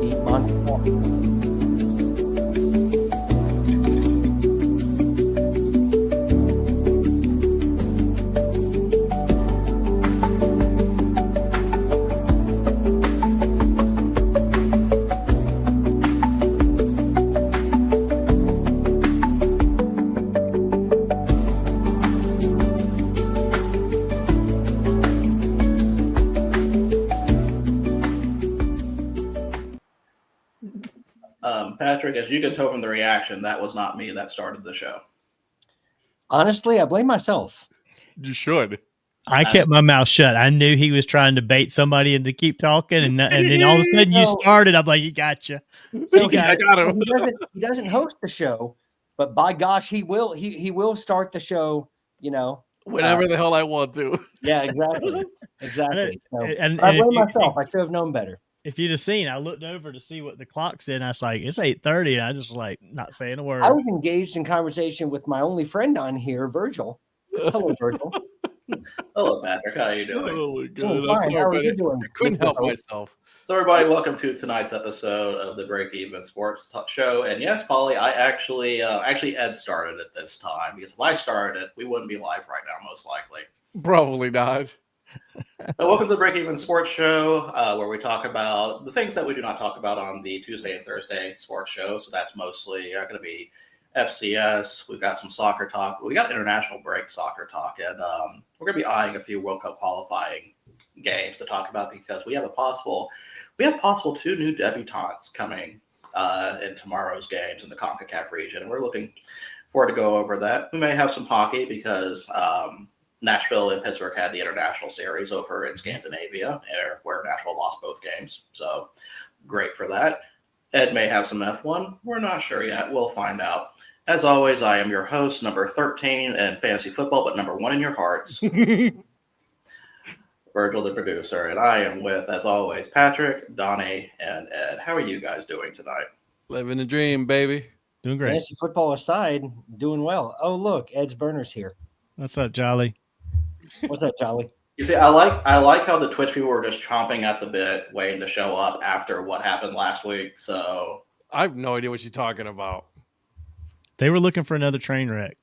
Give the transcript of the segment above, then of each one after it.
Eat Montreal. Patrick, as you can tell from the reaction, that was not me that started the show. Honestly, I blame myself. You should. I kept my mouth shut. I knew he was trying to bait somebody into keep talking, and then all of a sudden you No. started. I'm like, you gotcha. So You got it. he doesn't host the show, but by gosh, he will. He will start the show. You know, Whenever the hell I want to. yeah, exactly. So, And I if blame you- myself. I should have known better. If you'd have seen, I looked over to see what the clock said, and I was like, it's 8:30, and I just like not saying a word. I was engaged in conversation with my only friend on here, Virgil. Hello, Virgil. Hello, Patrick. How are you doing? Oh my god. Oh, I'm fine. How are sorry, you but doing? I couldn't help myself. So, everybody, welcome to tonight's episode of the Break Even Sports Talk Show. And yes, Polly, I actually Ed started it this time because if I started it, we wouldn't be live right now, most likely. Probably not. So welcome to the Break Even Sports Show, where we talk about the things that we do not talk about on the Tuesday and Thursday sports show. So that's mostly going to be FCS. We've got some soccer talk. We got international break soccer talk, and we're going to be eyeing a few World Cup qualifying games to talk about because we have possible 2 new debutantes coming in tomorrow's games in the CONCACAF region, and we're looking forward to go over that. We may have some hockey because Nashville and Pittsburgh had the international series over in Scandinavia, where Nashville lost both games. So great for that. Ed may have some F1. We're not sure yet. We'll find out. As always, I am your host, number 13 in fantasy football, but number 1 in your hearts, Virgil, the producer. And I am with, as always, Patrick, Donnie, and Ed. How are you guys doing tonight? Living the dream, baby. Doing great. Fantasy football aside, doing well. Oh, look, Ed's Burner's here. What's up, Jolly? What's up, Jolly? You see, I like how the Twitch people were just chomping at the bit, waiting to show up after what happened last week. So I have no idea what you're talking about. They were looking for another train wreck.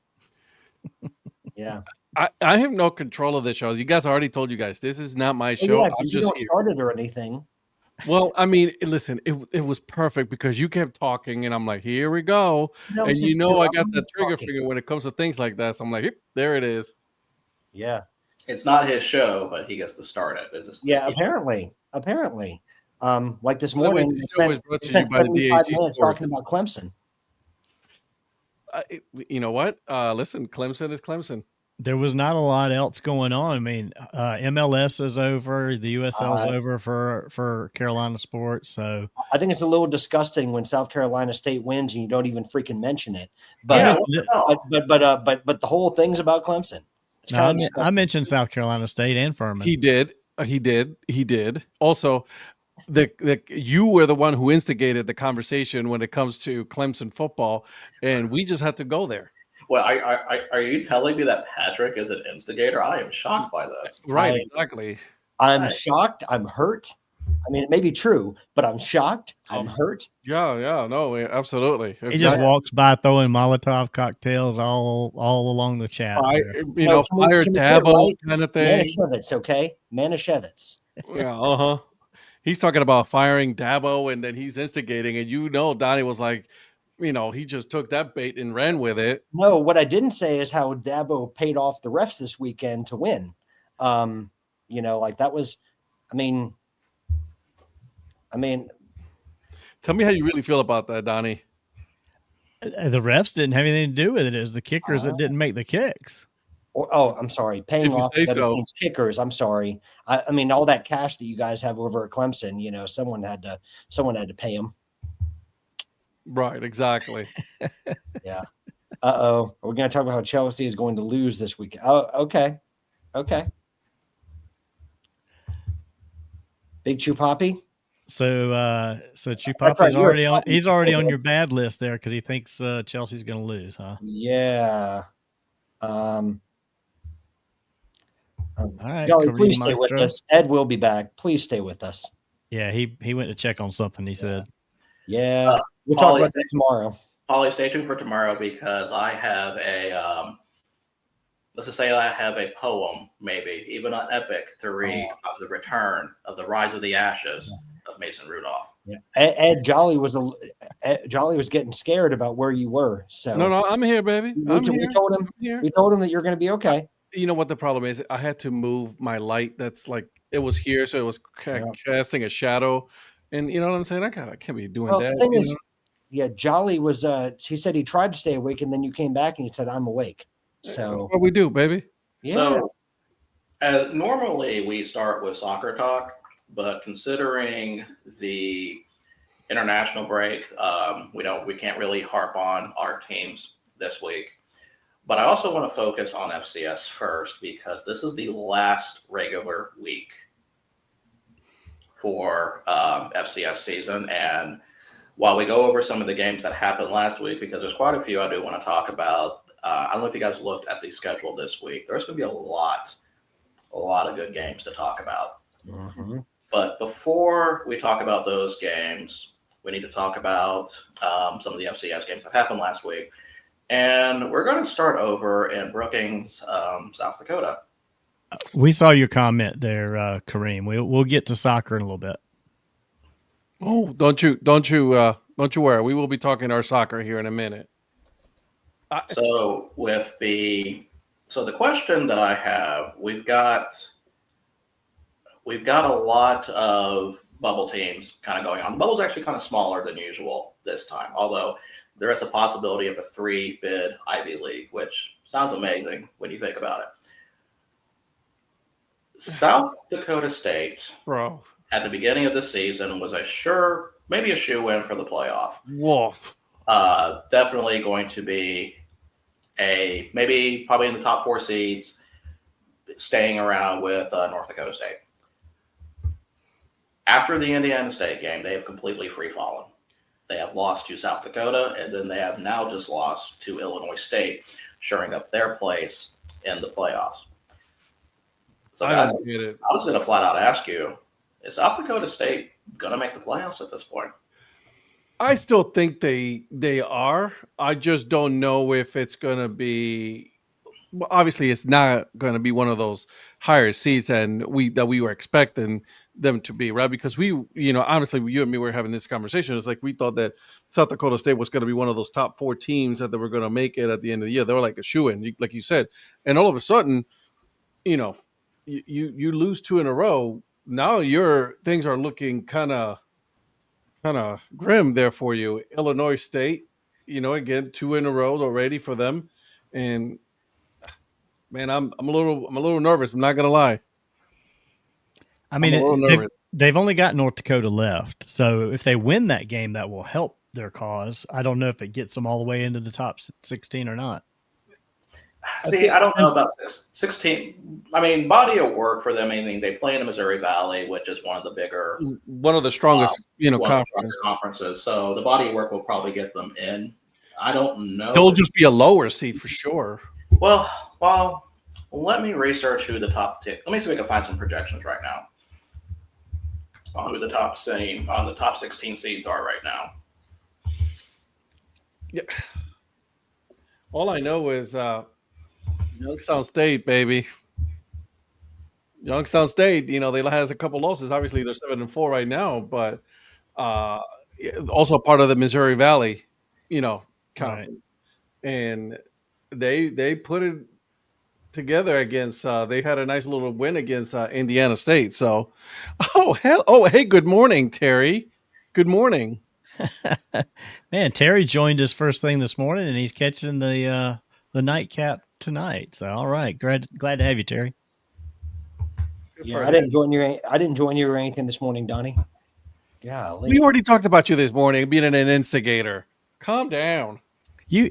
Yeah. I have no control of this show. You guys already told you guys this is not my show. Yeah, I'm 'cause you just don't here. start it or anything. Well, I mean, listen, it was perfect because you kept talking, and I'm like, here we go. No, And it's you just know, I I'm got that trigger talking. finger when it comes to things like that. So I'm like, yep, there it is. Yeah. it's not his show, but he gets to start it. Yeah, apparently. Like this By the way, morning, this we show is spent, brought we to you spent by the 75 DAG minutes Sports. talking about Clemson. You know what? Listen, Clemson is Clemson. There was not a lot else going on. I mean, MLS is over, the USL is over for Carolina sports. So I think it's a little disgusting when South Carolina State wins and you don't even freaking mention it. Yeah, But what the hell? but the whole thing's about Clemson. It's no, kind I of disgusting. mentioned South Carolina State and Furman. He did. Also, you were the one who instigated the conversation when it comes to Clemson football, and we just had to go there. Well, are you telling me that Patrick is an instigator? I am shocked by this. Right, exactly. I'm Right. shocked. I'm hurt. I mean, it may be true, but I'm shocked. I'm hurt. Yeah, no, absolutely. He just walks by throwing Molotov cocktails all along the chat. fire, No, can we- fire can we get it Dabo right? kind of thing. Manischewitz, okay? Manischewitz. Yeah, He's talking about firing Dabo, and then he's instigating, and Donnie was like, he just took that bait and ran with it. No, what I didn't say is how Dabo paid off the refs this weekend to win. Like that was, I mean, Tell me how you really feel about that, Donnie. The refs didn't have anything to do with it. It was the kickers that didn't make the kicks. I'm sorry, paying If you off say the other so. team's kickers. I'm sorry. I mean, all that cash that you guys have over at Clemson, someone had to pay them. Right, exactly. Yeah. We're going to talk about how Chelsea is going to lose this week. Oh, okay. Big Chupapi. So That's Chupapi's right, already you're on. a He's already on your bad list there because he thinks Chelsea's going to lose, huh? Yeah. All right, Jolly, Karina please stay with Maestro. us. Ed will be back. Please stay with us. Yeah, he went to check on something. He said, Yeah, we'll talk Polly, about that tomorrow. Polly, stay tuned for tomorrow because I have a let's just say I have a poem, maybe even an epic to read of the return of the rise of the ashes of Mason Rudolph. Yeah. Ed Jolly was getting scared about where you were. So No, I'm here, baby. I'm we here. told him I'm here. we told him that you're going to be okay. You know what the problem is? I had to move my light. That's like it was here, so it was casting a shadow. And you know what I'm saying? I can't be doing Well, that. the thing you is, know? yeah, Jolly was. He said he tried to stay awake, and then you came back and he said, "I'm awake." So That's what we do, baby. yeah. So normally we start with soccer talk, but considering the international break, we can't really harp on our teams this week. But I also want to focus on FCS first because this is the last regular week for FCS season. And while we go over some of the games that happened last week, because there's quite a few I do want to talk about, I don't know if you guys looked at the schedule this week. There's going to be a lot of good games to talk about. Mm-hmm. But before we talk about those games, we need to talk about some of the FCS games that happened last week. And we're going to start over in Brookings, South Dakota. "We saw your comment there, Kareem. We'll get to soccer in a little bit." Oh, don't you worry. We will be talking our soccer here in a minute. So the question that I have, we've got a lot of bubble teams kind of going on. The bubble's actually kind of smaller than usual this time, although there is a possibility of a 3-bid Ivy League, which sounds amazing when you think about it. South Dakota State, Bro. at the beginning of the season, was maybe a shoe-in for the playoff. Wolf. Definitely going to be probably in the top 4 seeds, staying around with North Dakota State. After the Indiana State game, they have completely free-fallen. They have lost to South Dakota, and then they have now just lost to Illinois State, shoring up their place in the playoffs. So I guys, don't get it. I was going to flat out ask you, is South Dakota State going to make the playoffs at this point? I still think they are. I just don't know if it's going to be. Well, obviously, it's not going to be one of those higher seats that we were expecting them to be, right? Because honestly, you and me were having this conversation. It's like we thought that South Dakota State was going to be one of those top 4 teams that they were going to make it at the end of the year. They were like a shoo-in, like you said, and all of a sudden, you lose 2 in a row. Now your things are looking kind of grim there for you. Illinois State, again, 2 in a row already for them, and man, I'm a little nervous. I'm not gonna lie. I mean, they've only got North Dakota left, so if they win that game, that will help their cause. I don't know if it gets them all the way into the top 16 or not. See, I don't know about 16. I mean, body of work for them. I mean, they play in the Missouri Valley, which is one of the strongest conferences. So the body of work will probably get them in. I don't know. They'll just be a lower seed for sure. Well, let me research who the top 10. Let me see if we can find some projections right now on who the top 16 seeds are right now. Yeah. All I know is Youngstown State, baby. Youngstown State, they has a couple losses. Obviously, they're 7-4 right now, but also part of the Missouri Valley, conference. Right. And they put it together against. They had a nice little win against Indiana State. So, hey, good morning, Terry. Good morning. Man, Terry joined us first thing this morning, and he's catching the nightcap tonight. So, all right, glad to have you, Terry. Yeah, I didn't join you or anything this morning, Donnie. Yeah, we already talked about you this morning being an instigator. Calm down. You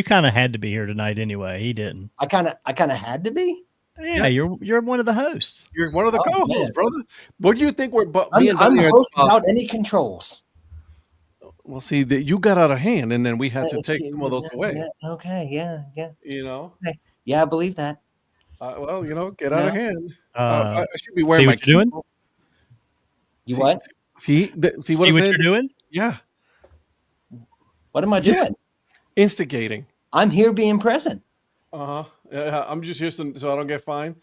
kind of had to be here tonight anyway. He didn't. I kind of had to be. Yeah, you're one of the hosts. You're one of the co-hosts, brother. What do you think I'm the host without any controls. Well, see, that you got out of hand, and then we had to take some of those away. Yeah, okay, yeah. Okay. Yeah, I believe that. Get out of hand. I should be wearing see what you're doing. You what? See what See I'm what saying? you're doing? Yeah, What am I Yeah. doing? instigating. I'm here being present. I'm just here so I don't get fined.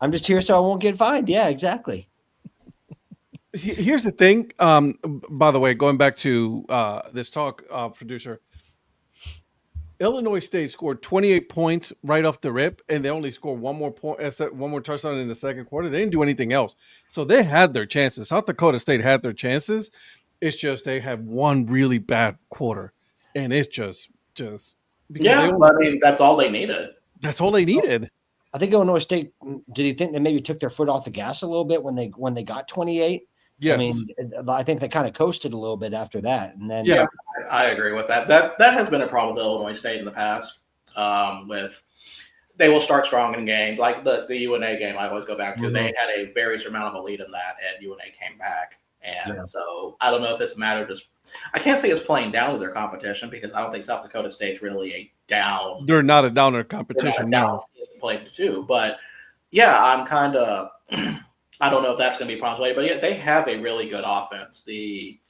I'm just here so I won't get fined. Yeah, exactly. See, here's the thing. By the way, going back to this talk, producer, Illinois State scored 28 points right off the rip, and they only scored one more touchdown in the second quarter. They didn't do anything else, so they had their chances. South Dakota State had their chances. It's just they had one really bad quarter, and it's just because Yeah, I mean that's all they needed. that's all they needed. I think Illinois State. Do you think they maybe took their foot off the gas a little bit when they got 28? Yes. I mean, I think they kind of coasted a little bit after that, and then Yeah. I agree with that. That has been a problem with Illinois State in the past. With they will start strong in games like the UNA game. I always go back to. Mhm. They had a very surmountable lead in that, and UNA came back. And so I don't know if it's a matter of just. I can't say it's playing down to their competition because I don't think South Dakota State's really a down. They're not a downer competition now. Played too, but yeah, I'm kind of. I don't know if that's going to be problems later, but yeah, they have a really good offense. The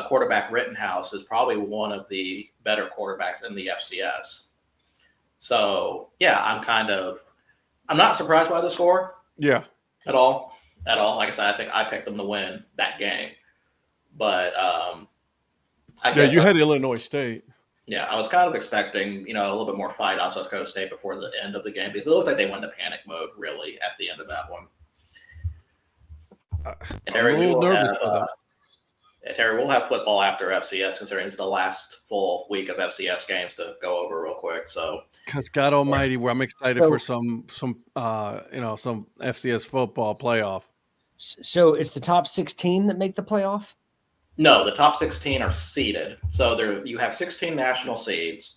quarterback Rittenhouse is probably one of the better quarterbacks in the FCS. So yeah, I'm not surprised by the score. Yeah. At all. Like I said, I think I picked them to win that game, but I guess you had Illinois State. Yeah, I was kind of expecting, a little bit more fight out South Dakota State before the end of the game because it looked like they went into panic mode really at the end of that one. I'm a little nervous for them. Terry, we'll have football after FCS considering it's the last full week of FCS games to go over real quick. So, because God Almighty, where I'm excited for some FCS football playoff. So it's the top 16 that make the playoff? No, the top 16 are seeded. So you have 16 national seeds,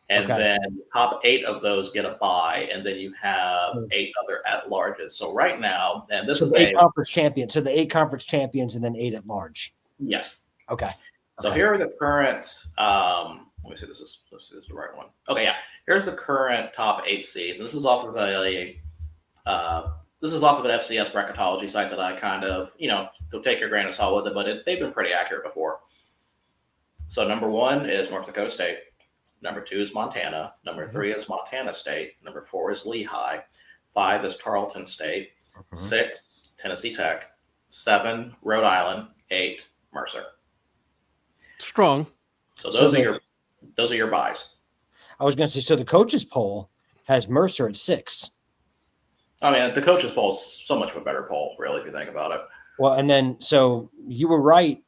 and then top 8 of those get a bye, and then you have 8 other at-larges. So right now, and this is 8 conference champions. So the 8 conference champions and then 8 at large. Yes. Okay. So here are the current. Let me see. This is the right one. Okay, yeah. Here's the current top 8 seeds, and this is off of an FCS bracketology site that I kind of, to take your grain of salt with it, but they've been pretty accurate before. So number 1 is North Dakota State. Number 2 is Montana. Number 3 is Montana State. Number 4 is Lehigh. 5 is Tarleton State. 6, Tennessee Tech. 7, Rhode Island. 8, Mercer. Strong. So those are your buys. I was going to say, so the coaches poll has Mercer at 6. I mean, the coaches poll is so much of a better poll, really, if you think about it. Well, and then so you were right.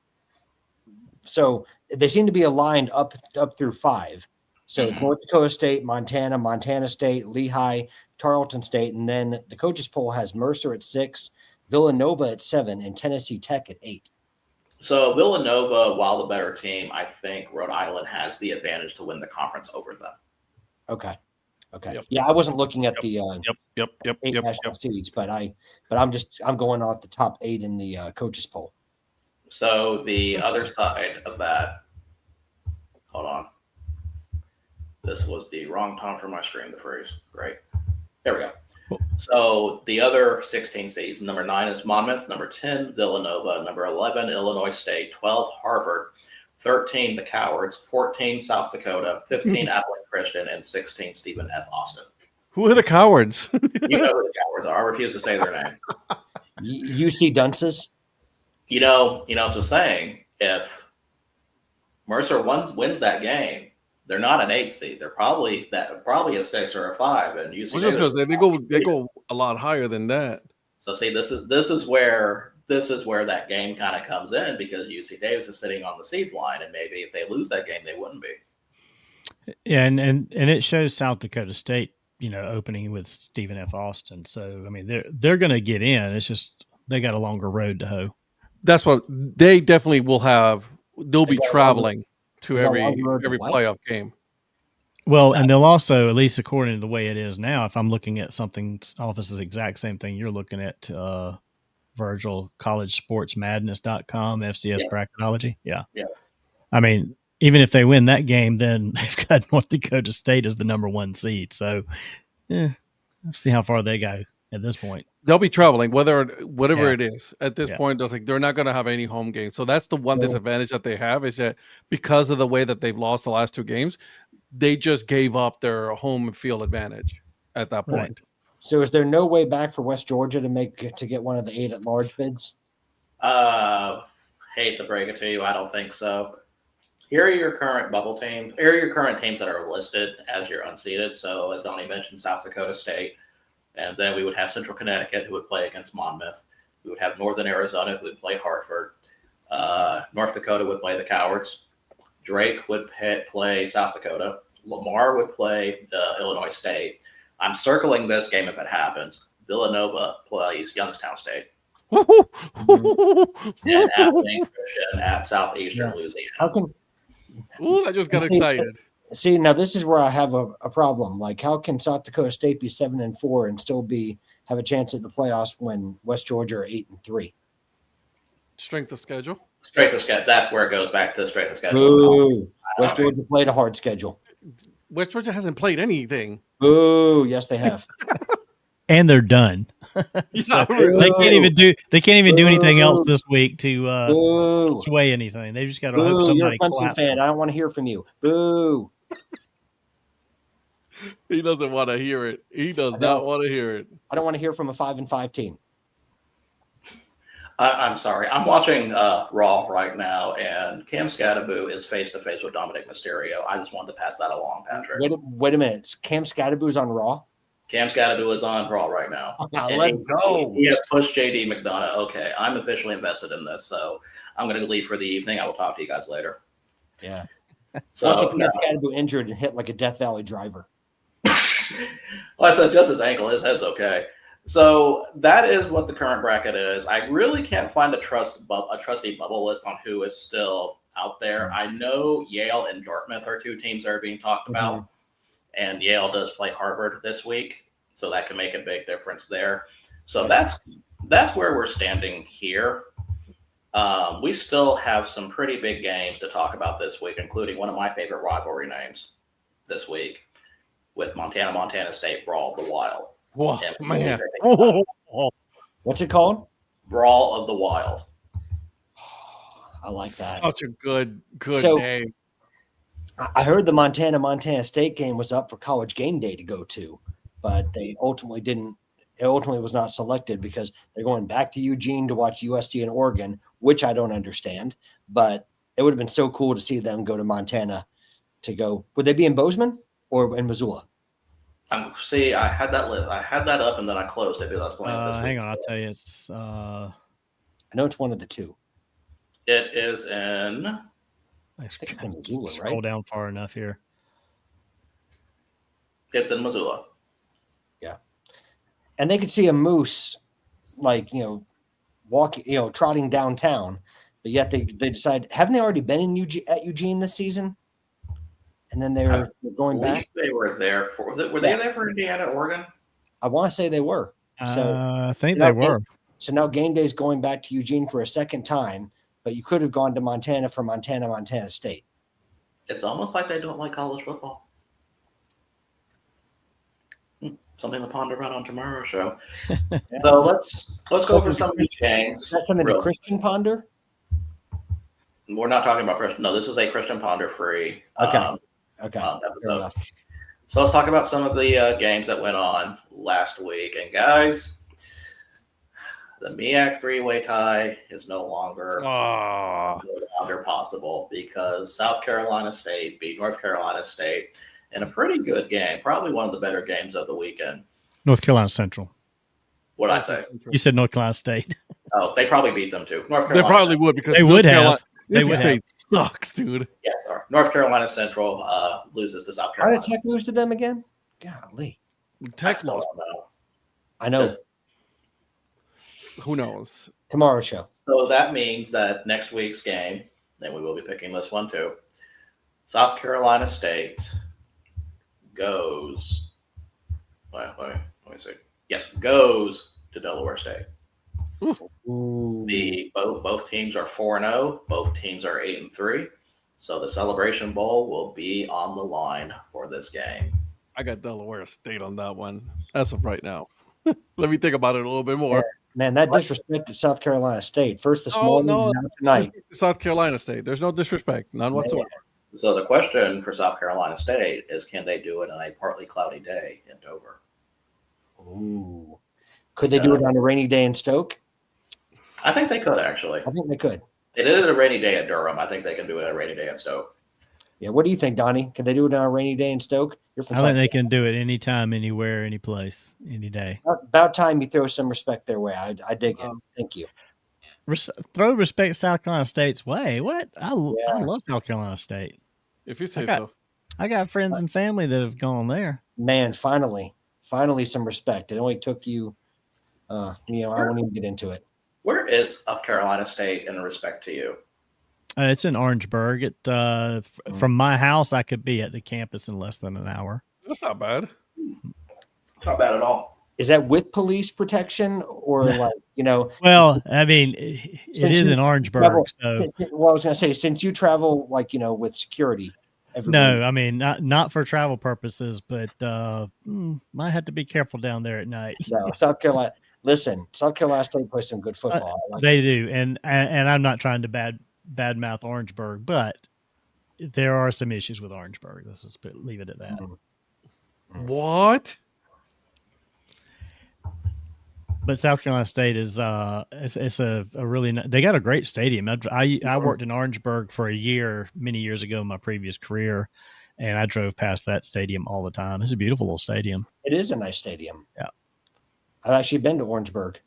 So they seem to be aligned up through 5. So North Dakota State, Montana State, Lehigh, Tarleton State, and then the coaches poll has Mercer at 6, Villanova at 7, and Tennessee Tech at 8. So Villanova, while the better team, I think Rhode Island has the advantage to win the conference over them. Okay. Yep. Yeah, I wasn't looking at the 8 Yep. national seeds, but I'm going off the top 8 in the coaches poll. So the other side of that, hold on. This was the wrong time for my screen to freeze. Great. There we go. Cool. So the other 16 seeds, number 9 is Monmouth, number 10, Villanova, number 11, Illinois State, 12, Harvard, 13, the Cowards, 14, South Dakota, 15, Abilene Christian, and 16, Stephen F. Austin. Who are the Cowards? You know who the Cowards are. I refuse to say their name. UC Dunces? You know what I'm saying? If Mercer wins that game, they're not an 8 seed. They're probably a 6 or a 5. And UC. I was just going to say they go a lot higher than that. So see, this is where that game kind of comes in because UC Davis is sitting on the seed line, and maybe if they lose that game, they wouldn't be. Yeah, and it shows South Dakota State, opening with Stephen F. Austin. So I mean, they're going to get in. It's just they got a longer road to hoe. That's what they definitely will have. They'll be traveling to every playoff game. Well, and they'll also, at least according to the way it is now, if I'm looking at something off this is the exact same thing you're looking at, Virgil, collegesportsmadness.com, FCS bracketology. Yeah. I mean, even if they win that game, then they've got North Dakota State as the number 1 seed. So, let's see how far they go. at this point. They'll be traveling, whatever Yeah. it is. At this Yeah. point, they're not going to have any home games. So that's the one Yeah. disadvantage that they have, is that because of the way that they've lost the last 2 games, they just gave up their home field advantage at that Right. point. So is there no way back for West Georgia to get one of the 8 at-large bids? Hate to break it to you, I don't think so. Here are your current bubble teams. Here are your current teams that are listed as your unseeded. So, as Donnie mentioned, South Dakota State, and then we would have Central Connecticut, who would play against Monmouth. We would have Northern Arizona, who would play Hartford. North Dakota would play the Cowards. Drake would play South Dakota. Lamar would play Illinois State. I'm circling this game if it happens. Villanova plays Youngstown State. And at Wayne Christian at Southeastern Louisiana. How can Ooh, I just got excited. see now? This is where I have a problem. Like, how can South Dakota State be 7-4 and still have a chance at the playoffs when West Georgia are 8-3? Strength of schedule. Strength of schedule. That's where it goes back to the strength of schedule. Boo! West Georgia played a hard schedule. West Georgia hasn't played anything. Boo! Yes, they have. And they're done. Yeah, They can't even do anything else this week to Boo! sway anything. They just got to Boo! hope You're a somebody Clemson claps. fan. I don't want to hear from you. Boo! He doesn't want to hear it. He does I know. not want to hear it. I don't want to hear from a 5-5 team. I'm sorry. I'm watching Raw right now, and Cam Scattaboo is face to face with Dominic Mysterio. I just wanted to pass that along, Patrick. Wait a minute. Cam Scattaboo's on Raw. Cam Scattaboo is on Raw right now. And Let's go. He has pushed JD McDonough. Okay, I'm officially invested in this, so I'm going to leave for the evening. I will talk to you guys later. Yeah. So, Also, Cam Scattaboo injured and hit like a Death Valley driver. well, I said just his ankle. His head's okay. So that is what the current bracket is. I really can't find a trusty bubble list on who is still out there. I know Yale and Dartmouth are 2 teams that are being talked about, and Yale does play Harvard this week, so that can make a big difference there. So that's where we're standing here. We still have some pretty big games to talk about this week, including one of my favorite rivalry names this week with Montana State Brawl of the Wild. Whoa, And man. What's it called? Brawl of the Wild. I like that. Such a good So- name. I heard the Montana State game was up for College Game Day to go to, but they ultimately didn't. It ultimately was not selected because they're going back to Eugene to watch USC and Oregon, which I don't understand. But it would have been so cool to see them go to Montana to go. Would they be in Bozeman or in Missoula? See, I had that list. I had that up, and then I closed it because I was playing it this week. Hang on, I'll tell you. It's I know it's one of the two. It is in. I think it's in Missoula, scroll right? down far enough here. It's in Missoula. And they could see a moose, like, walking, trotting downtown, but yet they decide, haven't they already been in Eugene this season? And then they're going back. They were there for. Were they there for Indiana, Oregon? I want to say they were. So I think now they were. So now game day is going back to Eugene for a second time, but you could have gone to Montana for Montana State. It's almost like they don't like college football. Something to ponder about on tomorrow's show. So let's go over some of these games. Is that something to real- Christian ponder? We're not talking about Christian. No, this is a Christian Ponder free Okay. Okay. Fair episode. enough. So let's talk about some of the games that went on last week. And guys, the MEAC three-way tie is no longer possible because South Carolina State beat North Carolina State in a pretty good game, probably one of the better games of the weekend. North Carolina Central. What'd I say? You said North Carolina State. Oh, they probably beat them too. North They Carolina probably Central. would because They North would have. Carolina- They NC would State sucks, dude. Yes, sorry. North Carolina Central loses to South How Carolina. did Tech lose to them again? Golly. Tech still lost. don't know. I know. Who knows? Tomorrow's show. So that means that next week's game, and we will be picking this one too, South Carolina State goes. Let me see. Yes, goes to Delaware State. Ooh. Both teams are 4-0. Both teams are 8-3. So the Celebration Bowl will be on the line for this game. I got Delaware State on that one as of right now. Let me think about it a little bit more. Man, that disrespected South Carolina State. First this Oh morning, no, now tonight. South Carolina State. There's no disrespect, none whatsoever. So the question for South Carolina State is, can they do it on a partly cloudy day in Dover? Ooh. Could they do it on a rainy day in Stoke? I think they could actually. I think they could. They did it a rainy day at Durham. I think they can do it a rainy day at Stoke. Yeah. What do you think, Donnie? Could they do it on a rainy day in Stoke? You're from I think South they can do it anytime, anywhere, any place, any day. About time you throw some respect their way. I dig it. Thank you. Throw respect South Carolina State's way. What? I Yeah. love South Carolina State. If you say Okay. so. I got friends and family that have gone there. Man, finally some respect. It only took you, I won't even get into it. Where is South Carolina State in respect to you? It's in Orangeburg. From my house, I could be at the campus in less than an hour. That's not bad. Not bad at all. Is that with police protection or like, Well, I mean, it Since is you in Orangeburg. travel- So well, I was going to say, since you travel like, with security. no, I mean, not for travel purposes, but might have to be careful down there at night. No, South Carolina. Listen, South Carolina State plays some good football. I like They do, and I'm not trying to badmouth Orangeburg, but there are some issues with Orangeburg. Let's just leave it at that. What? But South Carolina State is it's a really they got a great stadium. I worked in Orangeburg for a year many years ago in my previous career, and I drove past that stadium all the time. It's a beautiful little stadium. It is a nice stadium. Yeah. I've actually been to Orangeburg.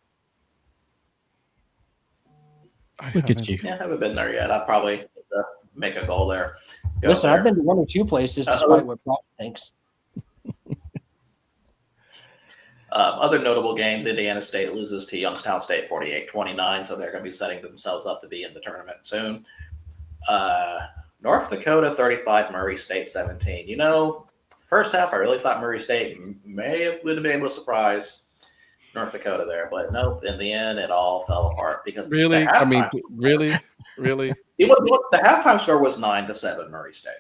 Look at you. Yeah, I haven't been there yet. I probably need to make a goal there. Go Listen, there. I've been to one or two places despite what Brock thinks. Other notable games, Indiana State loses to Youngstown State 48-29, so they're going to be setting themselves up to be in the tournament soon. North Dakota 35, Murray State 17. First half, I really thought Murray State may have been able to surprise North Dakota there, but nope. In the end, it all fell apart because Really? I mean, really? the halftime score was 9-7, Murray State.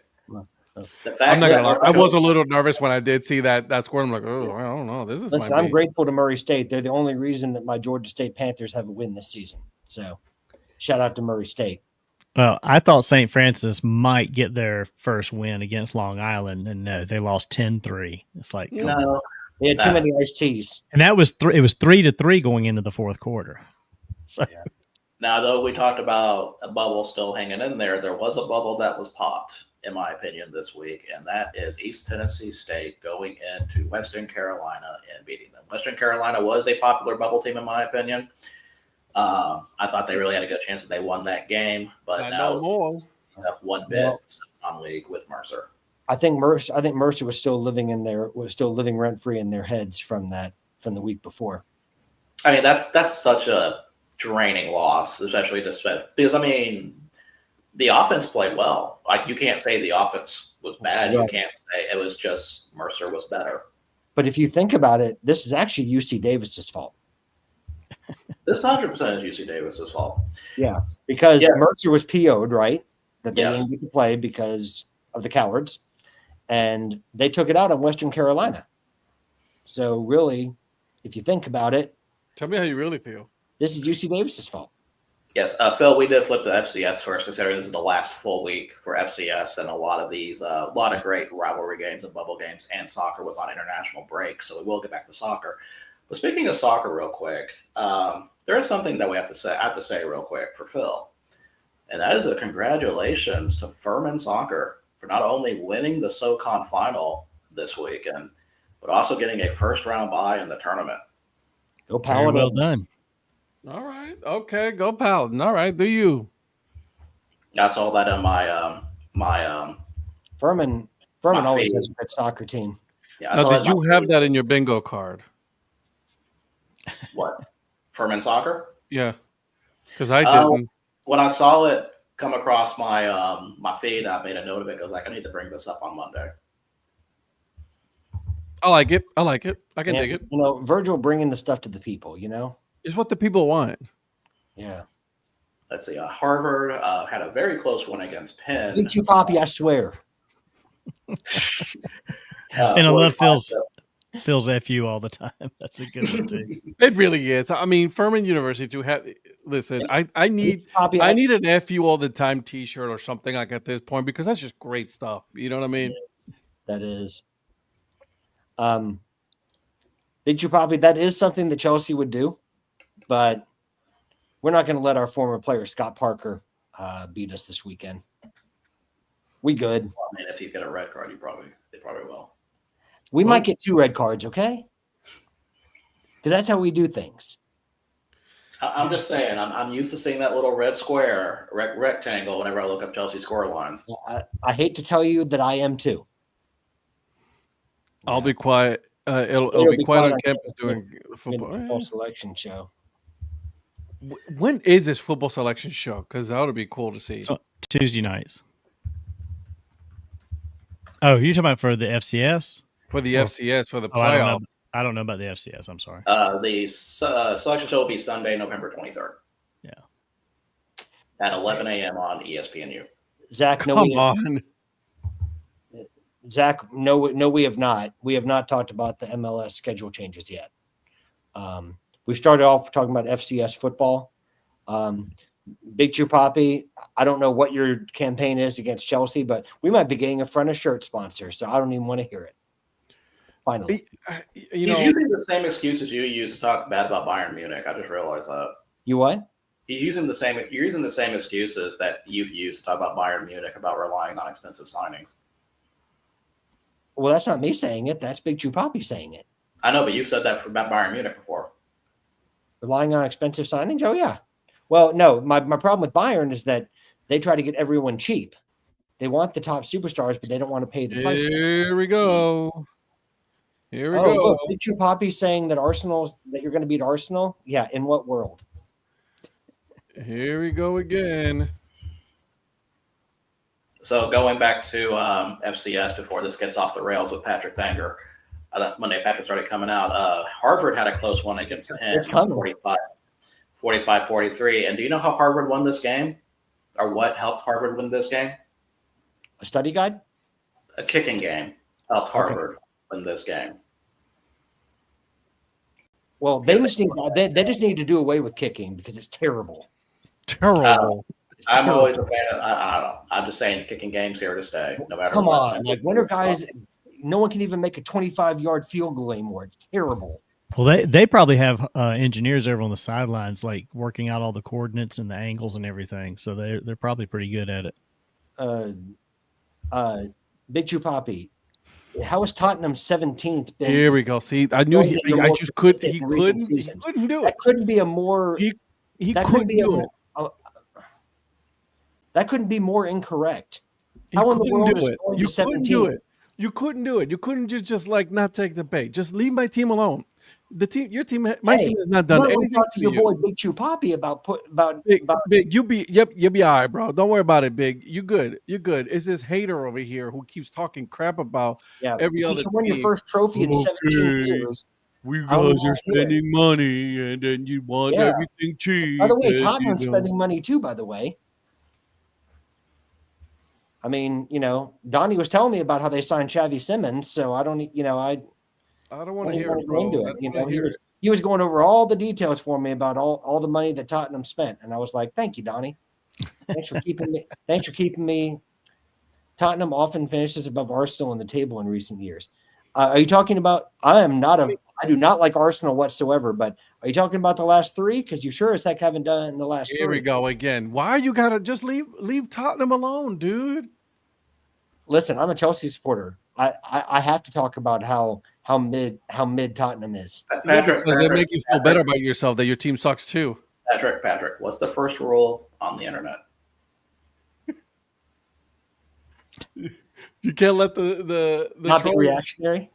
The fact I'm not that gonna lie. North I Dakota- was a little nervous when I did see that score. I'm like, oh, I don't know. This is Listen, I'm grateful to Murray State. They're the only reason that my Georgia State Panthers have a win this season. So, shout out to Murray State. Well, I thought St. Francis might get their first win against Long Island, and no, they lost 10-3. It's like, come on. No, They had too many iced teas. And that was it was 3-3 going into the fourth quarter. So Now, though we talked about a bubble still hanging in there, there was a bubble that was popped, in my opinion, this week, and that is East Tennessee State going into Western Carolina and beating them. Western Carolina was a popular bubble team, in my opinion. I thought they really had a good chance that they won that game, but now more. one bid on league with Mercer. I think Mercer was still living rent free in their heads from the week before. I mean, that's such a draining loss, especially because I mean, the offense played well. Like, you can't say the offense was bad. Right. You can't say it was just Mercer was better. But if you think about it, this is actually UC Davis's fault. This 100% is UC Davis's fault. Yeah, because Yeah. Mercer was PO'd, right? That they Yes. didn't get to play because of the cowards, and they took it out on Western Carolina. So really, if you think about it, Tell me how you really feel. this is UC Davis's fault. Yes, Phil, we did flip to FCS first, considering this is the last full week for FCS, and a lot of great rivalry games and bubble games, and soccer was on international break, so we will get back to soccer. But speaking of soccer, real quick, there is something that I have to say real quick for Phil, and that is a congratulations to Furman Soccer for not only winning the SoCon final this weekend, but also getting a first-round bye in the tournament. Go very Paladins. well done. All right. Okay. Go Paladin. All right. Do you? I saw that in my Furman My always favorite. has a good soccer team. yeah. I Now, saw did that in you my- have that in your bingo card? what Furman Soccer? Yeah. Because I Uh, didn't. When I saw it come across my my feed, I made a note of it because I need to bring this up on Monday. I like it. I can And, dig it. Virgil bringing the stuff to the people. It's what the people want. Yeah. Let's see. Harvard had a very close one against Penn. Did you copy? I swear. And I love 45 to- Phil's FU all the time. That's a good one too. It really is. I mean, Furman University to have listen. I need Poppy, I need an FU all the time T-shirt or something like at this point because that's just great stuff. You know what I mean? That is. Big Chew Poppy, that is something that Chelsea would do, but we're not going to let our former player Scott Parker beat us this weekend. We good. I mean, if you get a red card, they probably will. We might get 2 red cards, okay? Because that's how we do things. I'm just saying, I'm used to seeing that little red square, rectangle whenever I look up Chelsea score lines. I hate to tell you that I am too. I'll be quiet. It'll be quiet on campus doing football selection show. When is this football selection show? Because that would be cool to see. So, Tuesday nights. Oh, you're talking about for the FCS? For the FCS, for the Oh, playoff. I don't know about the FCS. I'm sorry. The selection show will be Sunday, November 23rd. Yeah. At 11 a.m. on ESPNU. Zach, Come on. Zach, no, we have not. We have not talked about the MLS schedule changes yet. We started off talking about FCS football. Big Chew Poppy, I don't know what your campaign is against Chelsea, but we might be getting a front of shirt sponsor, so I don't even want to hear it. Finally. He's using the same excuses you use to talk bad about Bayern Munich. I just realized that. You what? You're using the same excuses that you've used to talk about Bayern Munich about relying on expensive signings. Well, that's not me saying it. That's Big Chew Poppy saying it. I know, but you've said that about Bayern Munich before. Relying on expensive signings? Oh, yeah. Well, no, my problem with Bayern is that they try to get everyone cheap. They want the top superstars, but they don't want to pay the price. Here we go. Here we go. Look, Big Chew Poppy saying that that you're going to beat Arsenal? Yeah, in what world? Here we go again. So going back to FCS before this gets off the rails with Patrick Banger, Monday Patrick's already coming out. Harvard had a close one against Penn, 45-43. And do you know how Harvard won this game? Or what helped Harvard win this game? A study guide? A kicking game helped Harvard win this game. Well, they just need to do away with kicking because it's terrible. Terrible. I'm always a fan of. I don't know. I'm just saying, kicking games here to stay. No matter. Come what. on, like winter guys, no one can even make a 25-yard field goal anymore. It's terrible. Well, they probably have engineers over on the sidelines, like working out all the coordinates and the angles and everything. So they're probably pretty good at it. Big Chew Poppy, how is Tottenham 17th? Here we go. See, I knew he couldn't do it. That couldn't be a more. He couldn't do it. That couldn't be more incorrect. How in the world is you couldn't do it? You couldn't do it. You couldn't just like not take the bait. Just leave my team alone. My team has not done anything. Talk to your boy Big Chew Poppy about Big. You'll be all right, bro. Don't worry about it, Big. You good? It's this hater over here who keeps talking crap about every other. You won your first trophy in 17 years. We guys are spending money, and then you want everything cheap. By the way, Tottenham's spending money too. By the way. I mean, Donnie was telling me about how they signed Xavi Simmons, so I don't want to hear it, bro. He was going over all the details for me about all the money that Tottenham spent, and I was like, "Thank you, Donnie. Thanks for keeping me. Tottenham often finishes above Arsenal in the table in recent years. Are you talking about? I do not like Arsenal whatsoever. But are you talking about the last 3? Because you sure as heck haven't done it in the last 3. Here we go again. Why you gotta just leave Tottenham alone, dude? Listen, I'm a Chelsea supporter. I have to talk about how mid Tottenham is. Patrick, does it make you feel better about yourself that your team sucks too? Patrick, what's the first rule on the internet? You can't let the not be reactionary.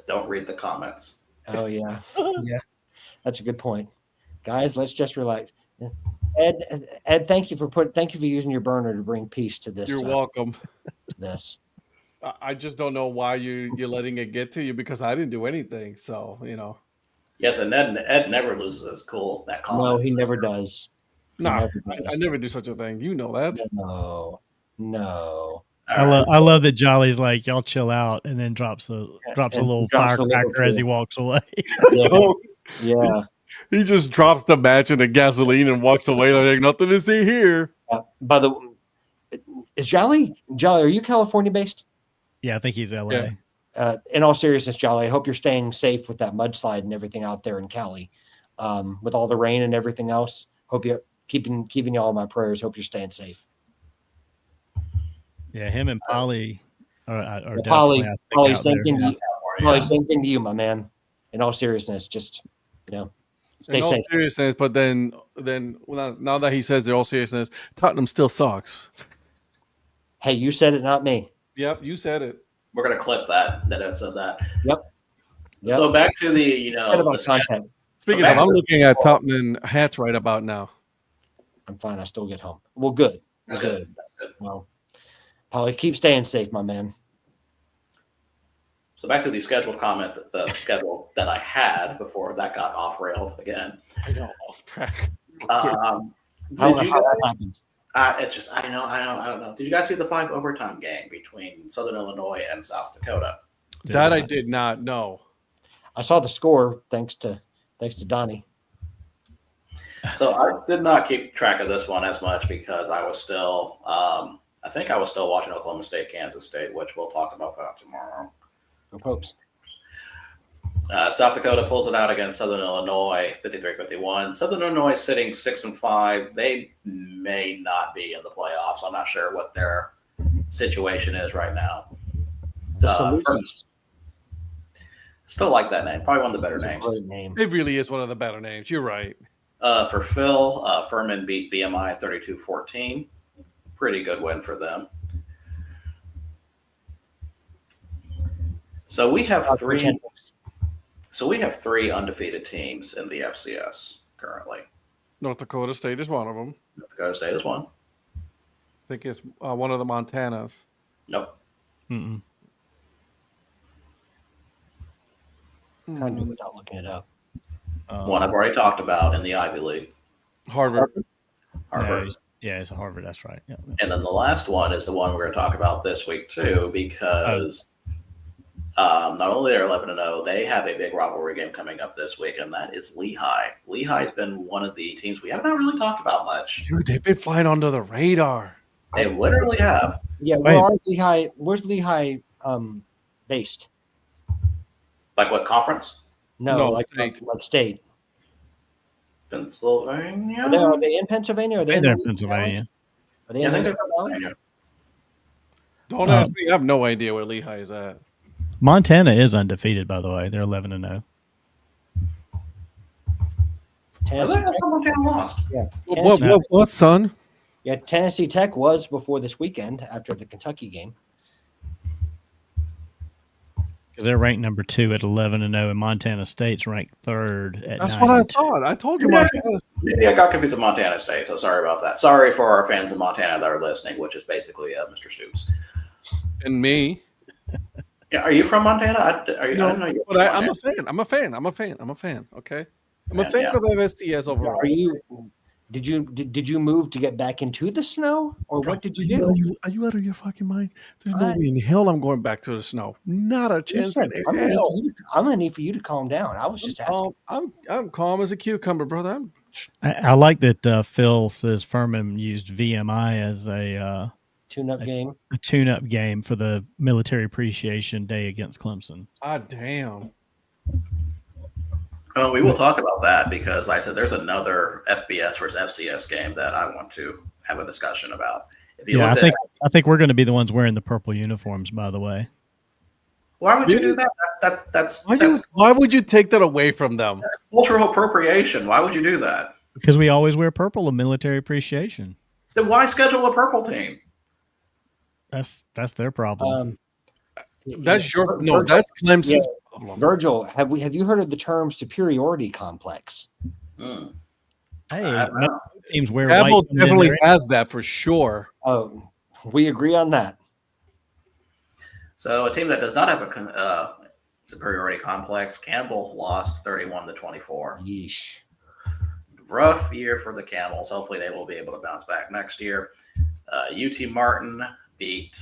Don't read the comments. Oh yeah, yeah, that's a good point, guys. Let's just relax. Ed, thank you for using your burner to bring peace to this. You're welcome. This. I just don't know why you're letting it get to you because I didn't do anything. So Yes, and Ed never loses his cool. That comments. No, he never does. No, I never do such a thing. You know that. No. I love that Jolly's like, y'all chill out, and then drops a And little drops the firecracker as he Liverpool. walks away. Yeah. Oh, Yeah. he just drops the match in the gasoline and walks away like nothing to see here. By the is Jolly? Are you California based? Yeah, I think he's LA. Yeah. In all seriousness, Jolly, I hope you're staying safe with that mudslide and everything out there in Cali, with all the rain and everything else. Hope you're keeping y'all in my prayers. Hope you're staying safe. Yeah, him and Polly are Polly, definitely, I think, Polly, out same there. thing to you. California. Polly, same thing to you, my man. In all seriousness, just stay In all safe. seriousness, but then now that he says the all seriousness, Tottenham still sucks. Hey, you said it, not me. Yep, you said it. We're gonna clip that end of that. Yep. So back to the Forget about the schedule. context. Speaking back of, I'm to the- looking at Tottenham hats right about now. I'm fine. I still get home. Well, good. That's Good. good. That's good. Well, Polly, keep staying safe, my man. So back to the scheduled comment, the schedule that I had before that got off railed again. I know, off track. I Did don't know you how that guys? happened. I don't know. Did you guys see the 5 overtime game between Southern Illinois and South Dakota? That I did not know. I saw the score thanks to Donnie. So I did not keep track of this one as much because I was still, I think I was still watching Oklahoma State, Kansas State, which we'll talk about that tomorrow. Go Popes. South Dakota pulls it out against Southern Illinois, 53-51. Southern Illinois sitting 6-5. They may not be in the playoffs. I'm not sure what their situation is right now. The First, Salukis. still like that name. Probably one of the better That's a names. great name. It really is one of the better names. You're right. For Phil, Furman beat VMI 32-14. Pretty good win for them. So we have three. So we have 3 undefeated teams in the FCS currently. North Dakota State is one of them. North Dakota State is one. I think it's one of the Montanas. Nope. Mm-mm. Trying to do it without looking it up. One I've already talked about in the Ivy League, Harvard. Harvard. Yeah, it's Harvard. That's right. Yeah. And then the last one is the one we're going to talk about this week too, because not only they're 11-0, they have a big rivalry game coming up this week, and that is Lehigh. Lehigh's been one of the teams we haven't really talked about much. Dude, they've been flying under the radar. They literally have. Yeah, Wait. where's Lehigh based? Like what conference? No, like state. Pennsylvania. Are they in Pennsylvania? Are they They're in in Pennsylvania. Are they Yeah, I in think they're Pennsylvania? Pennsylvania. Don't ask me. I have no idea where Lehigh is at. Montana is undefeated, by the way. They're 11-0. Tennessee I Tech, thought Montana lost. What, son? yeah, Tennessee Tech was before this weekend after the Kentucky game. Because they're ranked number 2 at 11-0, and Montana State's ranked 3rd at That's what I 9-2. thought. I told you, Yeah. Montana. Maybe I got confused with Montana State, so sorry about that. Sorry for our fans in Montana that are listening, which is basically Mr. Stoops. And me. Yeah, are you from Montana? I didn't know you were But from I'm Montana. a fan. I'm a fan. Okay. I'm Yeah, a fan yeah. of FSTS overall. Did you move to get back into the snow, or what did you do? Are you out of your fucking mind? There's no I- way in hell I'm going back to the snow. Not a chance in I'm hell. gonna need for you to calm down. I was just asking. I'm calm as a cucumber, brother. I like that Phil says Furman used VMI as a Tune-up game. tune-up game for the Military Appreciation Day against Clemson. Damn. Oh, we will talk about that because, like I said, there's another FBS versus FCS game that I want to have a discussion about. If you Yeah, looked I at, think we're going to be the ones wearing the purple uniforms, by the way. why would you do that? That's Why would you take that away from them? cultural appropriation. Why would you do that? Because we always wear purple in Military Appreciation. Then why schedule a purple team? That's their problem. That's your Virgil, that's Clemson's yeah. problem. Virgil, have you heard of the term superiority complex? Hmm. Hey, I don't know. teams wear Apple white. definitely has that for sure. Oh, we agree on that. So a team that does not have a superiority complex, Campbell lost 31-24. Yeesh. Rough year for the Camels. Hopefully they will be able to bounce back next year. UT Martin beat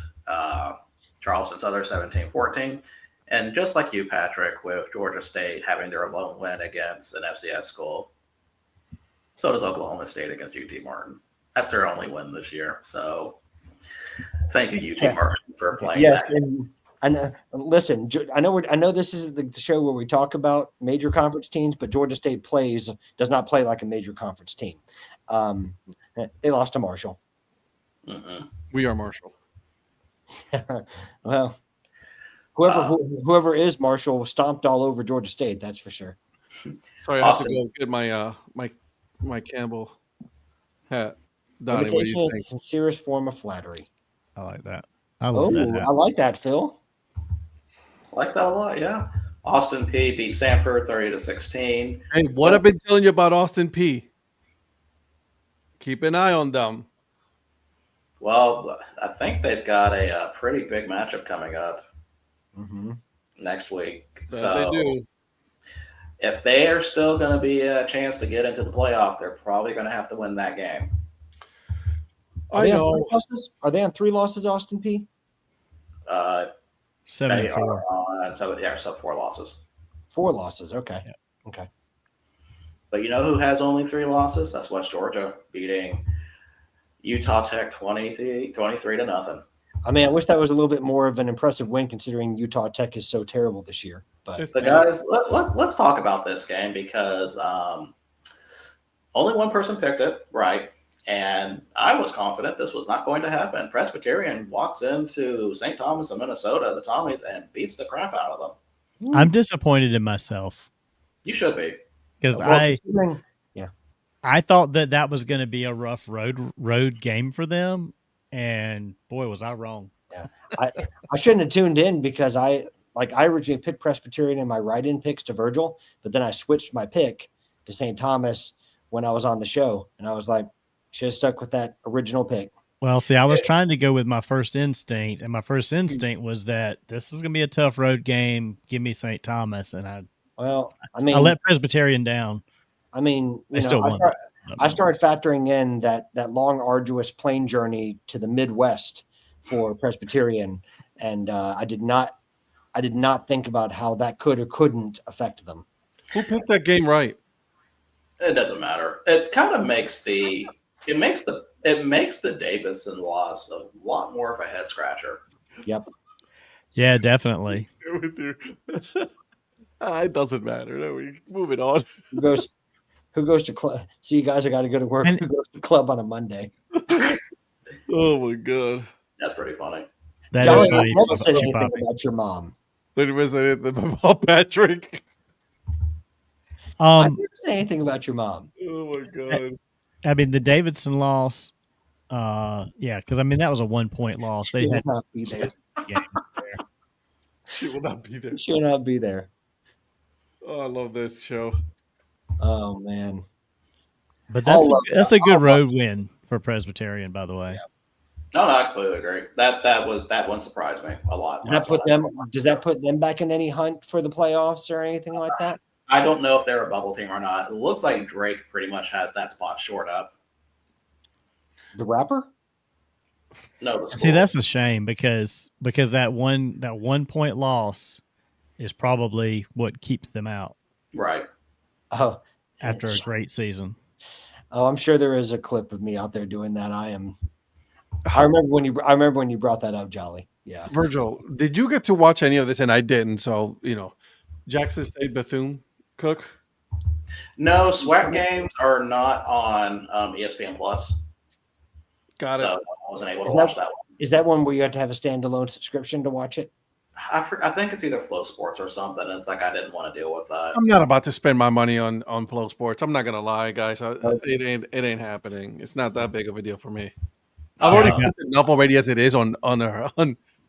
Charleston's other 17-14. And just like you, Patrick, with Georgia State having their lone win against an FCS school, so does Oklahoma State against UT Martin. That's their only win this year. So thank you, UT Martin, for playing. Yes, that. and I know. Listen, I know this is the show where we talk about major conference teams, but Georgia State does not play like a major conference team. They lost to Marshall. Mm-mm. We are Marshall. Well, whoever is Marshall was stomped all over Georgia State. That's for sure. Sorry, I have to go get my Campbell hat. Donnie, what do Imitation you is the think? sincerest form of flattery. I like that. I love that. I like that, Phil. I like that a lot, yeah. Austin P beat Sanford 30-16. Hey, what I've been telling you about Austin P. Keep an eye on them. Well, I think they've got a pretty big matchup coming up next week. They do. If they are still going to be a chance to get into the playoff, they're probably going to have to win that game. Are they on 3 losses, Austin P? 7 They and 4. are on 4 losses. 4 losses. Okay. Yeah. Okay. But you know who has only 3 losses? That's West Georgia, beating Utah Tech 23-0. I mean, I wish that was a little bit more of an impressive win, considering Utah Tech is so terrible this year. But guys, let's talk about this game because only one person picked it right, and I was confident this was not going to happen. Presbyterian walks into St. Thomas of Minnesota, the Tommies, and beats the crap out of them. I'm disappointed in myself You should be. because I thought that was going to be a rough road game for them, and boy, was I wrong. Yeah, I shouldn't have tuned in because I originally picked Presbyterian in my write-in picks to Virgil, but then I switched my pick to St. Thomas when I was on the show, and I was like, should have stuck with that original pick. Well, see, I was trying to go with my first instinct, and my first instinct was that this is going to be a tough road game. Give me St. Thomas, and I let Presbyterian down. I mean, they still won. I started factoring in that long, arduous plane journey to the Midwest for Presbyterian, and I did not think about how that could or couldn't affect them. Who picked that game right? It doesn't matter. It kind of makes the Davidson loss a lot more of a head scratcher. Yep. Yeah, definitely. It doesn't matter. No, we moving on. Who goes to club? See, you guys, I got to go to work. Who goes to club on a Monday? Oh my god, that's pretty funny. Johnny, I never said anything about your mom. Did you say anything about Patrick? I never said anything about your mom. Oh my god. I mean, the Davidson loss. Yeah, because I mean that was a 1-point loss. They had not be there. She will not be there. She will not be there. Oh, I love this show. Oh man! But that's a good road win for Presbyterian, by the way. Yeah. No, I completely agree. That one surprised me a lot. Does that put them back in any hunt for the playoffs or anything like that? I don't know if they're a bubble team or not. It looks like Drake pretty much has that spot shored up. The rapper? No, the school. See, that's a shame because that 1-point loss is probably what keeps them out. Right. Oh, after a great season. Oh, I'm sure there is a clip of me out there doing that. I remember when you brought that up, Jolly. Yeah. Virgil, did you get to watch any of this? And I didn't. So, Jackson State Bethune-Cookman. No, SWAC games are not on ESPN Plus. Got it. So I wasn't able to watch that one. Is that one where you had to have a standalone subscription to watch it? I think it's either Flow Sports or something. It's like I didn't want to deal with that. I'm not about to spend my money on Flow Sports. I'm not gonna lie, guys. It ain't happening. It's not that big of a deal for me. I've already spent enough already as it is on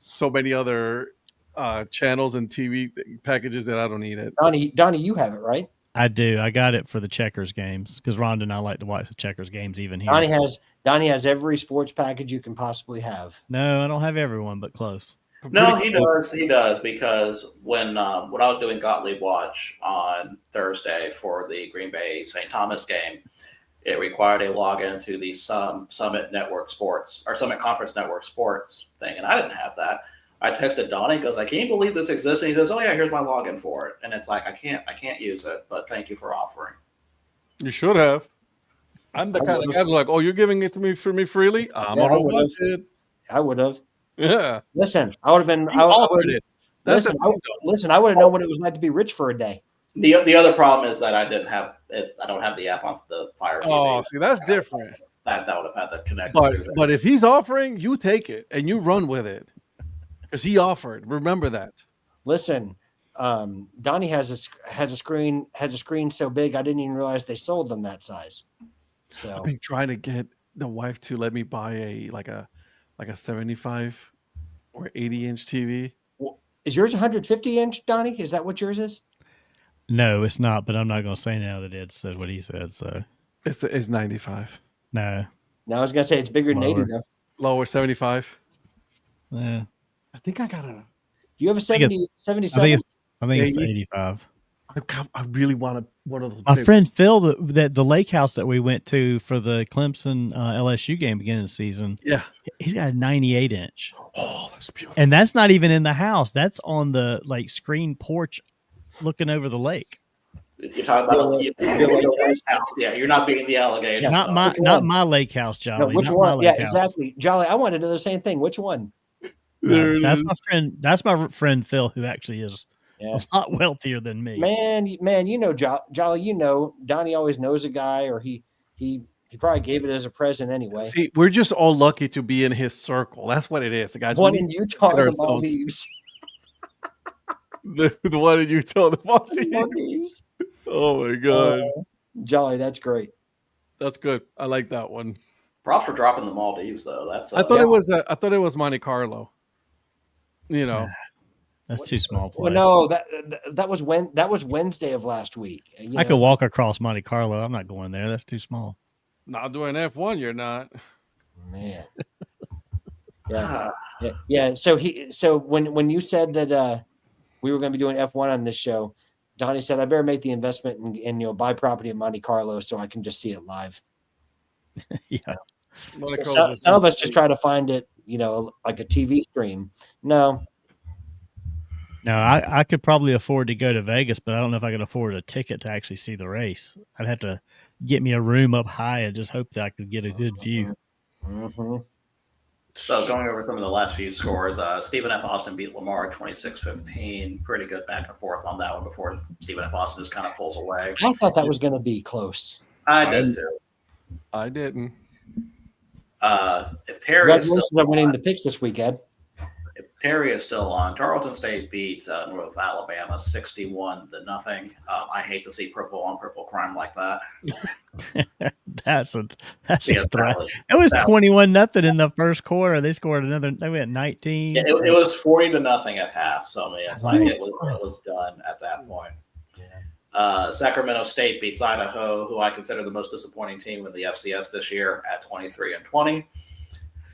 so many other channels and TV packages that I don't need it. Donnie, you have it, right? I do. I got it for the Checkers games because Rhonda and I like to watch the Checkers games even here. Donnie has every sports package you can possibly have. No, I don't have everyone, but close. No, he does. He does because when I was doing Gottlieb Watch on Thursday for the Green Bay St. Thomas game, it required a login to the Summit Network Sports or Summit Conference Network Sports thing, and I didn't have that. I texted Donnie because I can't believe this exists, and he says, "Oh yeah, here's my login for it." And it's like I can't use it, but thank you for offering. You should have. I'm the I kind of would've. guy who's like, "Oh, you're giving it to me for freely? I'm Yeah, on I a would've. budget." I would have. Yeah, Listen, I would have been. you offered it. That's Listen, the thing, though. listen, I would have known what it was like to be rich for a day. The other problem is that I didn't have it. I don't have the app on the Fire TV. Oh, see, that's different. That would have had to connect. But through there. but if he's offering, you take it and you run with it because he offered. Remember that. Listen, Donnie has a screen so big I didn't even realize they sold them that size. So I've been trying to get the wife to let me buy a 75 or 80-inch TV. is yours 150 inch, Donnie? Is that what yours is? No, it's not. But I'm not going to say now that Ed said what he said. So It's 95. no. No, I was gonna say it's bigger than 80 Lower. though. Lower 75. Yeah. I think I got a. Do you have a think 70, I 77? think it's Yeah, 85. I really want one of those. My big- friend Phil, the lake house that we went to for the Clemson LSU game beginning of the season, Yeah. he's got a 98 inch, Oh, that's beautiful. and that's not even in the house. That's on the screen porch, looking over the lake. You're talking about yeah. You're not being the alligator. Yeah. Not Which one? my lake house, No, Jolly. which not my one? Yeah, lake house. exactly. Jolly, I wanted to do the same thing. Which one? There it That's is. my friend. That's my friend Phil, who actually is Yeah. a lot wealthier than me. Man, you know, Jolly, you know, Donnie always knows a guy, or he probably gave it as a present anyway. See, we're just all lucky to be in his circle. That's what it is, guys. One We in need Utah, to the ourselves. Maldives. the one in Utah, the Maldives. Maldives. Oh my god, Jolly, that's great. that's good. I like that one. Props for dropping the Maldives, though. That's I thought it was Monte Carlo. You know, That's too small. Well, Place. no, that was Wednesday of last week. You I know, could walk across Monte Carlo. I'm not going there. That's too small. not doing F1. You're not. man. Yeah. So when you said that we were going to be doing F1 on this show, Donnie said I better make the investment and buy property in Monte Carlo so I can just see it live. Yeah. Monte Carlo Some of us just try to find it, like a TV stream. No, No, I could probably afford to go to Vegas, but I don't know if I could afford a ticket to actually see the race. I'd have to get me a room up high and just hope that I could get a good view. mm-hmm. So going over some of the last few scores, Stephen F. Austin beat Lamar 26-15. Pretty good back and forth on that one before Stephen F. Austin just kind of pulls away. I thought that was going to be close. I did too. I didn't. If Terry is still Congratulations on winning the picks this week, Ed. If Terry is still on, Tarleton State beat North Alabama 61-0. I hate to see purple on purple crime like that. That's a Because threat. that was- It was that- 21-0 in the first quarter. They scored another. They went 19. it was 40-0 at half. So I mean, it's like it was done at that point. Sacramento State beats Idaho, who I consider the most disappointing team in the FCS this year, at 23-20.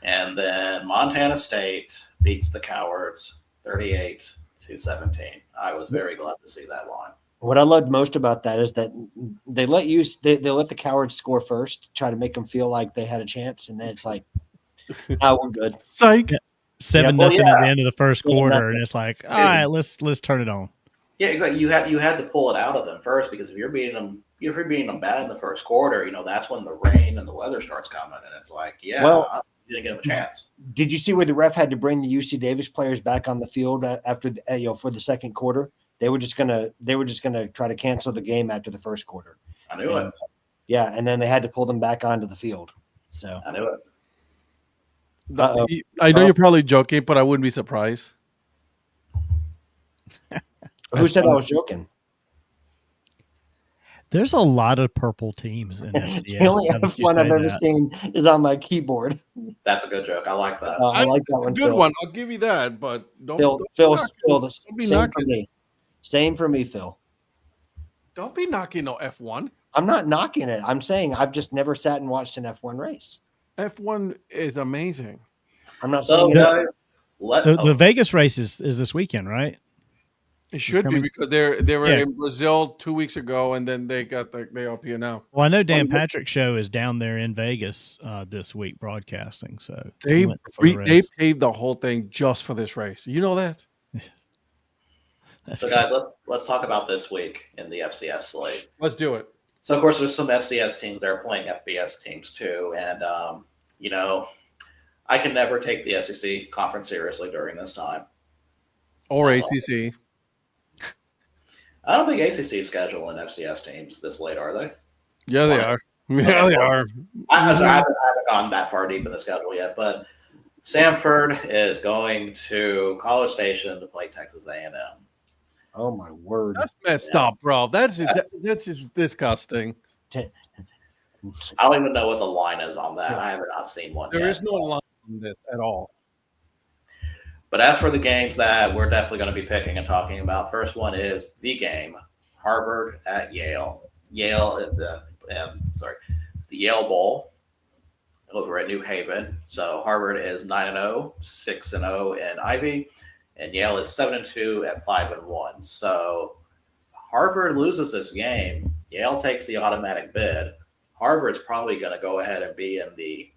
And then Montana State beats the Cowards 38-17. I was very glad to see that line. What I loved most about that is that they let the Cowards score first, try to make them feel like they had a chance, and then it's like, oh, we're good. Psych. 7-0 at the end of the first quarter, 7-0. and it's like, all right, let's turn it on. Yeah, exactly. You had to pull it out of them first, because if you're beating them bad in the first quarter, that's when the rain and the weather starts coming, and it's like, you didn't give them a chance. Did you see where the ref had to bring the UC Davis players back on the field after for the second quarter? They were just gonna try to cancel the game after the first quarter. I knew it. Yeah, and then they had to pull them back onto the field. So I knew it. Uh-oh. I know you're probably joking, but I wouldn't be surprised. who said I was joking? There's a lot of purple teams in FCS. The only now that you F1 say I've ever that. seen is on my keyboard. That's a good joke. I like that. I like that one. Good Phil. one. I'll give you that, but don't Phil, don't be same knocking. for me. Same for me, Phil. Don't be knocking no F1. I'm not knocking it. I'm saying I've just never sat and watched an F1 race. F1 is amazing. I'm not So saying guys, let The Vegas race is this weekend, right? It should be coming- because they were Yeah. in Brazil 2 weeks ago, and then they got they up here now. Well, I know Dan Patrick's show is down there in Vegas this week broadcasting. So he went for the They race. paved the whole thing just for this race. You know that? That's So, cool. guys, let's talk about this week in the FCS slate. Let's do it. So, of course, there's some FCS teams that are playing FBS teams too, and I can never take the SEC conference seriously during this time. Or ACC. I don't think ACC is scheduling FCS teams this late, are they? Yeah, they are. Yeah, they are. I haven't gone that far deep in the schedule yet, but Samford is going to College Station to play Texas A&M. Oh my word! That's messed up, bro. That's just disgusting. I don't even know what the line is on that. I have not seen one There yet. is no line on this at all. But as for the games that we're definitely going to be picking and talking about, first one is the game, Harvard at Yale. It's the Yale Bowl over at New Haven. So Harvard is 9-0, 6-0 in Ivy, and Yale is 7-2 at 5-1. So Harvard loses this game, Yale takes the automatic bid. Harvard's probably going to go ahead and be in the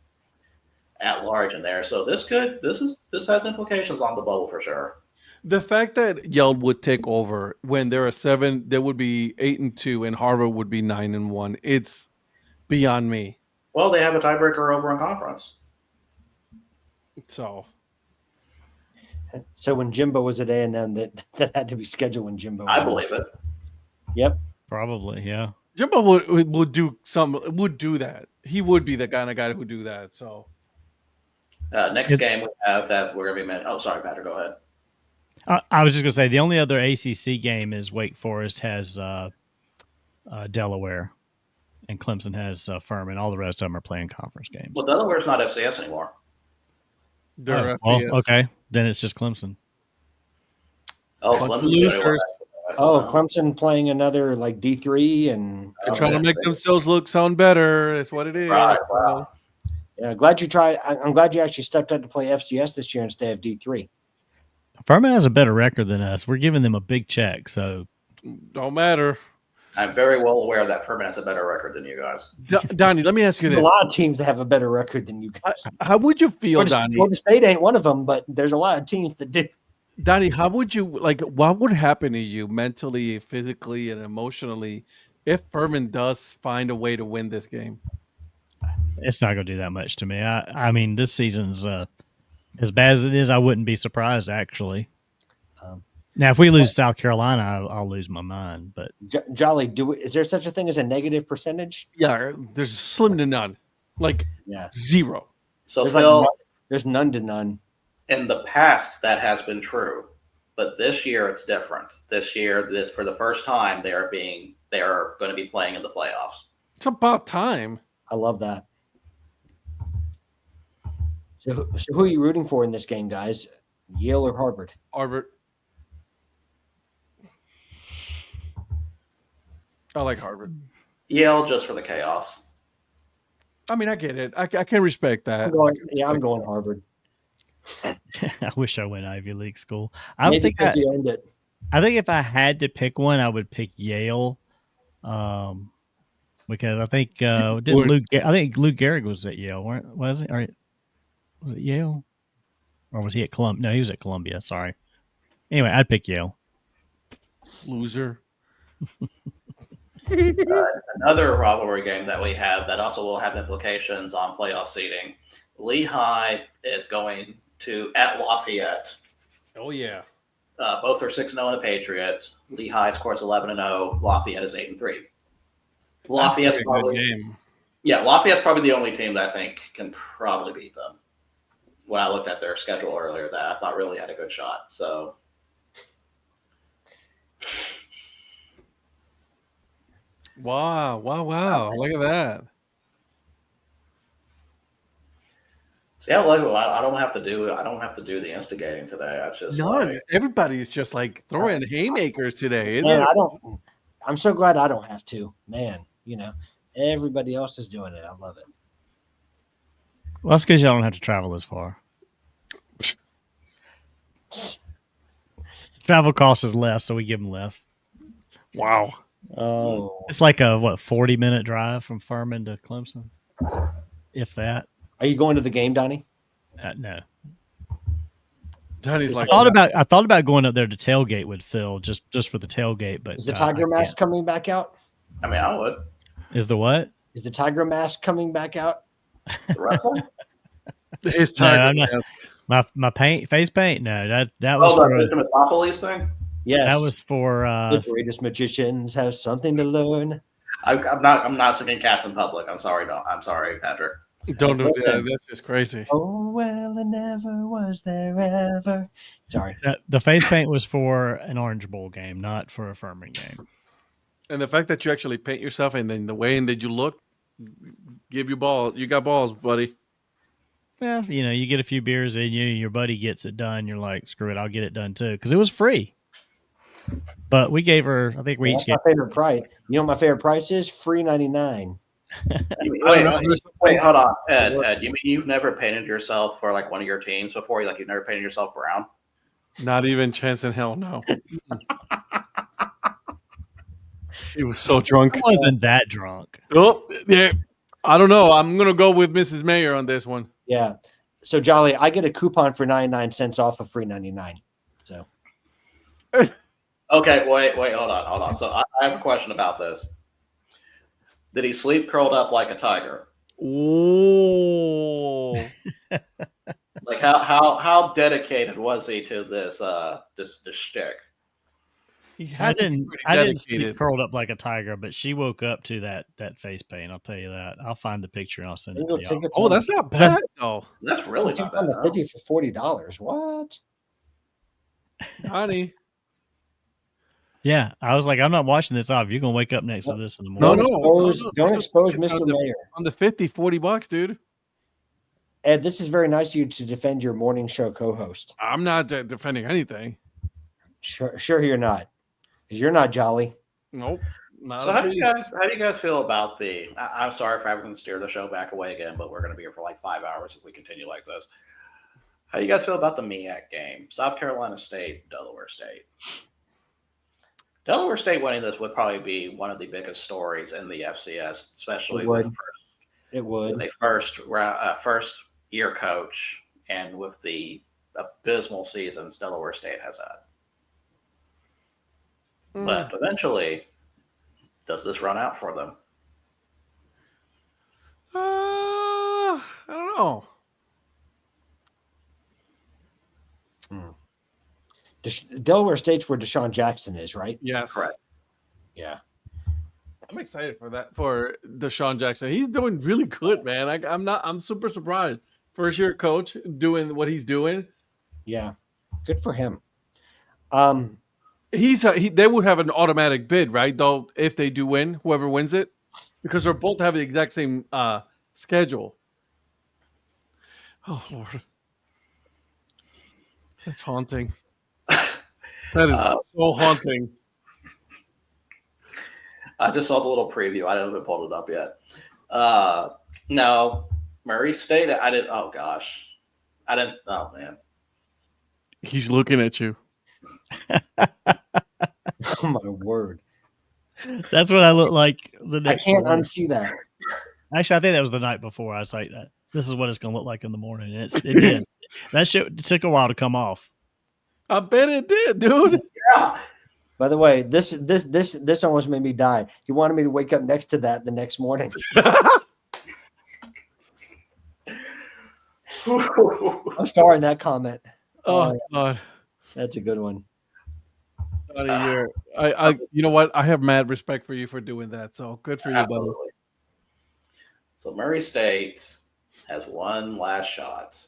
at large in there. So this has implications on the bubble for sure. The fact that Yale would take over when there are 7, there would be 8-2, and Harvard would be 9-1. It's beyond me. Well, they have a tiebreaker over in conference. So So when Jimbo was at A&M, that had to be scheduled when Jimbo. I believe it. Yep. Probably, yeah. Jimbo would do that. He would be the kind of guy who would do that. So Next game we have that we're going to be. Oh, sorry, Patrick. Go ahead. I was just going to say the only other ACC game is Wake Forest has Delaware, and Clemson has Furman. All the rest of them are playing conference games. Well, Delaware's not FCS anymore. they're Well, FBS. okay, then it's just Clemson. Oh, Clemson Clemson's doing losers. well. Oh, Clemson playing another like D3, and They're trying to make themselves sound better. That's what it is. Right, wow. yeah, glad you tried. I'm glad you actually stepped up to play FCS this year instead of D3. Furman has a better record than us. We're giving them a big check, so Don't matter. I'm very well aware that Furman has a better record than you guys. Donnie, let me ask you There's a this. lot of teams that have a better record than you guys. How would you feel, Donnie? Florida State ain't one of them, but there's a lot of teams that do. Donnie, how would you what would happen to you mentally, physically, and emotionally if Furman does find a way to win this game? it's not going to do that much to me. I mean, this season's as bad as it is. I wouldn't be surprised actually. Now, if we lose South Carolina, I'll lose my mind. But Jolly, is there such a thing as a negative percentage? Yeah, there's slim to none, like Yeah, 0. So, there's, Phil, there's none to none. in the past, that has been true. But this year, it's different. This year, for the first time, they are going to be playing in the playoffs. It's about time. I love that. So who are you rooting for in this game, guys? Yale or Harvard? Harvard. I like Harvard. Yale just for the chaos. I mean, I get it. I can respect that. I'm going Harvard. I wish I went Ivy League school. I Maybe think because you earned it. I think if I had to pick one, I would pick Yale, because I think I think Lou Gehrig was at Yale, was it? Or was it Yale, or was he at Columbia? No, he was at Columbia. Sorry. Anyway, I'd pick Yale. Loser. Another rivalry game that we have that also will have implications on playoff seeding. Lehigh is going at Lafayette. Oh yeah. Both are 6-0 in the Patriots. Lehigh scores 11-0. Lafayette is 8-3. Lafayette's probably game. Lafayette's probably the only team that I think can probably beat them. When I looked at their schedule earlier, that I thought really had a good shot. So, Wow. Look at that. see, I don't have to do the instigating today. I just Everybody's just like throwing haymakers today, isn't Man, it? I'm so glad I don't have to. Man, everybody else is doing it. I love it. Well, that's because y'all don't have to travel as far. Travel cost is less, so we give them less. Wow. Oh, It's like a 40-minute drive from Furman to Clemson, if that. are you going to the game, Donnie? No. Danny's like, I thought about going up there to tailgate with Phil just for the tailgate, but Is the I Tiger mask can't. coming back out? I mean, I would. Is the what? Is the Tiger mask coming back out? The wrestling? his No, Tiger I'm not- mask. My face paint? No, that was Oh, the for, Mr. Metropolis thing? Yes. that was for The greatest magicians have something to learn. I'm not singing cats in public. I'm sorry, Patrick. Don't do that. Listen. That's just crazy. Oh, well, and never was there ever. Sorry. the face paint was for an Orange Bowl game, not for a Furman game. And the fact that you actually paint yourself and then the way in that you look, give you ball. You got balls, buddy. Well, you get a few beers in you, your buddy gets it done. You're like, screw it, I'll get it done too, because it was free. But we gave her, I think we Well, each that's gave. my favorite price. You know what my favorite price is? Free 99. Wait, hold on, Ed. You mean you've never painted yourself for like one of your teams before? Like you've never painted yourself brown? Not even chance in hell, no. He was so drunk. I wasn't that drunk. Oh, yeah. I don't know. I'm gonna go with Mrs. Mayer on this one. Yeah. So, Jolly, I get a coupon for 99 cents off of free 99. So, Okay, wait, hold on. So I have a question about this. Did he sleep curled up like a tiger? Oh, Like how dedicated was he to this shtick? he I had to be didn't. pretty I didn't sleep dedicated. curled up like a tiger, but she woke up to that face paint. I'll tell you that. I'll find the picture and I'll send it to you. tickets Oh, on that's the, not bad though, That's really not tickets on bad. the 50 for $40. What? honey. Yeah, I was like, I'm not watching this off. You're gonna wake up next to this in the No, morning. Don't expose It's on Mr. the- Mayor. On the 50, $40, dude. Ed, this is very nice of you to defend your morning show co-host. I'm not defending anything. Sure you're not. Because you're not Jolly. Nope. Not So a how do bit. you guys feel about the? I'm sorry for having to steer the show back away again, but we're going to be here for like 5 hours if we continue like this. How do you guys feel about the MEAC game? South Carolina State, Delaware State. Delaware State winning this would probably be one of the biggest stories in the FCS, especially It with would. the It would. first year coach and with the abysmal seasons Delaware State has had. But eventually, does this run out for them? I don't know. Delaware State's where Deshaun Jackson is, right? Yes. Correct. Yeah. I'm excited for that for Deshaun Jackson. He's doing really good, man. I'm super surprised. First year coach doing what he's doing. Yeah. Good for him. They would have an automatic bid, right? Though if they do win, whoever wins it, because they're both have the exact same schedule. Oh Lord, that's haunting. That is so haunting. I just saw the little preview. I haven't pulled it up yet. No, Murray State. I didn't. Oh gosh, I didn't. Oh man. He's looking at you. Oh my word. That's what I look like the I next can't morning. unsee that. Actually, I think that was the night before. I was like, this is what it's gonna look like in the morning. And it did. That shit took a while to come off. I bet it did, dude. Yeah. By the way, this almost made me die. He wanted me to wake up next to that the next morning. I'm starring that comment. Oh God. That's a good one. Out of here. I you know what? I have mad respect for you for doing that. So good for you, buddy. Absolutely. So Murray State has one last shot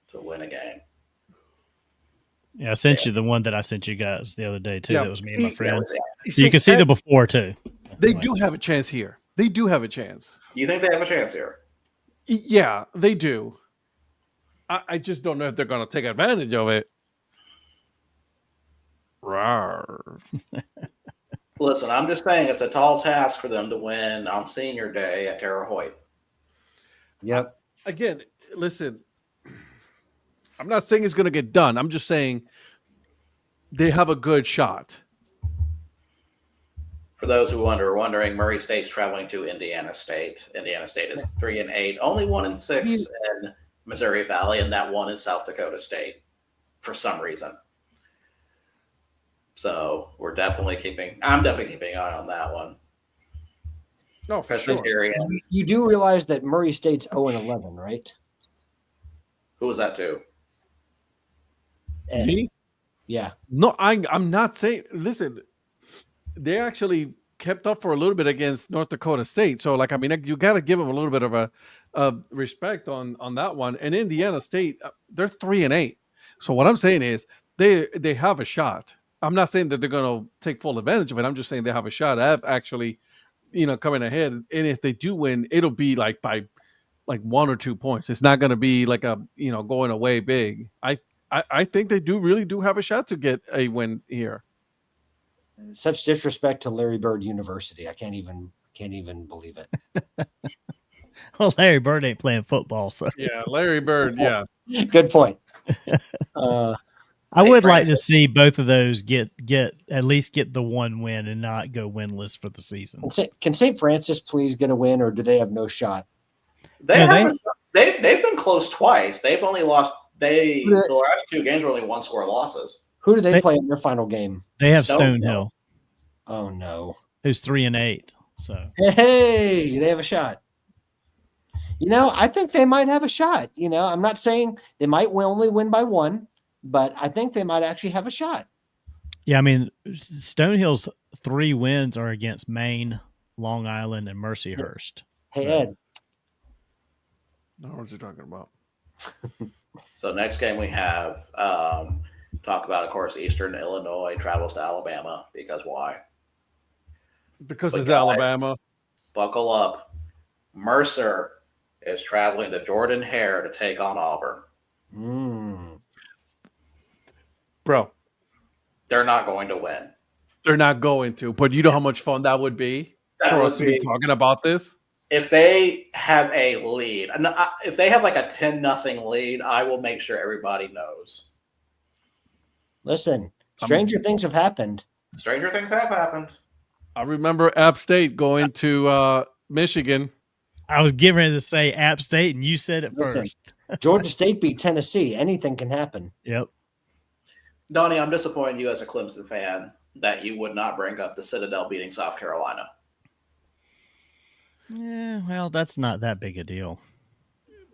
to win a game. Yeah, I sent you the one that I sent you guys the other day too. Yeah, That was me and my see, friends. Yeah. So you can see the before too. They do have a chance here. They do have a chance. Do you think they have a chance here? Yeah, they do. I just don't know if they're going to take advantage of it. Rawr. Listen, I'm just saying it's a tall task for them to win on senior day at Terre Haute. Yep. Again, listen, I'm not saying it's going to get done. I'm just saying they have a good shot. For those who are wondering, Murray State's traveling to Indiana State. Indiana State is 3-8, only 1-6 in Missouri Valley, and that one is South Dakota State for some reason. So I'm definitely keeping an eye on that one. No, for sure. Presbyterian. You do realize that Murray State's 0-11, right? Who was that to? Ed. Me? Yeah. No, I'm not saying. Listen, they actually kept up for a little bit against North Dakota State. So, like, I mean, you got to give them a little bit of a respect on that one. And Indiana State, they're 3-8. So what I'm saying is they have a shot. I'm not saying that they're going to take full advantage of it. I'm just saying they have a shot at actually, coming ahead. And if they do win, it'll be like by like 1 or 2 points. It's not going to be like a going away big. I think they really do have a shot to get a win here. Such disrespect to Larry Bird University. I can't even believe it. Well, Larry Bird ain't playing football, so Yeah, Larry Bird. Yeah, Good point. I would like to see both of those get at least get the one win and not go winless for the season. Can St. Francis please get a win, or do they have no shot? They've been close twice. They've only lost. The last 2 games were only 1-score losses. Who do they play in their final game? They have Stonehill, Oh no. who's 3-8. So Hey, they have a shot. I think they might have a shot. I'm not saying they might only win by 1, but I think they might actually have a shot. yeah, I mean, Stonehill's 3 wins are against Maine, Long Island, and Mercyhurst. Hey, Ed. I don't know what you're talking about. So next game we have talk about, of course, Eastern Illinois travels to Alabama because why? Because But it's guys, Alabama. Buckle up. Mercer is traveling to Jordan Hare to take on Auburn. Bro, They're not going to win. they're not going to. But you know how much fun that would be That for would us to be be talking about this? if they have a lead. If they have like a 10-0 lead, I will make sure everybody knows. Listen, stranger things have happened. Stranger things have happened. I remember App State going to Michigan. I was getting ready to say App State, and you said it Listen. first. Georgia State beat Tennessee. Anything can happen. Yep. Donnie, I'm disappointed in you as a Clemson fan that you would not bring up the Citadel beating South Carolina. Yeah, well, that's not that big a deal.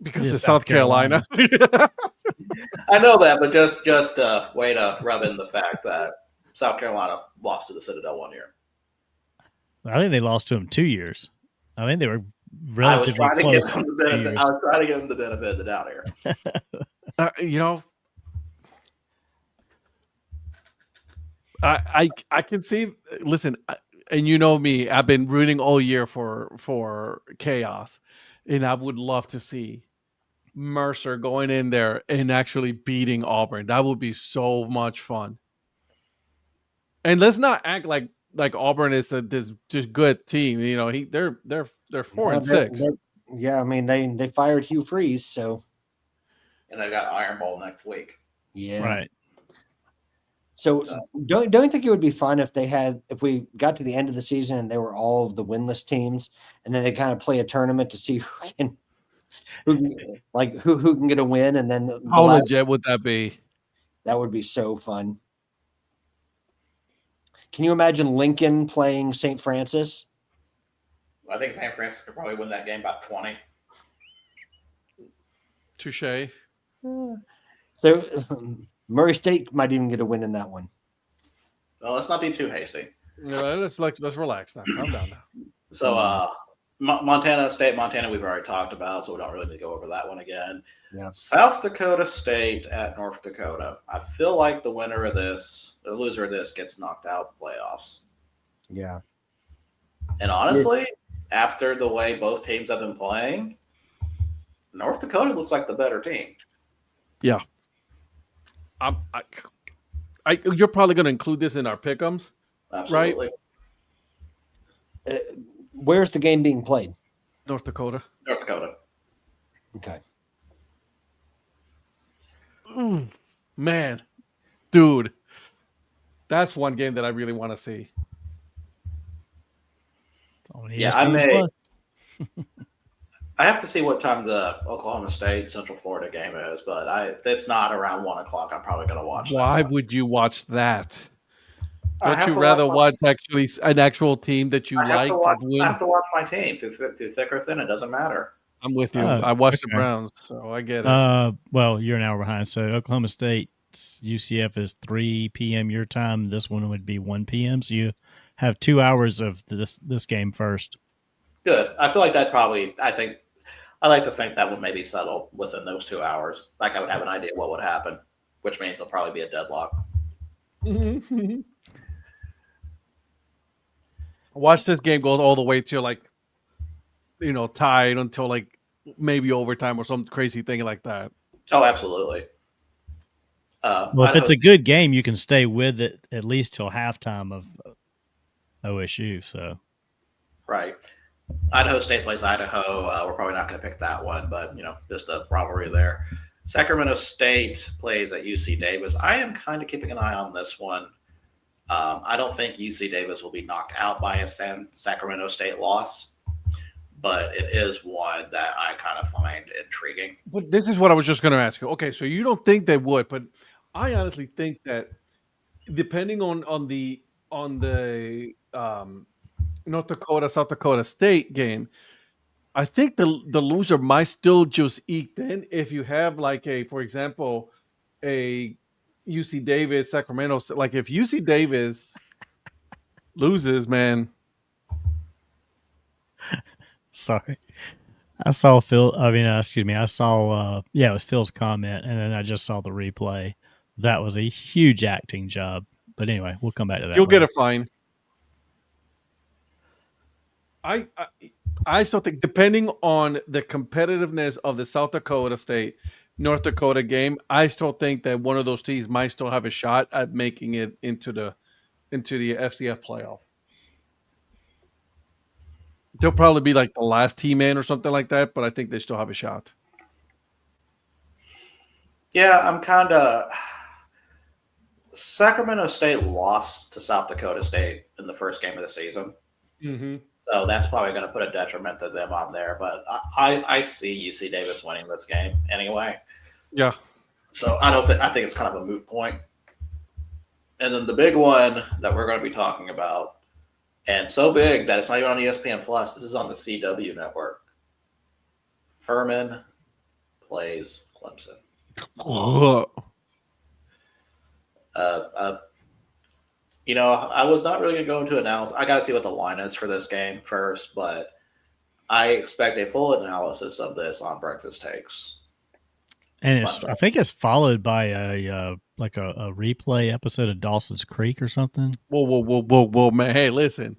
Because It is it's South Carolina. I know that, but just a way to rub in the fact that South Carolina lost to the Citadel 1 year. I think they lost to him 2 years. I think they were I was relatively trying to give close. them the benefit. I was trying to give them the benefit of the doubt here. I can see. Listen, and you know me, I've been rooting all year for chaos, and I would love to see Mercer going in there and actually beating Auburn. That would be so much fun. And let's not act like Auburn is this just good team. They're 4-6. Yeah, I mean they fired Hugh Freeze, so And they got Iron Bowl next week. yeah. Right. So don't you think it would be fun if we got to the end of the season and they were all of the winless teams, and then they kind of play a tournament to see who can get a win, and then How legit would that be? that would be so fun. Can you imagine Lincoln playing St. Francis? I think San Francisco could probably win that game by 20. Touche. So Murray State might even get a win in that one. Well, let's not be too hasty. Let's relax now. Calm down now. So, Montana State, we've already talked about, so we don't really need to go over that one again. Yeah. South Dakota State at North Dakota. I feel like the loser of this gets knocked out of the playoffs. Yeah. And honestly, after the way both teams have been playing, North Dakota looks like the better team. Yeah. You're probably going to include this in our pick'ems. Absolutely. Where's the game being played? North Dakota. North Dakota. Okay. Man, dude, That's one game that I really want to see. On Yeah, I ESPN may. Plus. I have to see what time the Oklahoma State Central Florida game is, but if it's not around 1 o'clock, I'm probably going to watch Why that one. would you watch that? I Don't have you to rather watch watch actually an actual team that you I have like to watch. I win? have to watch my team through thick or thin. It doesn't matter. I'm with you. Oh, I watched the okay. Browns, so I get it. Well, you're an hour behind. So Oklahoma State UCF is 3 p.m. your time. This one would be 1 p.m. So you have 2 hours of this game first. Good. I feel like that probably. I like to think that would maybe settle within those 2 hours. Like I would have an idea what would happen, which means there'll probably be a deadlock. Watch this game go all the way to like, tied until like maybe overtime or some crazy thing like that. Oh, absolutely. Well, if it's a good game, you can stay with it at least till halftime of OSU. So right. Idaho State plays Idaho. We're probably not going to pick that one, but just a rivalry there. Sacramento State plays at UC Davis. I am kind of keeping an eye on this one. I don't think UC Davis will be knocked out by a Sacramento State loss, but it is one that I kind of find intriguing. But this is what I was just going to ask you. Okay, so you don't think they would, but I honestly think that depending on the North Dakota South Dakota State game, I think the loser might still just eke in if you have like for example, a UC Davis Sacramento. Like if UC Davis loses, man. sorry, I saw Phil. I mean, excuse me. I saw. It was Phil's comment, and then I just saw the replay. That was a huge acting job. But anyway, we'll come back to that. You'll get later. a fine. I still think, depending on the competitiveness of the South Dakota State North Dakota game, I still think that one of those teams might still have a shot at making it into the FCF playoff. They'll probably be like the last team in or something like that, but I think they still have a shot. Yeah, I'm kind of. Sacramento State lost to South Dakota State in the first game of the season. Mm-hmm. So that's probably going to put a detriment to them on there. But I see UC Davis winning this game anyway. Yeah. So I think it's kind of a moot point. And then the big one that we're going to be talking about, and so big that it's not even on ESPN Plus. This is on the CW network. Furman plays Clemson. I was not really going to go into analysis. I got to see what the line is for this game first, but I expect a full analysis of this on Breakfast Takes. Uh-huh. And I think it's followed by a replay episode of Dawson's Creek or something. Whoa, man! Hey, listen.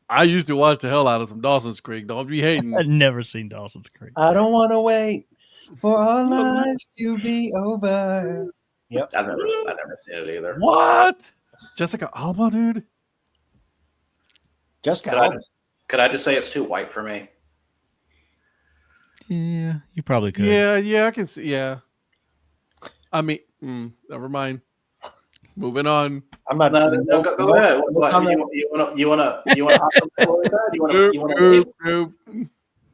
I used to watch the hell out of some Dawson's Creek. Don't be hating. I've never seen Dawson's Creek. I don't want to wait for our lives to be over. Yep. I've never seen it either. What? Jessica Alba, dude. Jessica, Could I just say it's too white for me? Yeah, you probably could. Yeah, I can see. Yeah. I mean, never mind. Moving on. I'm not. No, go ahead. What, you want to hop on the really bad? You want to Nope.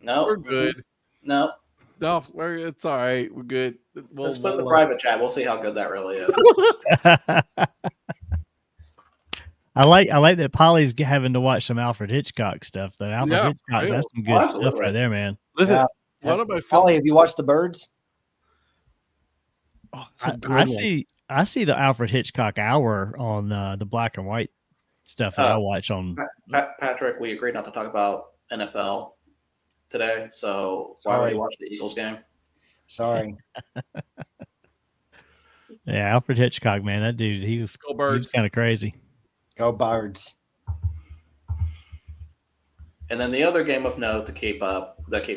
No, We're good. No, No, it's all right. We're good. let's put in the private chat. We'll see how good that really is. I like that Polly's having to watch some Alfred Hitchcock stuff. Though Alfred Hitchcock, that's some good stuff right there, man. Listen, Yeah. what about Holly, have you watched The Birds? Oh, that's a good I one. I see the Alfred Hitchcock hour on the black and white stuff that I watch on. Patrick, we agreed not to talk about NFL today, so why would you watch the Eagles game? Sorry. Yeah, Alfred Hitchcock, man, that dude, he was kind of crazy. Go Birds. And then the other game of note to keep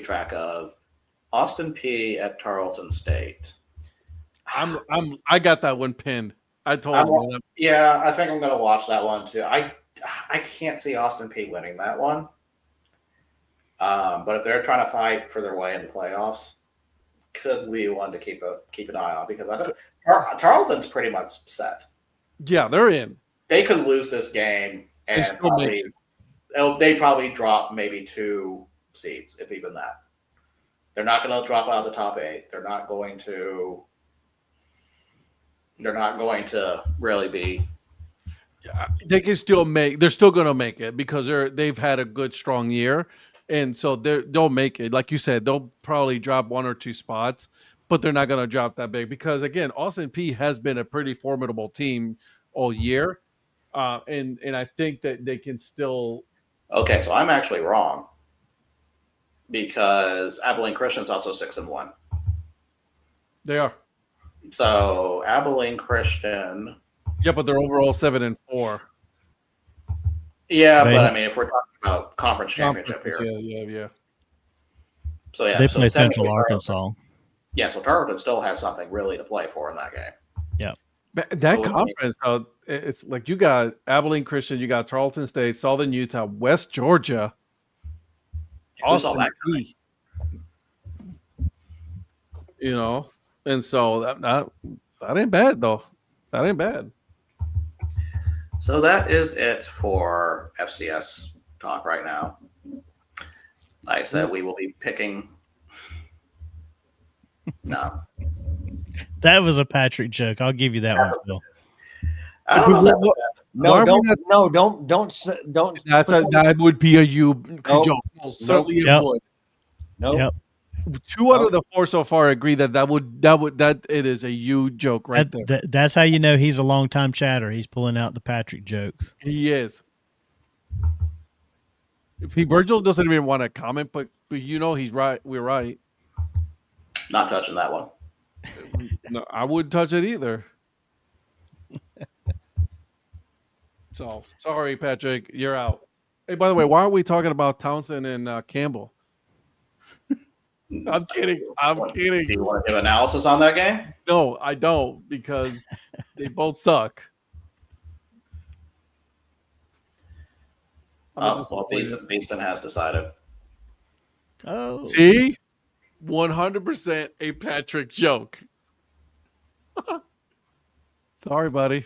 track of, Austin Peay at Tarleton State. I got that one pinned. I told you. Yeah, I think I'm going to watch that one too. I can't see Austin Peay winning that one. But if they're trying to fight for their way in the playoffs, could be one to keep an eye on, because Tarleton's pretty much set. Yeah, they're in. They could lose this game and still make they probably drop maybe 2 seeds, if even that. They're not going to drop out of the top 8. They're not going to really be. They can still make. They're still going to make it because they've had a good strong year, and so they'll make it. Like you said, they'll probably drop 1 or 2 spots, but they're not going to drop that big because again, Austin P has been a pretty formidable team all year, and I think that they can still. Okay, so I'm actually wrong because Abilene Christian's also 6-1. They are. So Abilene Christian. Yeah, but they're overall 7-4. Yeah, They- but I mean, if we're talking about conference championship here, Yeah. so yeah, They so play Central technically Arkansas. Yeah, so Tarleton still has something really to play for in that game. That So, conference, it's like you got Abilene Christian, you got Tarleton State, Southern Utah, West Georgia, Who's all Austin that guy? P. And so that ain't bad though. That ain't bad. So that is it for FCS talk right now. Like I said, we will be picking. No, That was a Patrick joke. I'll give you that one, Phil. I don't know. That Why are we not- Don't. That would be a you Nope. joke. Well, certainly it Yep. would. No. Yep. 2 out of the 4 so far agree that it is a you joke right there. That's how you know he's a long time chatter. He's pulling out the Patrick jokes. He is. If Virgil doesn't even want to comment, but he's right. We're right. not touching that one. No, I wouldn't touch it either. So sorry, Patrick, you're out. Hey, by the way, why aren't we talking about Townsend and Campbell? I'm kidding. Do you want to give analysis on that game? No, I don't because they both suck. Well, Beeston has decided. Oh, See, 100% a Patrick joke. Sorry, buddy.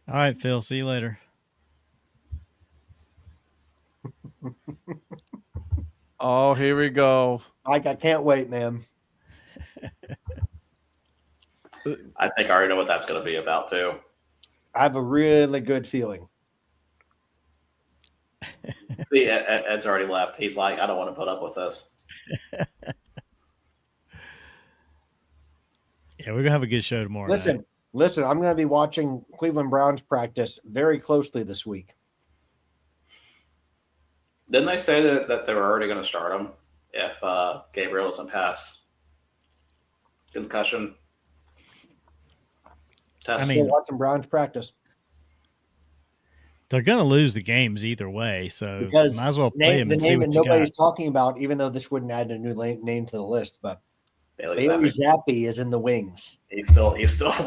all right, Phil. See you later. Oh, here we go. I can't wait, man. I think I already know what that's going to be about too. I have a really good feeling. See, Ed's already left. He's like, I don't want to put up with this. Yeah, we're gonna have a good show tomorrow. night. Listen. I'm going to be watching Cleveland Browns practice very closely this week. Didn't they say that they were already going to start him if Gabriel doesn't pass concussion test? I Still mean, watching Browns practice. they're gonna lose the games either way, so Because might as well play The them and see name what that you got. nobody's talking about, even though this wouldn't add a new name to the list, but Bailey Bailey Zappi. Zappi is in the wings. He's still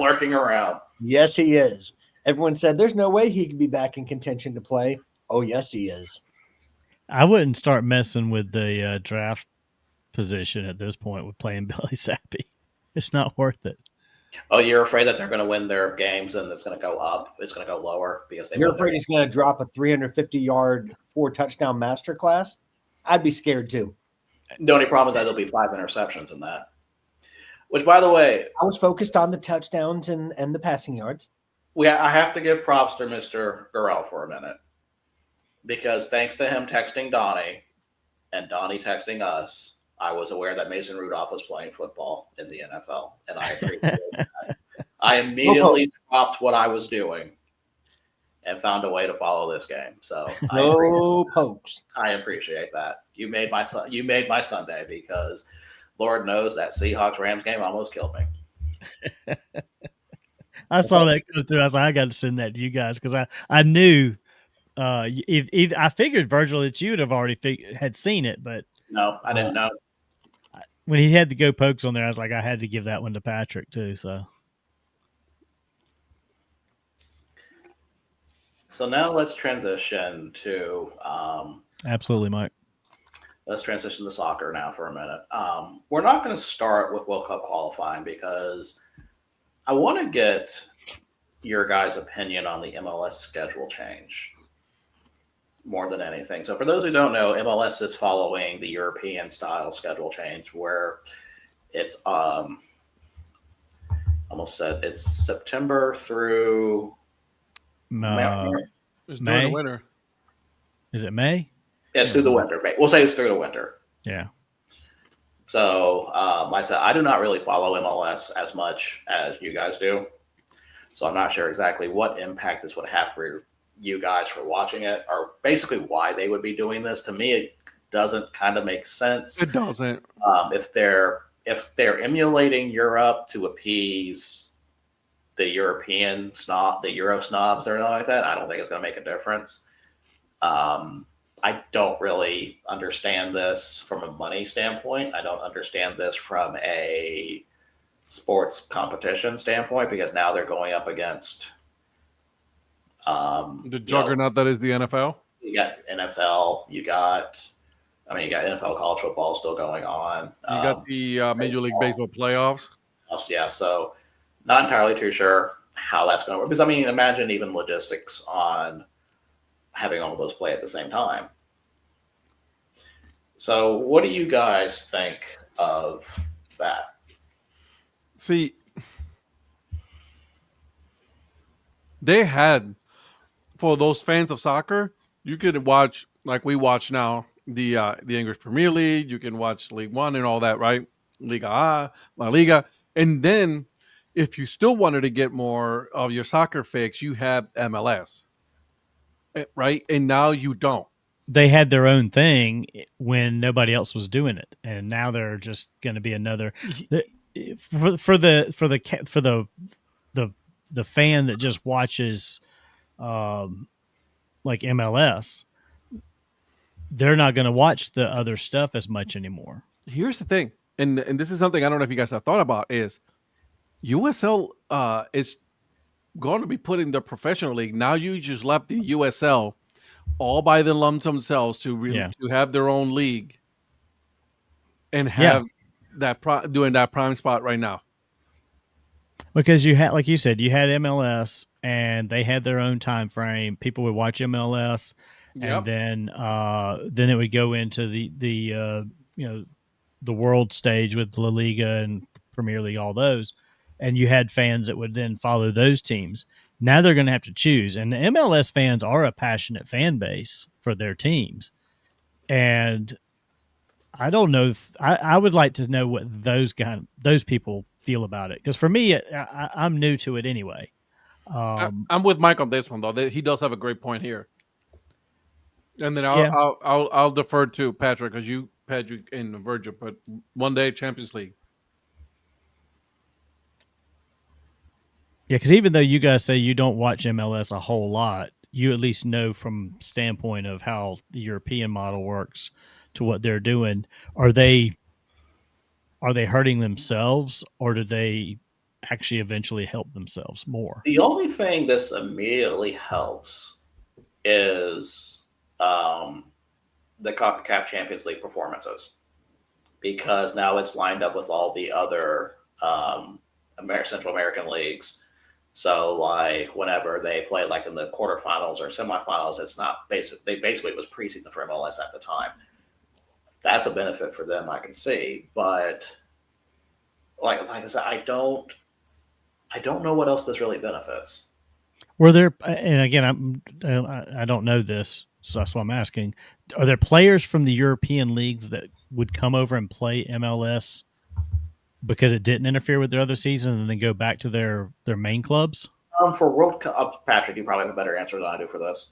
lurking around. Yes, he is. Everyone said there's no way he could be back in contention to play. Oh, yes, he is. I wouldn't start messing with the draft position at this point with playing Billy Zappi. It's not worth it. Oh, you're afraid that they're going to win their games and it's going to go up. It's going to go lower because they. You're won their afraid he's going to drop a 350-yard 4-touchdown masterclass? I'd be scared too. The only problem is that there'll be 5 interceptions in that. Which, by the way, I was focused on the touchdowns and the passing yards. I have to give props to Mr. Gurrell for a minute. Because thanks to him texting Donnie and Donnie texting us, I was aware that Mason Rudolph was playing football in the NFL. And I agree with that. I immediately dropped what I was doing and found a way to follow this game. So No pokes. I appreciate that. You made my Sunday because Lord knows that Seahawks Rams game almost killed me. I saw that go through. I was like, I got to send that to you guys because I knew if I figured Virgil that you would have already had seen it, but No, I didn't know. when he had the go pokes on there, I was like, I had to give that one to Patrick too. So now let's transition to Absolutely, Mike. let's transition to soccer now for a minute. We're not going to start with World Cup qualifying because I want to get your guys' opinion on the MLS schedule change more than anything. So for those who don't know, MLS is following the European style schedule change where it's almost said it's September through It's during May? the winter. Is it May? it's through the winter. We'll say it's through the winter. Yeah. So like I said, I do not really follow MLS as much as you guys do. So I'm not sure exactly what impact this would have for you guys for watching it, or basically why they would be doing this. To me, it doesn't kind of make sense. It doesn't. If they're emulating Europe to appease the European snob, the Euro snobs, or anything like that, I don't think it's going to make a difference. I don't really understand this from a money standpoint. I don't understand this from a sports competition standpoint, because now they're going up against The juggernaut that is the NFL. You got NFL. You got NFL college football still going on. You got the Major League Baseball playoffs. Yeah, so not entirely too sure how that's going to work. Because imagine even logistics on having all of those play at the same time. So, what do you guys think of that? See, they had, for those fans of soccer, you could watch like we watch now the English Premier League. You can watch League One and all that, right? Liga A, La Liga, and then if you still wanted to get more of your soccer fix, you have MLS, right? And now you don't. They had their own thing when nobody else was doing it, and now they're just going to be another for the fan that just watches like MLS. They're not going to watch the other stuff as much anymore. Here's the thing, and this is something I don't know if you guys have thought about, is USL is going to be put in the professional league. Now you just left the USL all by the lumps themselves to have their own league and have doing that prime spot right now. Because you had, like you said, you had MLS and they had their own time frame. People would watch MLS, and then it would go into the world stage with La Liga and Premier League, all those, and you had fans that would then follow those teams. Now they're going to have to choose, and the MLS fans are a passionate fan base for their teams, and I don't know if I would like to know what those people feel about it, because for me, I'm new to it anyway. I'm with Mike on this one though. He does have a great point here, and then I'll defer to Patrick, because Patrick and Virgil, but one day Champions League. Yeah, because even though you guys say you don't watch MLS a whole lot, you at least know from standpoint of how the European model works to what they're doing. Are they hurting themselves, or do they actually eventually help themselves more? The only thing this immediately helps is the CONCACAF Champions League performances, because now it's lined up with all the other Central American leagues. So, like, whenever they play, like in the quarterfinals or semifinals, it's not basically it was preseason for MLS at the time. That's a benefit for them, I can see. But like I said, I don't know what else this really benefits. Were there, and again, I don't know this, so that's why I'm asking. Are there players from the European leagues that would come over and play MLS because it didn't interfere with their other season, and then go back to their main clubs? For World Cup, Patrick, you probably have a better answer than I do for this.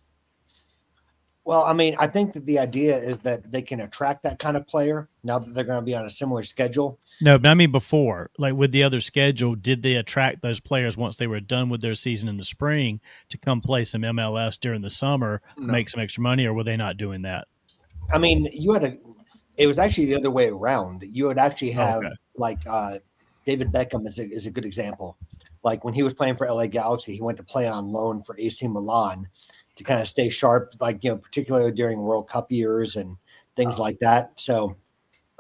Well, I mean, I think that the idea is that they can attract that kind of player now that they're going to be on a similar schedule. No, but I mean before, like with the other schedule, did they attract those players once they were done with their season in the spring to come play some MLS during the summer, make some extra money, or were they not doing that? I mean, it was actually the other way around. You would actually have David Beckham is a good example. Like when he was playing for LA Galaxy, he went to play on loan for AC Milan to kind of stay sharp, particularly during World Cup years and things like that. So,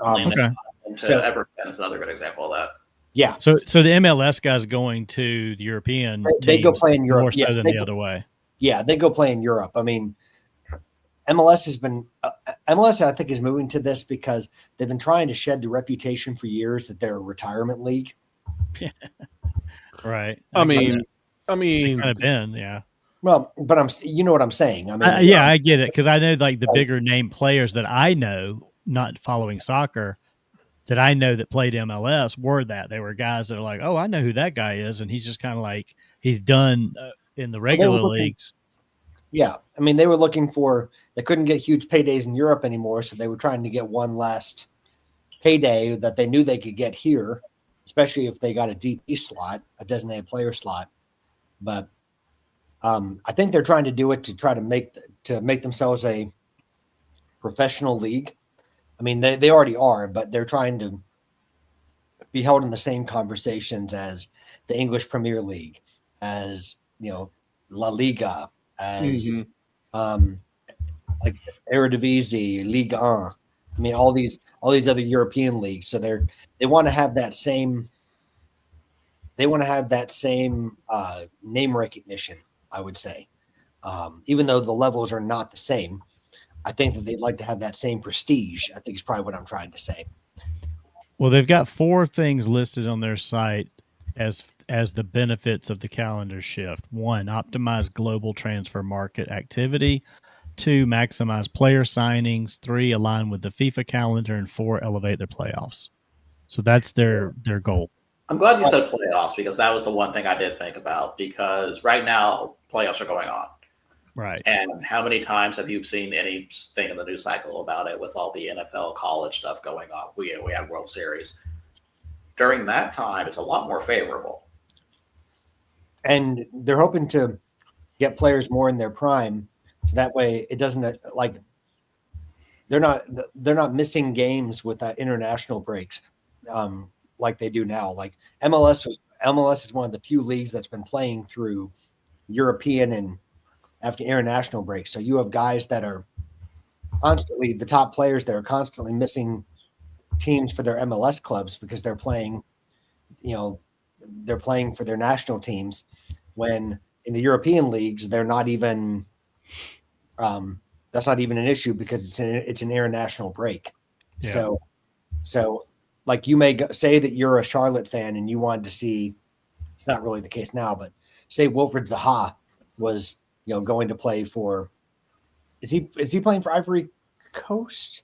Everton is another good example of that. Yeah, So the MLS guys going to the European they go teams play in Europe. more Yes, so than they the go- other way. yeah, they go play in Europe. I mean, MLS has been MLS. I think is moving to this because they've been trying to shed the reputation for years that they're a retirement league. Right. I mean, kind of been, yeah. Well, but you know what I'm saying. I mean, Yeah, I get it because I know like the bigger name players that I know, not following soccer, that I know that played MLS were that they were guys that are like, oh, I know who that guy is, and he's just kind of like he's done in the regular leagues. Yeah, I mean, they were looking for they couldn't get huge paydays in Europe anymore, so they were trying to get one last payday that they knew they could get here, especially if they got a DP slot, a designated player slot. But I think they're trying to do it to try to make themselves a professional league. I mean, they already are, but they're trying to be held in the same conversations as the English Premier League, as La Liga, as like Eredivisie, Ligue 1. I mean, all these other European leagues. So they want to have that same. They want to have that same name recognition, I would say, even though the levels are not the same. I think that they'd like to have that same prestige. I think is probably what I'm trying to say. Well, they've got 4 things listed on their site as the benefits of the calendar shift. 1, optimize global transfer market activity. 2, maximize player signings. 3, align with the FIFA calendar. And 4, elevate their playoffs. So that's their goal. I'm glad you said playoffs because that was the one thing I did think about because right now playoffs are going on. Right. And how many times have you seen anything in the news cycle about it with all the NFL college stuff going on? We have World Series. During that time, it's a lot more favorable. And they're hoping to get players more in their prime. So that way it doesn't like they're not missing games with international breaks like they do now. Like MLS is one of the few leagues that's been playing through European and after international breaks. So you have guys that are constantly the top players that are constantly missing teams for their MLS clubs because they're playing for their national teams when in the European leagues they're not even that's not even an issue because it's an international break. Yeah. So like you may say that you're a Charlotte fan and you wanted to see, it's not really the case now, but say Wilfried Zaha was going to play for, is he playing for Ivory Coast?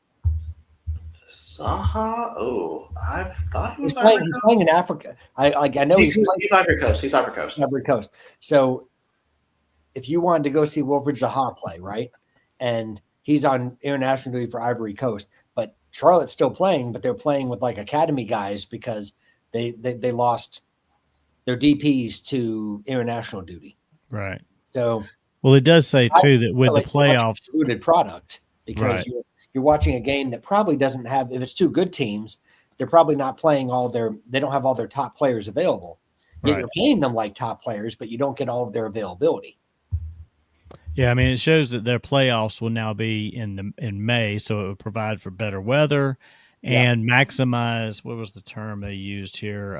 Zaha? Oh, I thought he was he's playing in Africa. I know he's Ivory Coast. He's Ivory Coast. Ivory Coast. So if you wanted to go see Wilfried Zaha play, right? And he's on international duty for Ivory Coast, but Charlotte's still playing, but they're playing with like academy guys because they lost their DPs to international duty. Right. So well, it does say too that with the playoffs, included product because you're watching a game that probably doesn't have. If it's 2 good teams, they're probably not playing they don't have all their top players available. Yet you're paying them like top players, but you don't get all of their availability. Yeah, I mean, it shows that their playoffs will now be in May, so it would provide for better weather and maximize. What was the term they used here?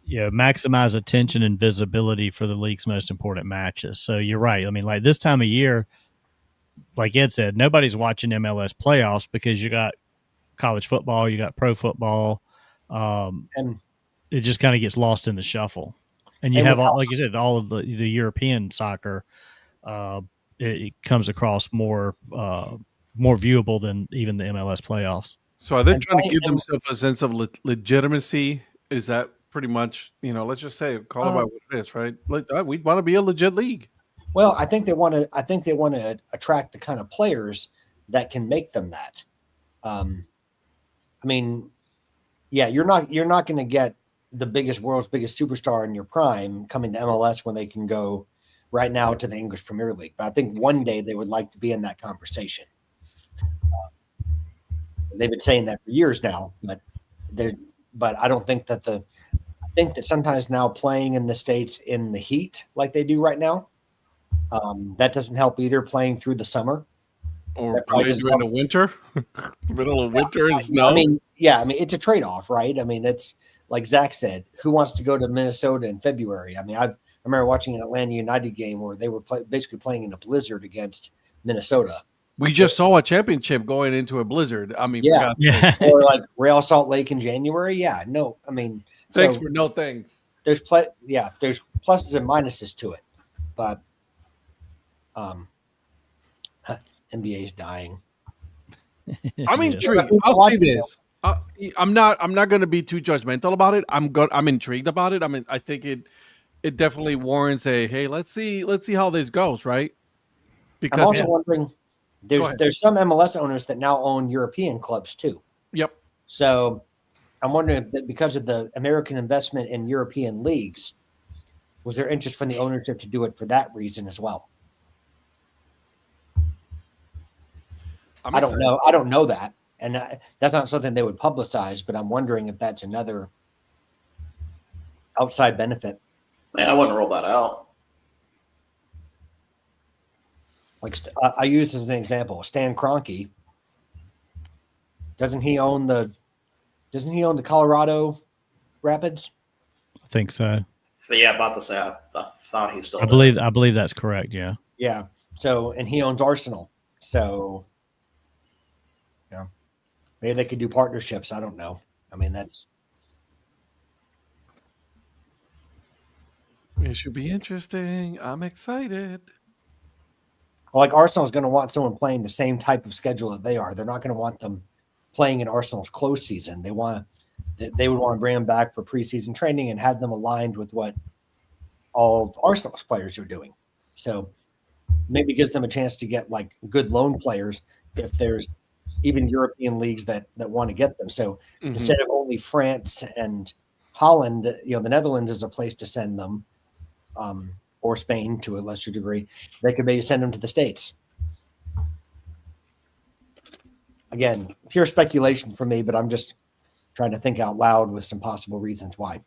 Maximize attention and visibility for the league's most important matches. So you're right. I mean, like this time of year, like Ed said, nobody's watching MLS playoffs because you got college football, you got pro football, and it just kind of gets lost in the shuffle. And you have, like you said, all of the European soccer. It comes across more viewable than even the MLS playoffs. So are they trying to give themselves a sense of legitimacy? Is that pretty much, let's just say, call it what it is, right? Like, we want to be a legit league. Well, I think they want to attract the kind of players that can make them that. I mean, yeah, you're not going to get the world's biggest superstar in your prime coming to MLS when they can go right now to the English Premier League. But I think one day they would like to be in that conversation. They've been saying that for years now, but I don't think that I think that sometimes now playing in the States in the heat like they do right now, that doesn't help either, playing through the summer. Or playing during the winter, middle of winter and snow. I mean, it's a trade-off, right? I mean, it's like Zach said, who wants to go to Minnesota in February? I mean, I remember watching an Atlanta United game where they were basically playing in a blizzard against Minnesota. We just saw a championship going into a blizzard. I mean, Yeah. Yeah. Or like Real Salt Lake in January. Yeah, no, I mean, thanks so for no thanks. there's there's pluses and minuses to it, but NBA's dying. I'm It is. intrigued. I'll say this. I'm not going to be too judgmental about it. I'm intrigued about it. I mean, I think it definitely warrants a hey. Let's see how this goes, right? I'm Because also wondering, ahead. there's some MLS owners that now own European clubs too. yep, So I'm wondering if that because of the American investment in European leagues, was there interest from the ownership to do it for that reason as well? I'm I don't excited. know. I don't know that, and that's not something they would publicize. But I'm wondering if that's another outside benefit. Yeah, I wouldn't rule that out. Like I use as an example, Stan Kroenke. Doesn't he own the Colorado Rapids? I think so. So, yeah, about to say, I thought he still. I believe that's correct. Yeah. Yeah. So, and he owns Arsenal. So, yeah, maybe they could do partnerships. I don't know. I mean, It should be interesting. I'm excited. like Arsenal's going to want someone playing the same type of schedule that they are. They're not going to want them playing in Arsenal's close season. They would want to bring them back for preseason training and have them aligned with what all of Arsenal's players are doing. So maybe gives them a chance to get like good loan players if there's even European leagues that want to get them. So Mhm. instead of only France and Holland, the Netherlands is a place to send them, or Spain to a lesser degree. They could maybe send them to the States. Again, pure speculation for me, but I'm just trying to think out loud with some possible reasons why.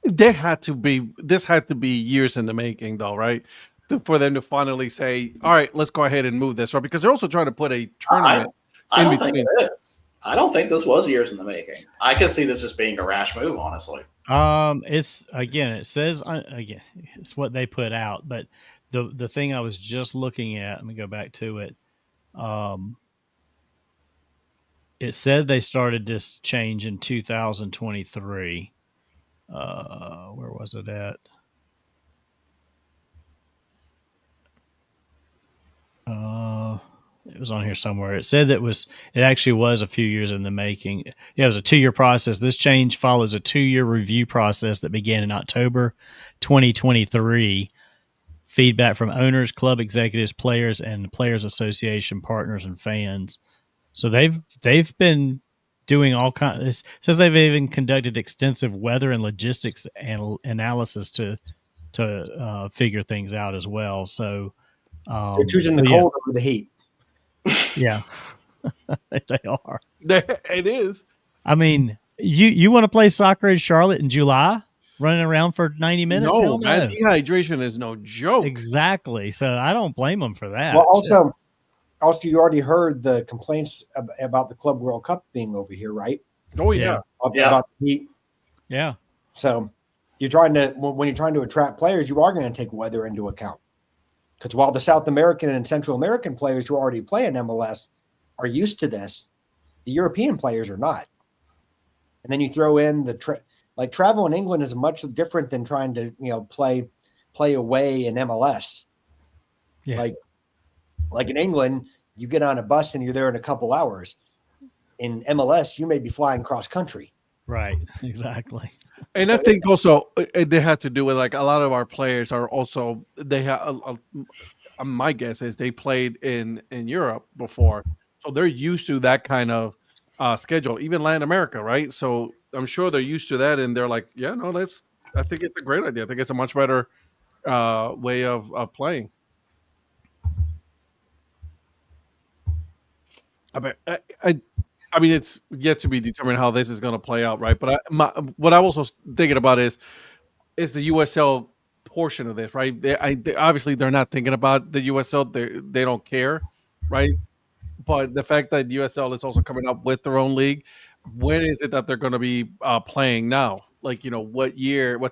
This had to be years in the making, though, right? For them to finally say, "All right, let's go ahead and move this," right? Because they're also trying to put a tournament. I in don't think between. it is. I don't think this was years in the making. I could see this as being a rash move, honestly. It's it says again, it's what they put out, but the thing I was just looking at, let me go back to it. It said they started this change in 2023. Where was it at? It was on here somewhere. It said it actually was a few years in the making. Yeah, it was a 2-year process. This change follows a 2-year review process that began in October 2023. Feedback from owners, club executives, players, and the Players Association partners and fans. So they've been doing all kinds. It says they've even conducted extensive weather and logistics analysis to figure things out as well. So They're choosing the cold over the heat. Yeah, they are. It is. I mean, you want to play soccer in Charlotte in July, running around for 90 minutes? No, Hell man, dehydration is no joke. Exactly. So I don't blame them for that. Well, also, you already heard the complaints about the Club World Cup being over here, right? Oh yeah. About the heat. Yeah. So when you're trying to attract players, you are going to take weather into account. Because while the South American and Central American players who already play in MLS are used to this, the European players are not. And then you throw in travel in England is much different than trying to play away in MLS. Yeah. Like in England, you get on a bus and you're there in a couple hours. In MLS, you may be flying cross country. Right. Exactly. And I think also they had to do with like a lot of our players are also they have. My guess is they played in Europe before, so they're used to that kind of schedule. Even Latin America, right? So I'm sure they're used to that, and they're like, yeah, no, I think it's a great idea. I think it's a much better way of playing. I mean, it's yet to be determined how this is going to play out, right? But what I'm also thinking about is the USL portion of this, right? They obviously they're not thinking about the USL; they don't care, right? But the fact that USL is also coming up with their own league when is it that they're going to be playing now? Like, what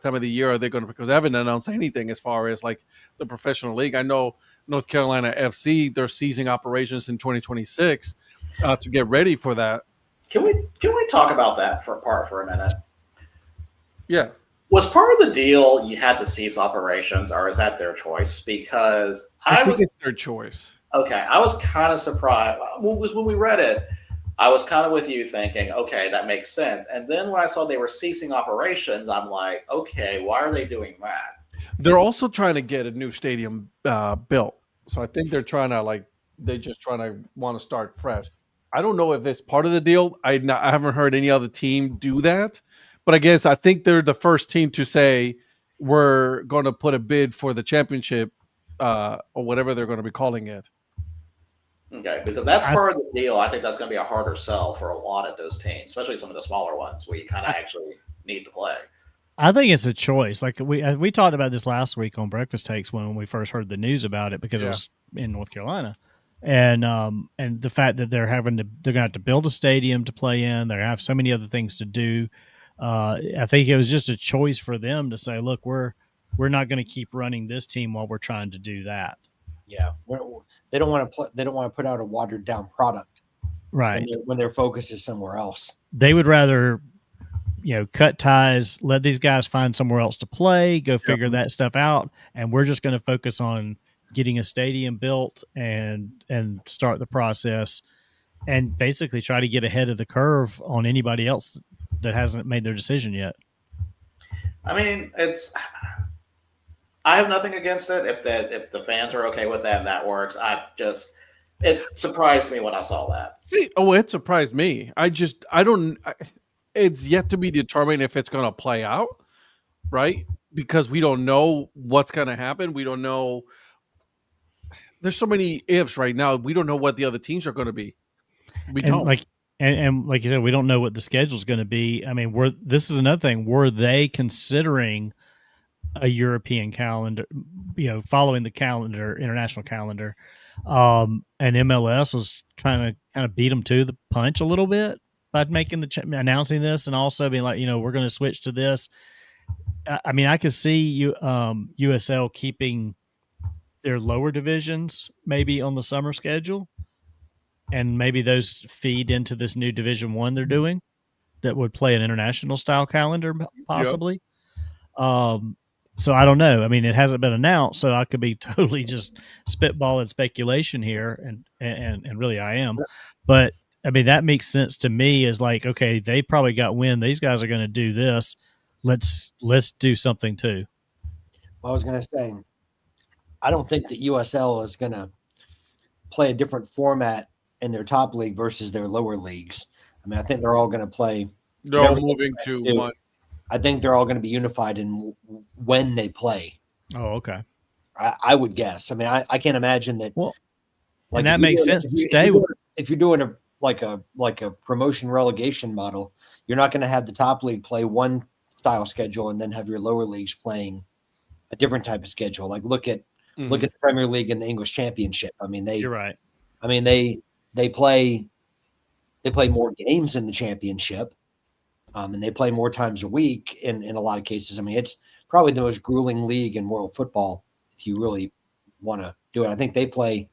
time of the year are they going to? Because they haven't announced anything as far as like the professional league. I know North Carolina FC, they're ceasing operations in 2026 to get ready for that. Can we talk about that for a minute? Yeah. Was part of the deal you had to cease operations, or is that their choice? Because I think it's their choice. Okay, I was kind of surprised when we read it. I was kind of with you, thinking, okay, that makes sense. And then when I saw they were ceasing operations, I'm like, okay, why are they doing that? They're also trying to get a new stadium built, so I think they're trying to want to start fresh. I don't know if it's part of the deal. I haven't heard any other team do that. But I think they're the first team to say we're going to put a bid for the championship or whatever they're going to be calling it. Okay, because if that's part of the deal, I think that's going to be a harder sell for a lot of those teams, especially some of the smaller ones where you kind of actually need to play. I think it's a choice. Like we talked about this last week on Breakfast Takes when we first heard the news about it, because it was in North Carolina. And the fact that they're going to have to build a stadium to play in, they have so many other things to do. I think it was just a choice for them to say, look, we're not going to keep running this team while we're trying to do that. Yeah, they don't want to They don't want to put out a watered down product, right? When their focus is somewhere else. They would rather, cut ties, let these guys find somewhere else to play, go figure that stuff out, and we're just going to focus on getting a stadium built and start the process, and basically try to get ahead of the curve on anybody else that hasn't made their decision yet. I mean, I have nothing against it if the fans are okay with that and that works. It surprised me when I saw that. It surprised me. It's yet to be determined if it's going to play out, right? Because we don't know what's going to happen. We don't know. There's so many ifs right now. We don't know what the other teams are going to be. And like you said, we don't know what the schedule is going to be. I mean, this is another thing. Were they considering a European calendar, following the international calendar? And MLS was trying to kind of beat them to the punch a little bit by making announcing this, and also being like, we're going to switch to this. I mean, I could see USL keeping their lower divisions maybe on the summer schedule, and maybe those feed into this new Division I they're doing that would play an international style calendar possibly. Yep. So I don't know. I mean, it hasn't been announced, so I could be totally just spitballing speculation here, and really I am. But I mean, that makes sense to me as like, okay, they probably got wind. These guys are going to do this. Let's do something too. Well, I was going to say, I don't think that USL is going to play a different format in their top league versus their lower leagues. I mean, I think they're all going to play. They're all moving to one. I think they're all going to be unified in when they play. Oh, okay. I would guess. I mean, I can't imagine that. Well, and that makes sense to stay with. If you're doing a promotion relegation model, you're not going to have the top league play one style schedule and then have your lower leagues playing a different type of schedule. Like look at the Premier League and the English Championship. I mean, you're right. I mean, they play more games in the championship, and they play more times a week in a lot of cases. I mean, it's probably the most grueling league in world football if you really want to do it. I think they play,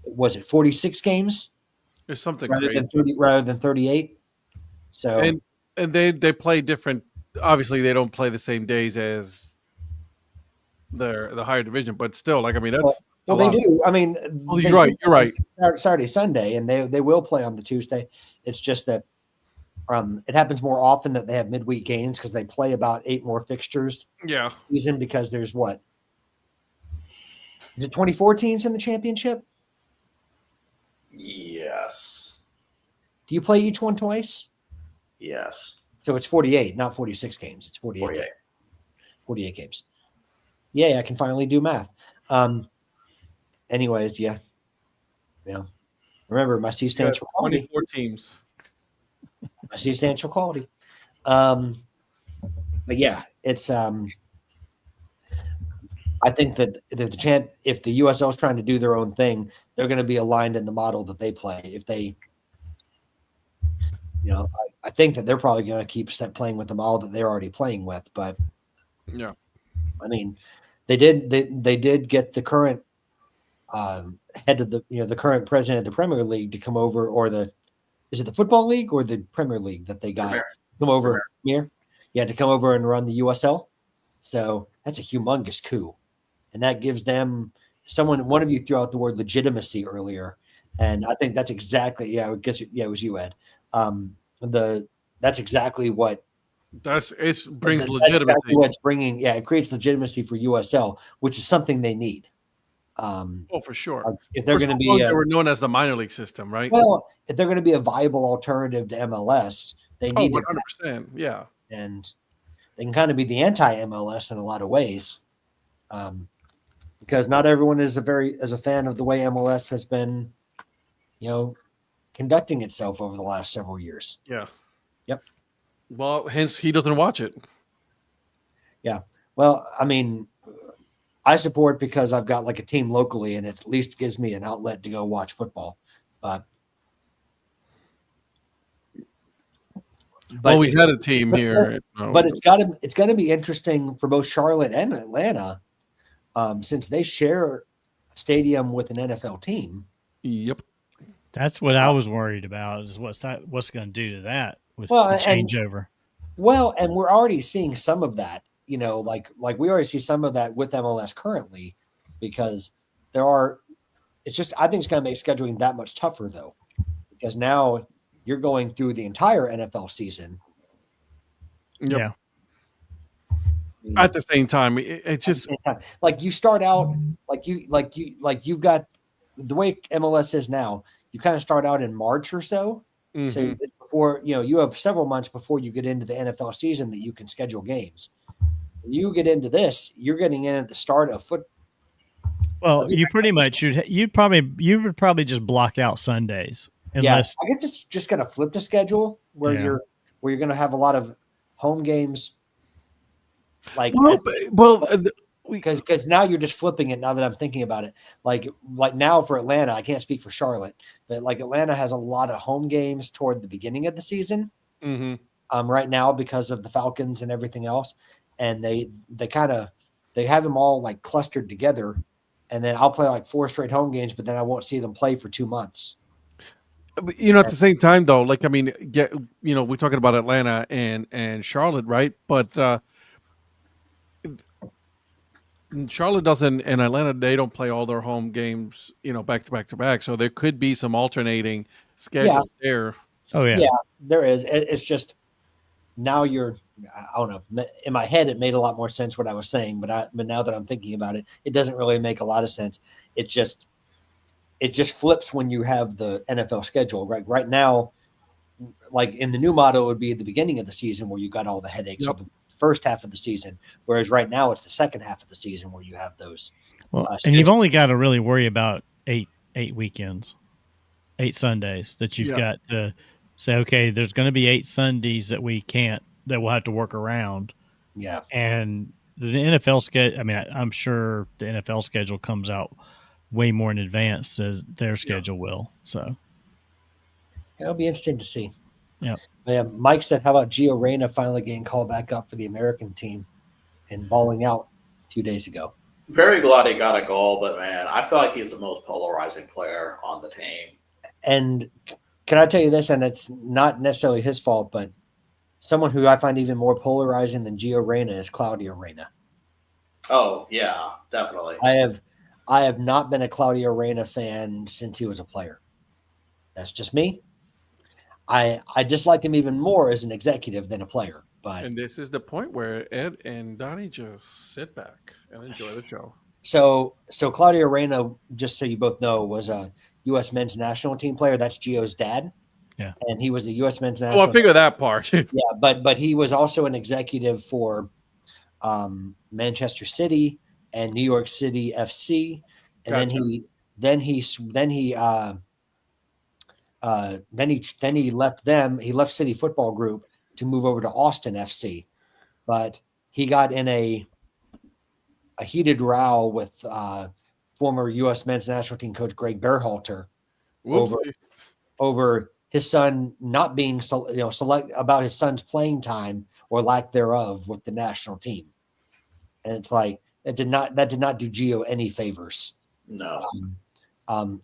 was it 46 games? There's something rather than 38. So and they play different. Obviously, they don't play the same days as the higher division, but still, like, I mean, that's. Well, they do. I mean, you're right. You're right. Saturday, Sunday, and they will play on the Tuesday. It's just that it happens more often that they have midweek games because they play about 8 more fixtures. Yeah. Season, because there's what? Is it 24 teams in the championship? Yes. Do you play each one twice? Yes. So it's 48, not 46 games. It's 48. 48 games. Yeah, I can finally do math. Anyways, yeah. Remember, my C stands for quality. 24 teams. My C stands for quality. But yeah, it's. I think that if the USL is trying to do their own thing, they're going to be aligned in the model that they play. I think that they're probably going to keep playing with them all that they're already playing with. But Yeah. I mean, they did get the current head of the current president of the Premier League to come over, or is it the Football League or the Premier League that they got Premier. come over here? Yeah, to come over and run the USL. So that's a humongous coup, and that gives them one of you threw out the word legitimacy earlier, and I think that's exactly I guess it was you, Ed. That's exactly what It brings that's legitimacy. exactly what it's bringing. Yeah, it creates legitimacy for USL, which is something they need. For sure. If they're For going to so long, be they were known as the minor league system, right? well, if they're going to be a viable alternative to MLS, they need it, 100%. Yeah. and they can kind of be the anti-MLS in a lot of ways, because not everyone is a fan of the way MLS has been, conducting itself over the last several years. Yeah. Yep. Well, hence he doesn't watch it. Yeah. Well, I mean, I support because I've got like a team locally, and it at least gives me an outlet to go watch football. But Well, we had a team here. But it's got to be interesting for both Charlotte and Atlanta, since they share a stadium with an NFL team. Yep. That's what I was worried about, is what's going to do to that with the changeover. Well, and we're already seeing some of that, like we already see some of that with MLS currently, because I think it's going to make scheduling that much tougher though, because now you're going through the entire NFL season. Yep. Yeah. At the same time, it's just like you start out you've got the way MLS is now. You kind of start out in March or so. mm-hmm. So before you have several months before you get into the NFL season that you can schedule games. When you get into this, you're getting in at the start of foot. Well, you pretty much you would probably just block out Sundays. Unless I guess it's just going to flip the schedule where you're going to have a lot of home games. Because now you're just flipping it. Now that I'm thinking about it, like now for Atlanta, I can't speak for Charlotte, but like Atlanta has a lot of home games toward the beginning of the season. Mm-hmm. Right now because of the Falcons and everything else, and they have them all like clustered together, and then I'll play like 4 straight home games, but then I won't see them play for 2 months. At the same time, though, like, I mean, we're talking about Atlanta and Charlotte, right? But Charlotte doesn't, and Atlanta, they don't play all their home games, back to back to back. So there could be some alternating schedules there. Oh yeah, yeah, there is. It's just now I don't know. In my head, it made a lot more sense what I was saying, but now that I'm thinking about it, it doesn't really make a lot of sense. It just flips when you have the NFL schedule. Right now, like in the new model, it would be at the beginning of the season where you got all the headaches of the first half of the season, whereas right now it's the second half of the season where you have those. Well, and you've only got to really worry about eight weekends, 8 Sundays that you've got to say, okay, there's going to be 8 Sundays that we'll have to work around. Yeah. And the NFL schedule, I mean, I'm sure the NFL schedule comes out way more in advance as their schedule will. So it'll be interesting to see. Yeah. Mike said, how about Gio Reyna finally getting called back up for the American team and balling out 2 days ago? Very glad he got a goal, but man, I feel like he's the most polarizing player on the team. And can I tell you this, and it's not necessarily his fault, but someone who I find even more polarizing than Gio Reyna is Claudio Reyna. Oh, yeah, definitely. I have not been a Claudio Reyna fan since he was a player. That's just me. I disliked him even more as an executive than a player. And this is the point where Ed and Donnie just sit back and enjoy the show. So Claudio Reyna, just so you both know, was a U.S. men's national team player. That's Gio's dad. Yeah. And he was a U.S. men's national. Oh, I figure that part. Yeah, but he was also an executive for Manchester City and New York City FC, and Gotcha. then he left them. He left City Football Group to move over to Austin FC, but he got in a heated row with former U.S. men's national team coach Greg Berhalter over his son not being select about his son's playing time or lack thereof with the national team. And it's like that did not do Gio any favors. No.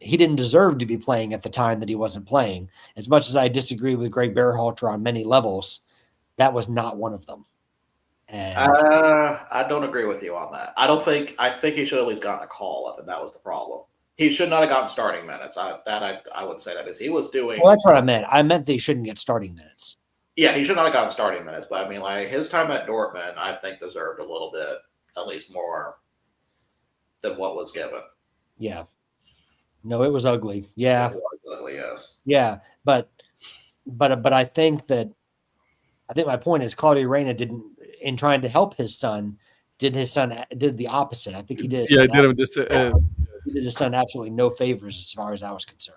He didn't deserve to be playing at the time that he wasn't playing. As much as I disagree with Greg Berhalter on many levels, that was not one of them. And I don't agree with you on that. I think he should at least gotten a call up, and that was the problem. He should not have gotten starting minutes. I wouldn't say that, because he was doing. Well, that's what I meant. I meant they shouldn't get starting minutes. Yeah, he should not have gotten starting minutes. But I mean, like, his time at Dortmund, I think deserved a little bit, at least more than what was given. Yeah. No, it was ugly. Yeah. It was ugly, yes. Yeah. But I think my point is Claudio Reyna didn't, in trying to help his son, did the opposite. I think he did. Yeah, did him just. He did his son absolutely no favors as far as I was concerned.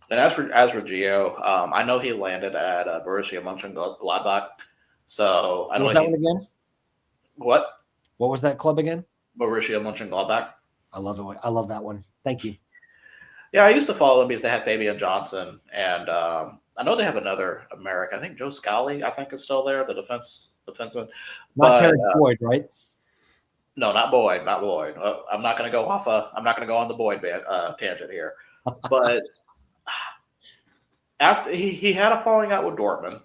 And as for Gio, I know he landed at Borussia Mönchengladbach. So I What know was that one again? What? What was that club again? Borussia Mönchengladbach. I love it. I love that one. Thank you. Yeah, I used to follow them because they had Fabian Johnson, and I know they have another American. I think Joe Scally, I think, is still there, the defenseman. Not Terry Boyd, right? No, not Boyd. I'm not going to go on the Boyd tangent here. But after he had a falling out with Dortmund,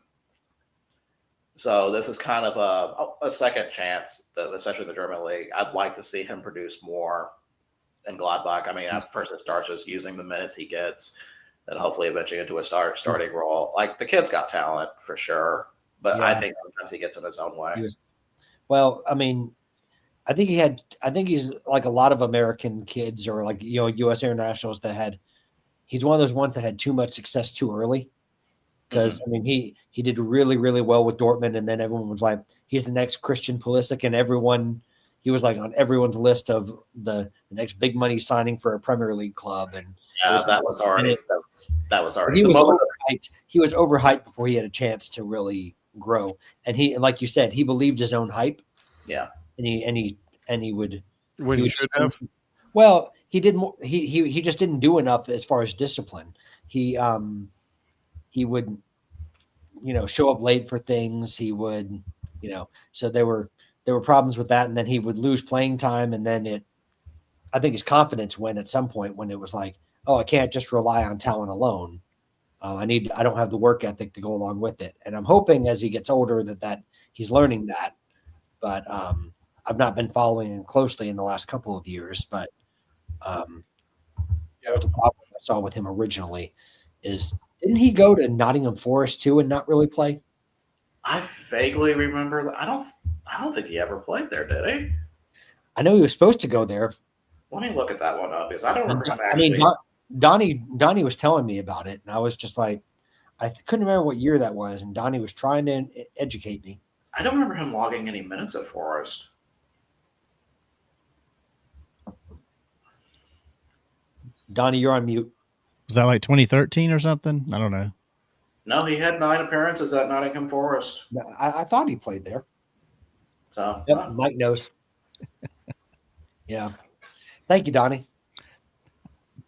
so this is kind of a second chance, especially in the German league. I'd like to see him produce more in Gladbach. I mean, at first it starts just using the minutes he gets, and hopefully eventually into a starting role. Like, the kid's got talent for sure, but Yeah. I think sometimes he gets in his own way. Well, I mean, I think he's like a lot of American kids, or like, U.S. internationals he's one of those ones that had too much success too early. Because I mean, he did really, really well with Dortmund, and then everyone was like, he's the next Christian Pulisic, and he was like on everyone's list of the next big money signing for a Premier League club. And Yeah, that was already. he was overhyped. He was overhyped before he had a chance to really grow. And like you said, he believed his own hype. Yeah. And he would. When he you would- should have. Well, he did more. He just didn't do enough as far as discipline. He would, show up late for things. He would, so there were problems with that, and then he would lose playing time, and then I think his confidence went at some point when it was like, oh, I can't just rely on talent alone. I don't have the work ethic to go along with it. And I'm hoping as he gets older that he's learning that. But I've not been following him closely in the last couple of years. But the problem I saw with him originally is, didn't he go to Nottingham Forest too and not really play? I vaguely remember that. I don't think he ever played there, did he? I know he was supposed to go there. Let me look at that one up, because I don't remember him I actually. mean, Donnie was telling me about it, and I was just like, I couldn't remember what year that was, and Donnie was trying to educate me. I don't remember him logging any minutes at Forest. Donnie, you're on mute. Was that like 2013 or something? I don't know. No, he had 9 appearances at Nottingham Forest. I thought he played there. So Yep, Mike knows. Yeah. Thank you, Donnie.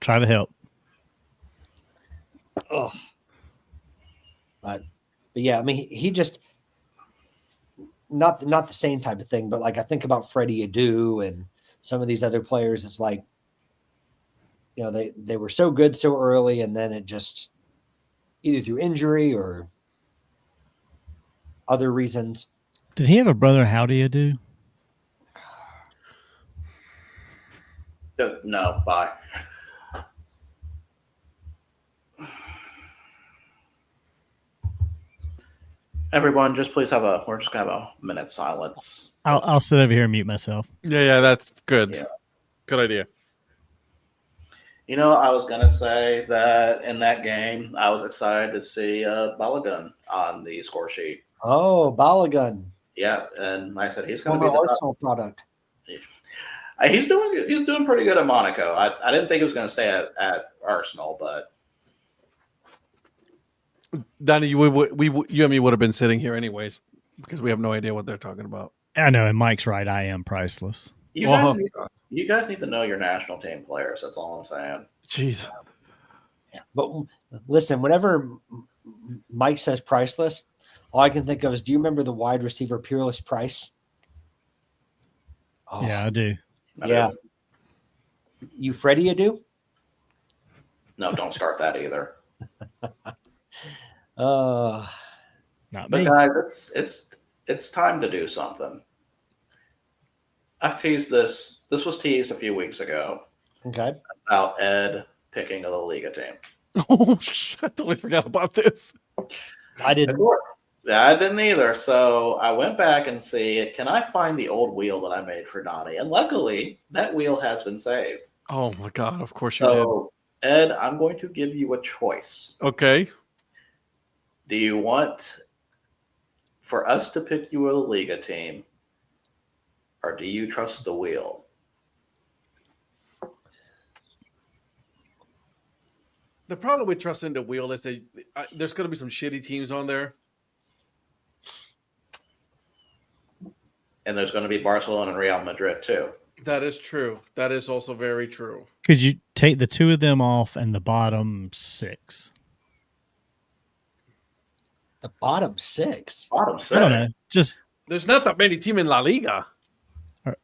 Try to help. Ugh. But yeah, I mean, he just not the same type of thing, but like I think about Freddie Adu and some of these other players. It's like, they were so good so early, and then it just either through injury or other reasons. Did he have a brother? How do you do? no, bye. Everyone, we're just gonna have a minute silence. I'll sit over here and mute myself. Yeah, that's good. Yeah. Good idea. I was gonna say that in that game, I was excited to see Balogun on the score sheet. Oh, Balogun. Yeah, and like I said, he's going to Former be the Arsenal product. He's doing pretty good at Monaco. I didn't think he was going to stay at Arsenal, but Donnie, you and me would have been sitting here anyways, because we have no idea what they're talking about. I know, and Mike's right. I am priceless. you guys need to know your national team players. That's all I'm saying. Jeez. But listen, whenever Mike says priceless, all I can think of is, do you remember the wide receiver Peerless Price? Oh, Yeah, I do. yeah. You Freddie, you do? No, don't start that either. Uh, Not But me. guys, it's time to do something. I've teased this. This was teased a few weeks ago okay. about Ed picking a La Liga team. Oh, I totally forgot about this. I didn't. Yeah, I didn't either. So I went back and see, can I find the old wheel that I made for Donnie? And luckily, that wheel has been saved. Oh my god! Of course you So, Ed, I'm going to give you a choice. did. Okay. Do you want for us to pick you a La Liga team, or do you trust the wheel? The problem with trusting the wheel is that there's going to be some shitty teams on there. And there's going to be Barcelona and Real Madrid too. That is true. That is also very true. Could you take the two of them off and the bottom 6? The bottom 6. Bottom I six. don't know. Just There's not that many teams in La Liga. Okay,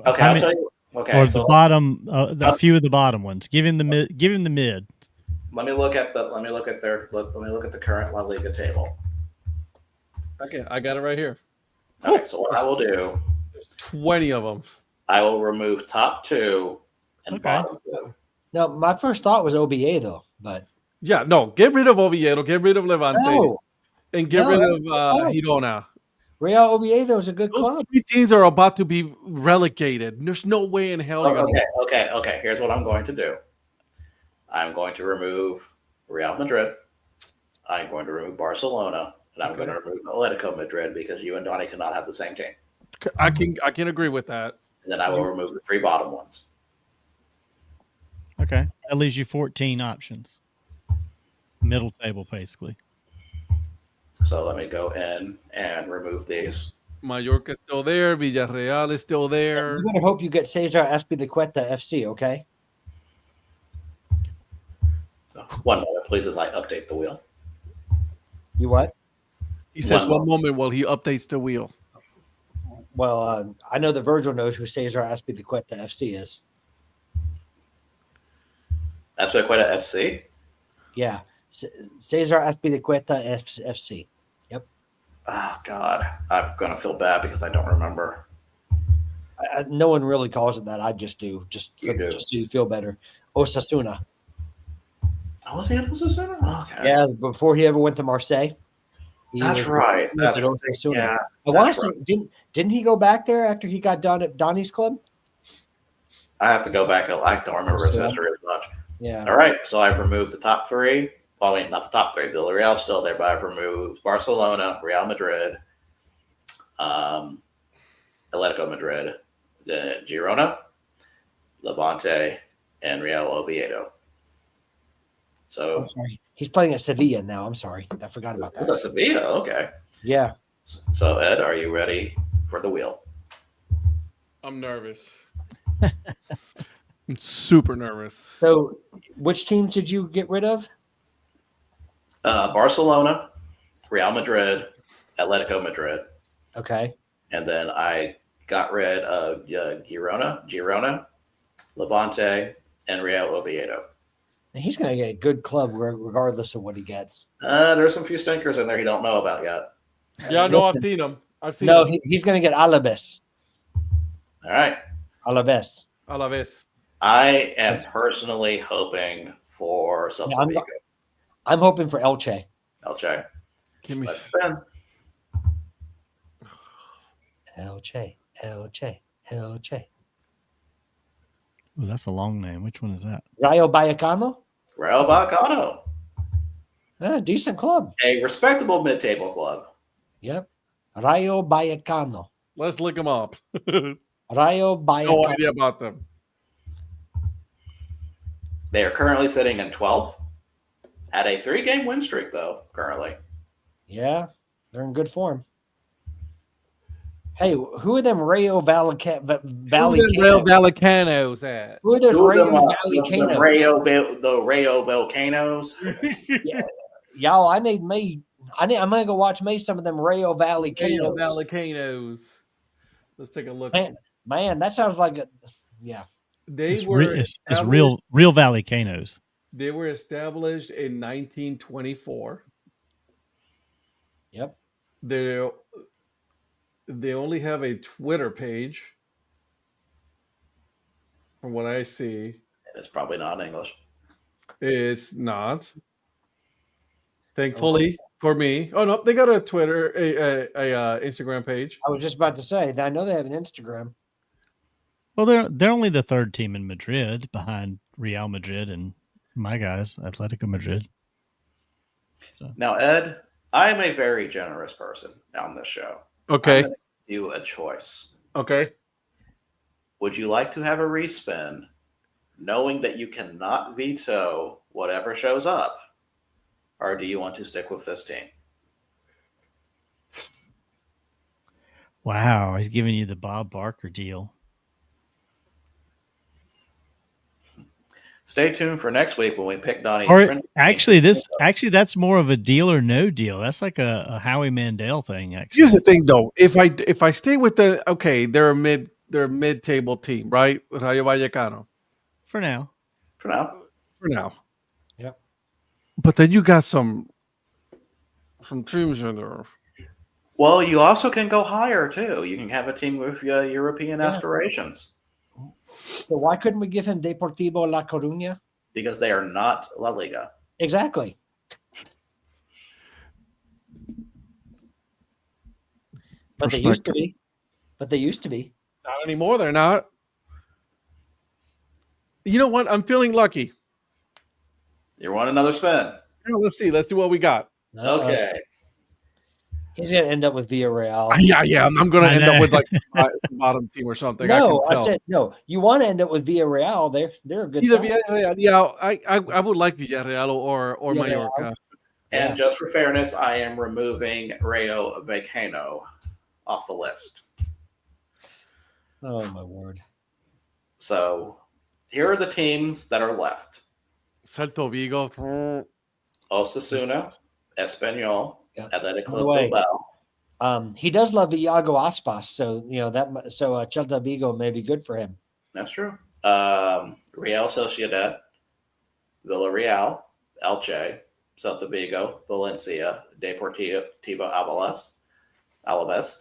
how I'll many- tell you. Okay, or so the bottom, a few of the bottom ones. Give him the mid. Give him the mid. let me look at the current La Liga table. Okay, I got it right here. Okay, so what I will do, There's 20 of them. I will remove top 2 and Okay. bottom 2. No, my first thought was OBA though, but Yeah, no, get rid of Oviedo, get rid of Levante, no, and get No, rid that's of fine. Girona. Real OBA though is a good Those club. 3 teams are about to be relegated. There's no way in hell you're going to. Okay. Here's what I'm going to do. I'm going to remove Real Madrid. I'm going to remove Barcelona, and I'm Okay. going to remove Atletico Madrid because you and Donnie cannot have the same team. I can agree with that. And then I will remove the 3 bottom ones. Okay, that leaves you 14 options. Middle table, basically. So let me go in and remove these. Mallorca is still there. Villarreal is still there. You better hope you get Cesar Azpilicueta FC, okay? So one moment, please, as I update the wheel. You what? He says One one moment while he updates the wheel. Well, I know that Virgil knows who Cesar Azpilicueta FC is. That's what I quit at FC. Yeah, Cesar Azpilicueta FC. Oh, God. I'm going to feel bad because I don't remember. No one really calls it that. I just do, just You do. so you feel better. Osasuna. Oh, was he at Osasuna? Okay. Yeah, before he ever went to Marseille. He That's was- right. he was That's at Osasuna. yeah. I want that's to say, didn't he go back there after he got done at Donnie's club? I have to go back. I don't remember his history as much. Yeah. All right. So I've removed the top 3. Well, I mean, not the top 3. Villarreal's still there, but I've removed Barcelona, Real Madrid, Atletico Madrid, then Girona, Levante, and Real Oviedo. So I'm sorry. He's playing at Sevilla now. I'm sorry. I forgot about that. that's Sevilla. Okay. Yeah. So Ed, are you ready for the wheel? I'm nervous. I'm super nervous. So, which teams did you get rid of? Barcelona, Real Madrid, Atletico Madrid, Okay. and then I got rid of Girona, Levante, and Real Oviedo. And he's going to get a good club regardless of what he gets. There's some few stinkers in there you don't know about yet. Yeah, no, I've Listen. seen him. I've seen No, him. he's going to get Alaves. All right. Alaves. A la vez. I am personally hoping for something Yeah, I'm to be not- good. I'm hoping for Elche. Elche. Give me. Let's spin. Elche. Ooh, that's a long name. Which one is that? Rayo Vallecano. Real Vallecano, Decent club. a respectable mid-table club. Yep. Rayo Vallecano. Let's look him up. Rayo No Vallecano. idea about them. They are currently sitting in 12th at a 3-game win streak, though, currently. Yeah, they're in good form. Hey, who are them Rayo Valley Real Valacanos at? Who are those Two of Rayo them, Valley the Rayo Volcanoes. Yeah, y'all. I'm gonna go watch me some of them Rayo Valley Real Canos. Valacanos. Let's take a look. Man, that sounds like a yeah. They It's, were it's established- real Valley Canos. They were established in 1924. Yep. They only have a Twitter page, from what I see. It's probably not in English. It's not. Thankfully for me. Oh no, they got a Twitter, a Instagram page. I was just about to say that I know they have an Instagram. Well, they're only the third team in Madrid, behind Real Madrid and my guys, Atletico Madrid. Now, Ed, I am a very generous person on this show. Okay. I'm gonna give you a choice. Okay. Would you like to have a respin, knowing that you cannot veto whatever shows up, or do you want to stick with this team? Wow, he's giving you the Bob Barker deal. Stay tuned for next week when we pick Donnie's Or friend. actually, that's more of a deal or no deal. That's like a Howie Mandel thing. Actually, Here's the thing, though. If I stay with they're a mid table team, right? Rayo Vallecano for now. For now. for now. Yep. But then you got some teams in there. Well, you also can go higher too. You can have a team with European aspirations So why couldn't we give him Deportivo La Coruña? because they are not La Liga. Exactly. But they used to be. But they used to be. Not anymore. They're not. You know what? I'm feeling lucky. You want another spin? Yeah, let's see. Let's do what we got. Okay. He's going to end up with Villarreal. Yeah. I'm going to I end up know. with like bottom team or something. No, I can tell. said no. You want to end up with Villarreal. They're a good Either side. Villarreal, yeah, I would like Villarreal or Villarreal. Mallorca. And Yeah. just for fairness, I am removing Rayo Vallecano off the list. Oh my word. So here are the teams that are left: Celta Vigo. Osasuna, Espanyol, Yeah. Athletic By the Club way, Bilbao. He does love Iago Aspas, so Celta Vigo may be good for him. That's true. Real Sociedad, Villarreal, Elche, Celta Vigo, Valencia, Deportivo Alaves,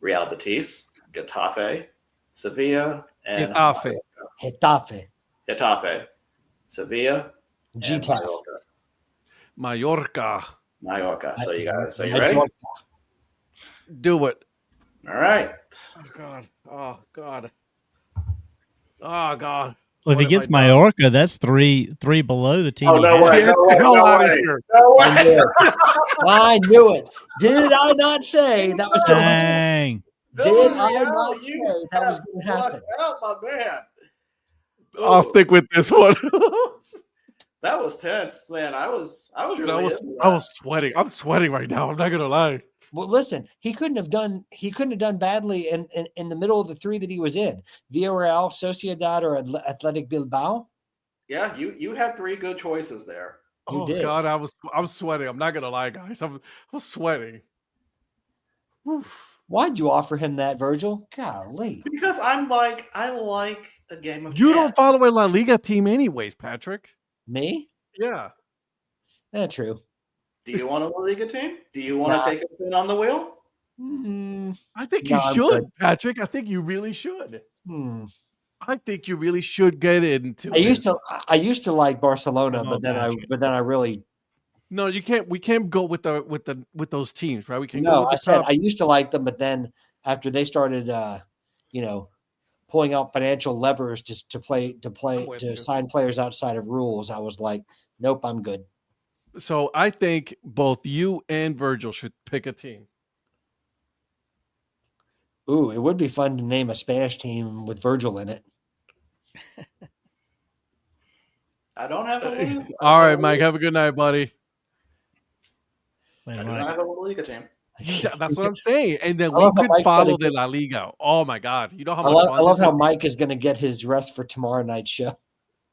Real Betis, Getafe, Sevilla, and Getafe. Getafe, Sevilla, and Getafe. Mallorca. Mallorca. So you ready? Do it. All right. Oh God. Oh God. Oh God. Well, if he What gets have I done? Mallorca, that's three below the team. Oh, he no had. way. Get the hell out of here. No I knew it. I knew it. Did I not say that was going to happen? Dang. Did I not say that was going to happen? Out, my man. I'll stick with this one. That was tense, man. I was Dude, really I was into I that. was sweating. I'm sweating right now. I'm not gonna lie. Well, listen, he couldn't have done badly in the middle of the three that he was in. Villarreal, Sociedad, or Athletic Bilbao. Yeah, you had three good choices there. You Oh did. God, I'm sweating. I'm not gonna lie, guys. I'm sweating. Oof. Why'd you offer him that, Virgil? Golly. Because I like a game of You chess. don't follow a La Liga team anyways, Patrick. Me? Yeah. That's true. Do you want a La Liga team? Do you want Nah. to take a spin on the wheel? I think No, you I'm should, good. Patrick. I think you really should. Hmm. I think you really should get into I used this. to like Barcelona, Oh, but then Patrick. I really No, you can't. We can't go with those teams, right? We can go no. with I the said top. I used to like them, but then after they started, pulling out financial levers just to I'm with you. sign players outside of rules, I was like, nope, I'm good. So I think both you and Virgil should pick a team. Ooh, it would be fun to name a Spanish team with Virgil in it. I don't have a La Liga. All right, Mike. Have a good night, buddy. I Later, do Mike. not have a La Liga team. That's what I'm saying. And then I we love how could Mike's follow gonna the La Liga. Oh my God. You know how I much love, fun I love this how would be? Mike is going to get his rest for tomorrow night's show.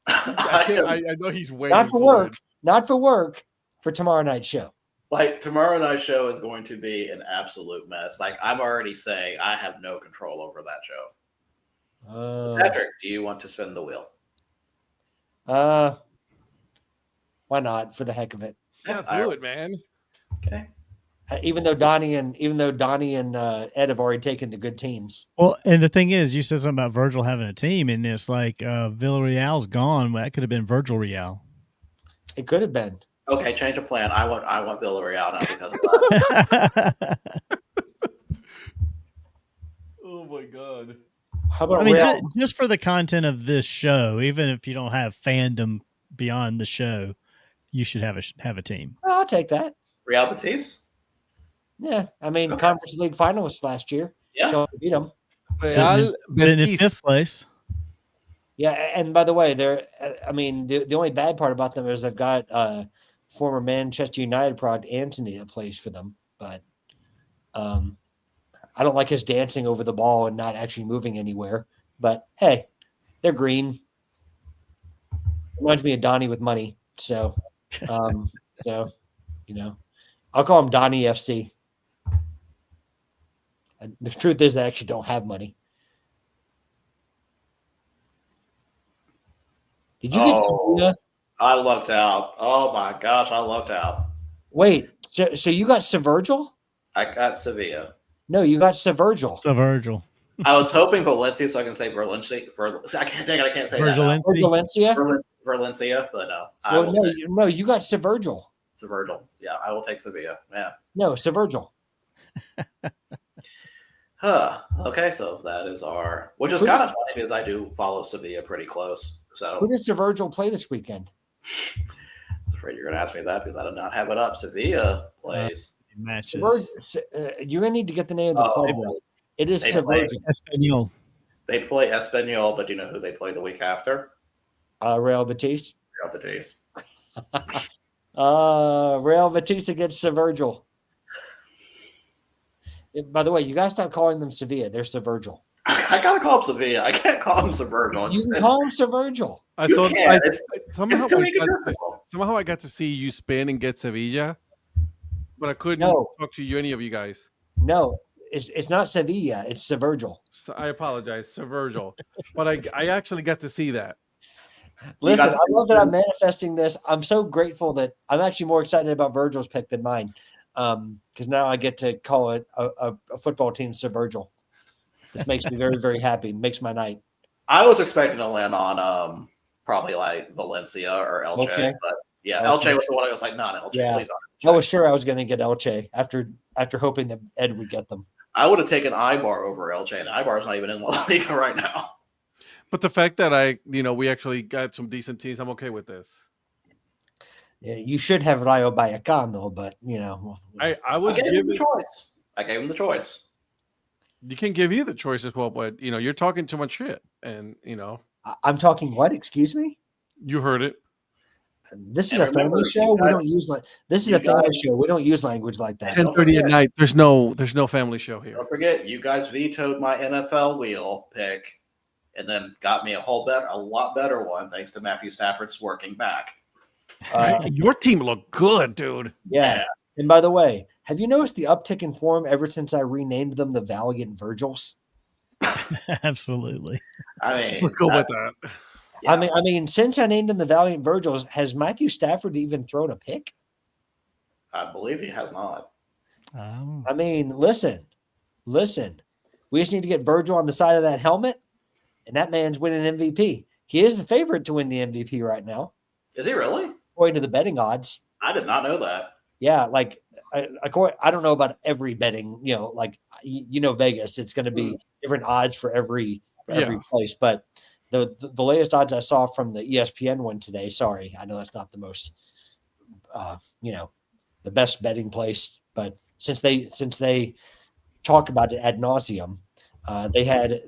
I know he's waiting Not for for work, it. not for work, for tomorrow night's show. Like tomorrow night's show is going to be an absolute mess. Like I'm already saying, I have no control over that show. Patrick, do you want to spin the wheel? Why not? For the heck of it. Yeah, do it, man. Okay. Even though Donnie and Ed have already taken the good teams. Well, and the thing is, you said something about Virgil having a team, and it's like Villarreal's gone. That could have been Virgil Real. It could have been. Okay, change of plan. I want Villarreal now because of that. Oh my God. How about I mean, Real? just for the content of this show, even if you don't have fandom beyond the show, you should have a team. I'll take that. Real Betis? Yeah, I mean, Okay. Conference League finalists last year. Yeah. Chelsea beat them. Sitting in fifth place. Yeah, and by the way, they're. I mean, the only bad part about them is they've got former Manchester United product Anthony that plays for them, but I don't like his dancing over the ball and not actually moving anywhere. But hey, they're green. Reminds me of Donnie with money. So, so you know, I'll call him Donnie FC. And the truth is, they actually don't have money. Did you get Sevilla? I lucked out. Oh my gosh, I lucked out. Wait, so you got Severgil? I got Sevilla. No, you got Severgil. So Virgil. I was hoping Valencia, so I can say Valencia. I can't say that. Now. Valencia? Valencia, but no. No, you got Severgil. Virgil. Yeah, I will take Sevilla. Yeah. No, Severgil. Okay, so that is our, which is kind of funny because I do follow Sevilla pretty close. So who does Severgil play this weekend? I was afraid you're going to ask me that because I did not have it up. Sevilla plays Matches. You're going to need to get the name of the club. Right. It is Severgil. Espanyol. They play Espanyol, but do you know who they play the week after? Real Betis. Real Betis. Real Betis against Severgil. By the way, you guys stop calling them Sevilla. They're Severgil. I gotta call him Sevilla. I can't call him Severgil. You can call him Severgil. Somehow I got to see you spin and get Sevilla, but I couldn't talk to any of you guys. No, it's not Sevilla. It's Severgil. So I apologize, Severgil, but I actually got to see that. Listen, I love that I'm manifesting this. I'm so grateful that I'm actually more excited about Virgil's pick than mine, because now I get to call it a football team Severgil. This makes me very, very happy. Makes my night. I was expecting to land on probably like Valencia or Elche, but yeah, Elche was the one I was like, not Elche. Yeah. Please not. I was sure I was going to get Elche after hoping that Ed would get them. I would have taken Ibar over Elche, and Ibar's not even in La Liga right now. But the fact that we actually got some decent teams, I'm okay with this. Yeah, you should have Rayo Vallecano, but I gave him the choice. I gave him the choice. You can give you the choice as well, but you're talking too much shit, and I'm talking what? Excuse me. You heard it. This is a family show. We don't use this is a family show. We don't use language like that. 10:30 at night. There's no family show here. Don't forget, you guys vetoed my NFL wheel pick, and then got me a lot better one thanks to Matthew Stafford's working back. Your team looked good, dude. Yeah. And by the way, have you noticed the uptick in form ever since I renamed them the Valiant Virgils? Absolutely. I mean, let's go with that. Yeah. I mean, since I named them the Valiant Virgils, has Matthew Stafford even thrown a pick? I believe he has not. I mean, listen. We just need to get Virgil on the side of that helmet, and that man's winning MVP. He is the favorite to win the MVP right now. Is he really? According to the betting odds. I did not know that. Yeah, like I don't know about every betting, Vegas, it's going to be different odds for every place, but the latest odds I saw from the ESPN one today, sorry, I know that's not the most the best betting place, but since they talk about it ad nauseum, they had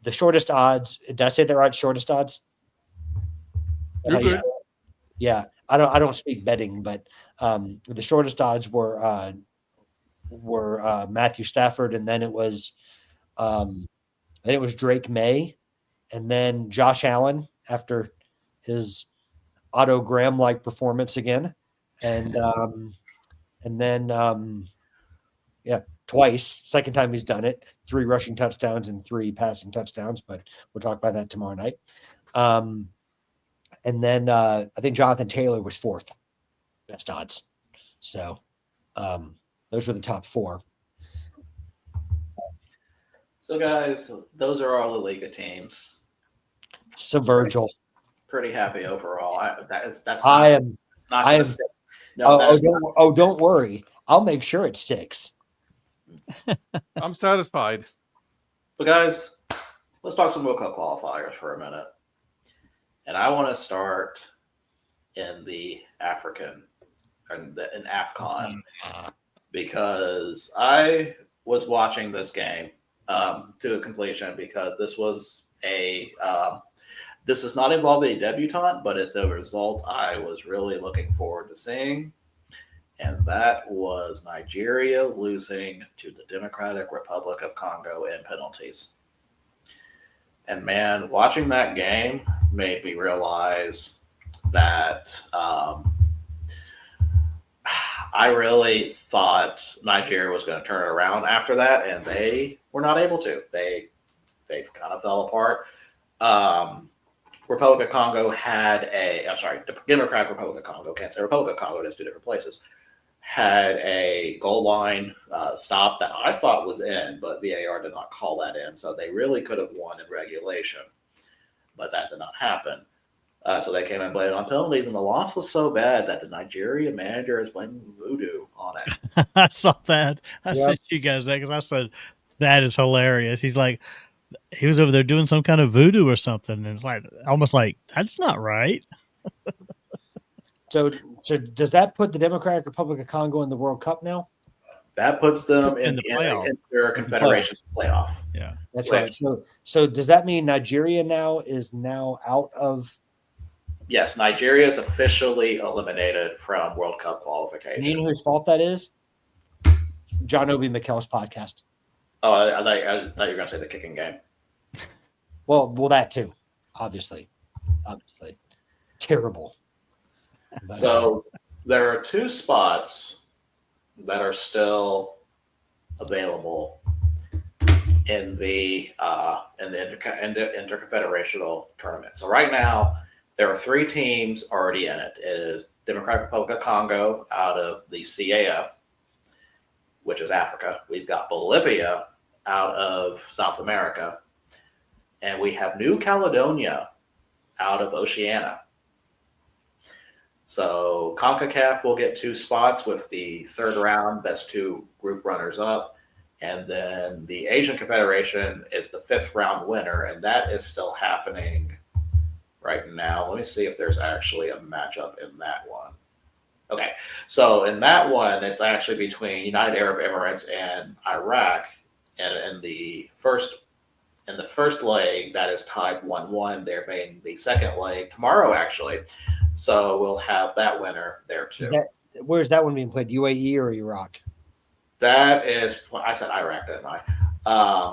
the shortest odds. Did I say they're right? Shortest odds? You're good. Yeah, I don't speak betting, but the shortest odds were were Matthew Stafford, and then it was Drake May, and then Josh Allen after his Otto Graham like performance again, and then twice. Second time he's done it. 3 rushing touchdowns and 3 passing touchdowns, but we'll talk about that tomorrow night. And then I think Jonathan Taylor was 4th best odds. So those were the top 4. So, guys, those are all the Liga teams. So Virgil, Pretty happy overall. That's not, I am. it's not I gonna am. stick. No, that is not. Don't worry. I'll make sure it sticks. I'm satisfied. But guys, let's talk some World Cup qualifiers for a minute. And I want to start in the African and in AFCON because I was watching this game to completion because this was this does not involve a debutant, but it's a result I was really looking forward to seeing. And that was Nigeria losing to the Democratic Republic of Congo in penalties. And man, watching that game made me realize that I really thought Nigeria was going to turn it around after that, and they were not able to. They've kind of fell apart. Republic of Congo the Democratic Republic of Congo, can't say Republic of Congo, that's 2 different places, had a goal line stop that I thought was in, but VAR did not call that in. So they really could have won in regulation, but that did not happen. So they came and played on penalties, and the loss was so bad that the Nigeria manager is blaming voodoo on it. I saw that. I Yep. sent you guys that because I said that is hilarious. He's like, he was over there doing some kind of voodoo or something, and it's like almost like that's not right. So does that put the Democratic Republic of Congo in the World Cup now? That puts them In in the playoff. their Confederations playoff. Yeah. That's Right. right. So does that mean Nigeria is now out of? Yes, Nigeria is officially eliminated from World Cup You qualification. know whose fault that is? John Obi Mikel's podcast. Oh, I thought you were going to say the kicking game. Well, that too, obviously, terrible. But, So there are 2 spots that are still available in the interconfederational tournament. So right now there are 3 teams already in it. It is Democratic Republic of Congo out of the CAF, which is Africa. We've got Bolivia out of South America, and we have New Caledonia out of Oceania. So CONCACAF will get 2 spots with the 3rd round, best 2 group runners up. And then the Asian Confederation is the 5th round winner, and that is still happening right now. Let me see if there's actually a matchup in that one. Okay, so in that one, it's actually between United Arab Emirates and Iraq. And in the first leg, that is tied 1-1. They're playing the second leg tomorrow, actually. So we'll have that winner there too. where's that one being played? UAE or Iraq? That is, I said Iraq, didn't I?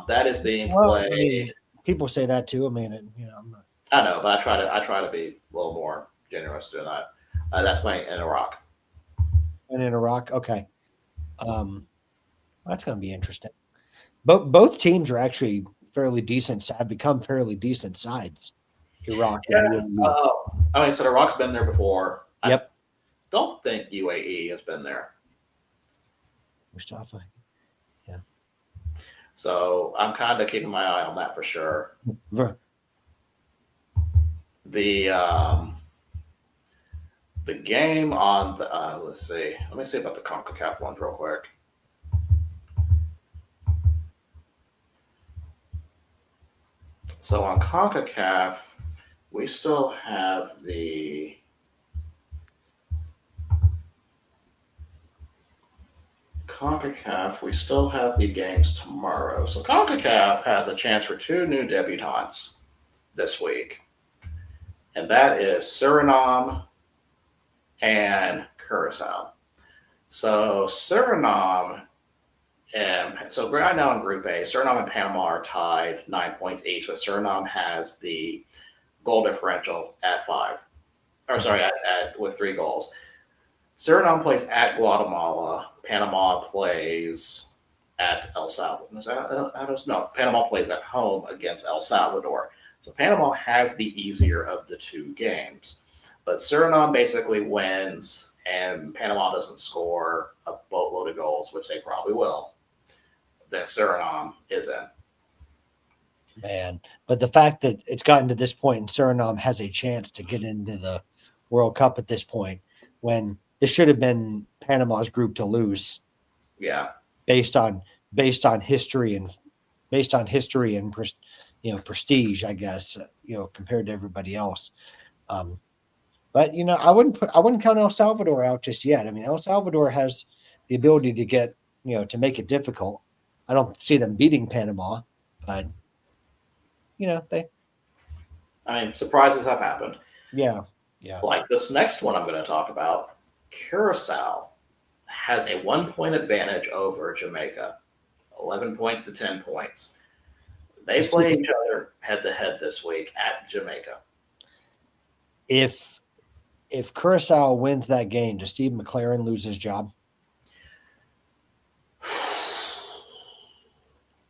That is being Well, I played. mean, people say that too. I mean, I'm not. I know, but I try to be a little more generous than that. That's playing in Iraq. And in Iraq, okay. That's going to be interesting. Both teams are actually fairly decent. Have become fairly decent sides. Iraq. And UAE. I mean, so Iraq's been there before. Yep. I don't think UAE has been there. Mustafa. So I'm kind of keeping my eye on that for sure. The game on the let's see. Let me see about the CONCACAF ones real quick. So on CONCACAF, we still have the games tomorrow. So CONCACAF has a chance for 2 new debutantes this week. And that is Suriname and Curacao. So Suriname And so right now in Group A, Suriname and Panama are tied 9 points each, but Suriname has the goal differential at 5. Or sorry, with 3 goals. Suriname plays at Guatemala. Panama plays at El Salvador. No, Panama plays at home against El Salvador. So Panama has the easier of the 2 games. But Suriname basically wins, and Panama doesn't score a boatload of goals, which they probably will. Then Suriname is in. Man, but the fact that it's gotten to this point and Suriname has a chance to get into the World Cup at this point, when this should have been Panama's group to lose, Yeah. based on history and prestige, I guess, compared to everybody else. But I wouldn't count El Salvador out just yet. I mean, El Salvador has the ability to get to make it difficult. I don't see them beating Panama, but surprises have happened. Yeah. Like this next one I'm going to talk about, Curacao has a 1-point advantage over Jamaica, 11 points to 10 points. They play each other head to head this week at Jamaica. If Curacao wins that game, does Steve McLaren lose his job?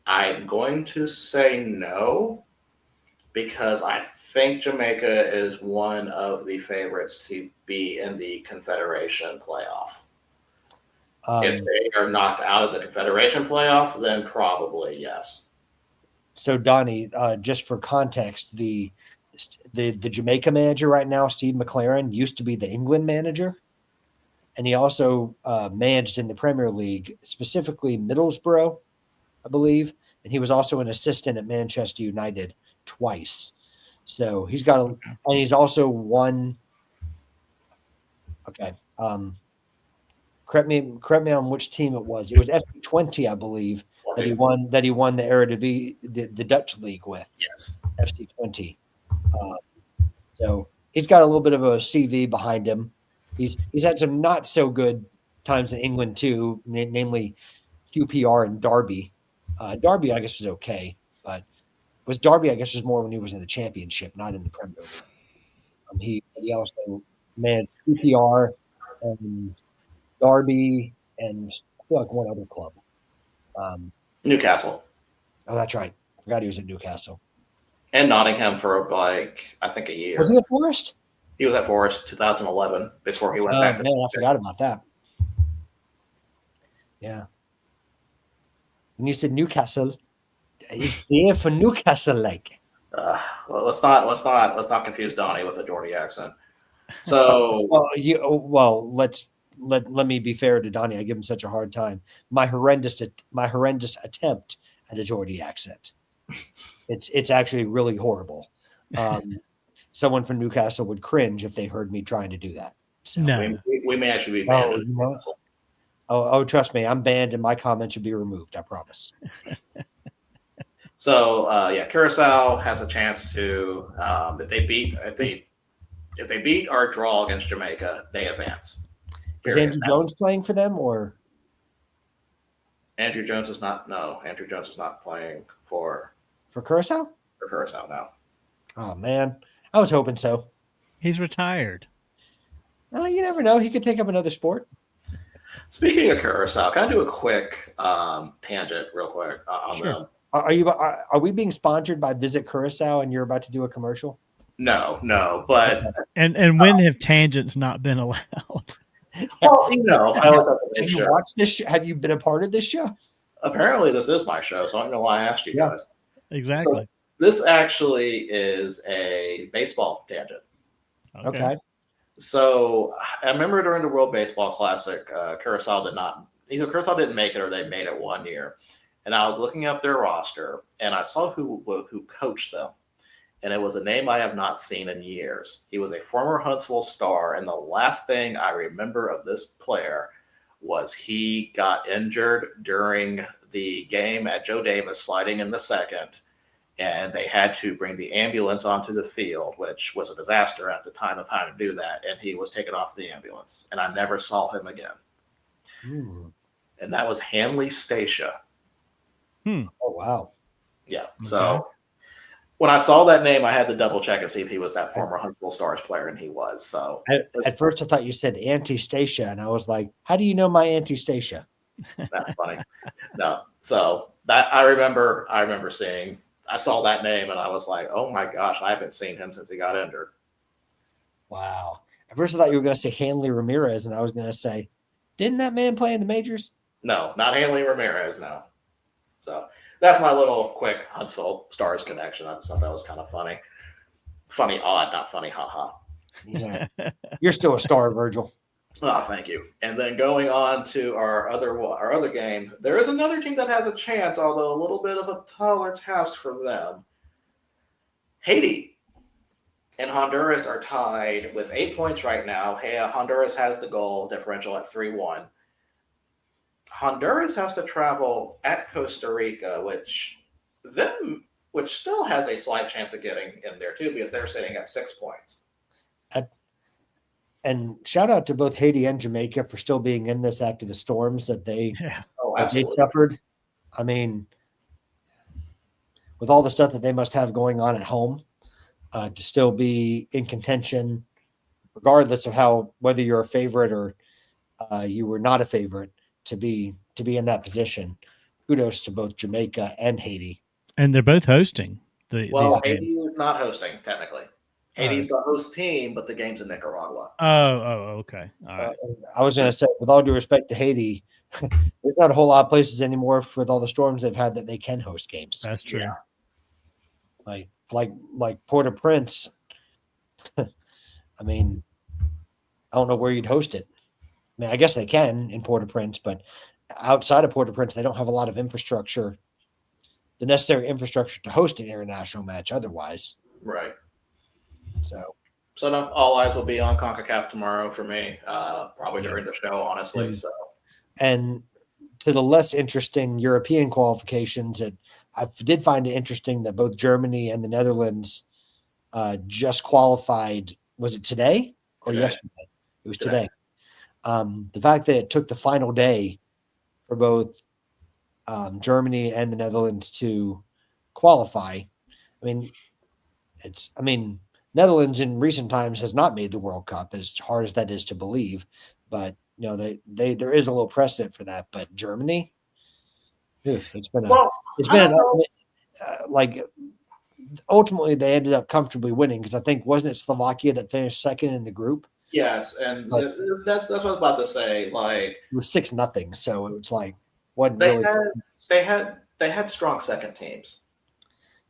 I'm going to say no, because I think Jamaica is one of the favorites to be in the Confederation playoff. If they are knocked out of the Confederation playoff, then probably yes. So Donnie, just for context, the Jamaica manager right now, Steve McLaren, used to be the England manager, and he also managed in the Premier League, specifically Middlesbrough, I believe, and he was also an assistant at Manchester United twice. So he's got and he's also won. Okay, correct me on which team it was. It was FC20, I believe, that he won the Eredivisie, the Dutch league with. Yes, FC20. So he's got a little bit of a CV behind him. He's had some not so good times in England too, namely QPR and Derby. Derby, I guess, was okay, but Derby, I guess, was more when he was in the Championship, not in the Premier League. He also managed QPR and Derby, and I feel like one other club. Newcastle. Oh, that's right. I forgot he was at Newcastle. And Nottingham for I think a year. Was he at Forest? He was at Forest 2011 before he went back to. Man, I forgot about that. Yeah. When you said Newcastle, he's there for Newcastle, like. Well, let's not confuse Donnie with a Geordie accent. So let me be fair to Donnie. I give him such a hard time. My horrendous attempt at a Geordie accent. It's actually really horrible. Someone from Newcastle would cringe if they heard me trying to do that. So, No. we may actually be banned. Trust me, I'm banned and my comment should be removed. I promise. So Curacao has a chance to if they beat or draw against Jamaica, they advance. Is Andrew Jones playing for them, or Andrew Jones is not? No, Andrew Jones is not playing for Curacao. For Curacao now. Oh man, I was hoping so. He's retired. Well, you never know. He could take up another sport. Speaking of Curacao, can I do a quick tangent, real quick? Sure. Are we being sponsored by Visit Curacao, and you're about to do a commercial? No, but and when have tangents not been allowed? Well, I always have Have you watched this? Have you been a part of this show? Apparently, this is my show, so I don't know why I asked you guys. Exactly. So this actually is a baseball tangent. Okay. So I remember during the World Baseball Classic, Curacao didn't make it or they made it one year. And I was looking up their roster and I saw who coached them. And it was a name I have not seen in years. He was a former Huntsville star. And the last thing I remember of this player was he got injured during the game at Joe Davis sliding in the second. And they had to bring the ambulance onto the field, which was a disaster at the time of having to do that. And he was taken off the ambulance. And I never saw him again. and that was Hanley Stacia. Oh wow. Yeah. Okay. So when I saw that name, I had to double check and see if he was that former Huntsville Stars player, and he was. So At first, I thought you said Auntie Stacia, and I was like, "How do you know my Auntie Stacia?" that's funny. No. So that I remember seeing. I saw that name, and I was like, "Oh my gosh, I haven't seen him since he got injured." Wow. At first, I thought you were going to say Hanley Ramirez, and I was going to say, "Didn't that man play in the majors?" No, not Hanley Ramirez. No. So that's my little quick Huntsville Stars connection. I just thought that was kind of funny. Funny, odd, not funny, haha. Yeah, you're still a star, Virgil. Oh, thank you. And then going on to our other game, there is another team that has a chance, although a little bit of a taller task for them. Haiti and Honduras are tied with 8 points right now. Honduras has the goal differential at 3-1. Honduras has to travel at Costa Rica, which still has a slight chance of getting in there too, because they're sitting at 6 points. And shout out to both Haiti and Jamaica for still being in this after the storms that they Oh, that they absolutely. suffered. I mean, with all the stuff that they must have going on at home, to still be in contention, regardless of whether you're a favorite or you were not a favorite, to be in that position. Kudos to both Jamaica and Haiti. And they're both hosting Well, these Haiti games. is not hosting technically. Haiti's the host team, but the game's in Nicaragua. Oh, okay. All right. I was going to say, with all due respect to Haiti, there's not a whole lot of places anymore with all the storms they've had that they can host games. That's true. Yeah. Like Port-au-Prince. I mean, I don't know where you'd host it. I mean, I guess they can in Port-au-Prince, but outside of Port-au-Prince, they don't have a lot of infrastructure, the necessary infrastructure to host an international match otherwise. Right. So no, all eyes will be on CONCACAF tomorrow for me, probably during the show, honestly. And to the less interesting European qualifications, I did find it interesting that both Germany and the Netherlands just qualified. Was it today or yesterday? It was today. The fact that it took the final day for both Germany and the Netherlands to qualify. I mean, Netherlands in recent times has not made the World Cup, as hard as that is to believe, but there is a little precedent for that. But Germany, it's been ultimately they ended up comfortably winning, because I think, wasn't it Slovakia that finished second in the group? Yes, and that's what I was about to say. Like, it was 6-0, so it was like wasn't they really. they had strong second teams.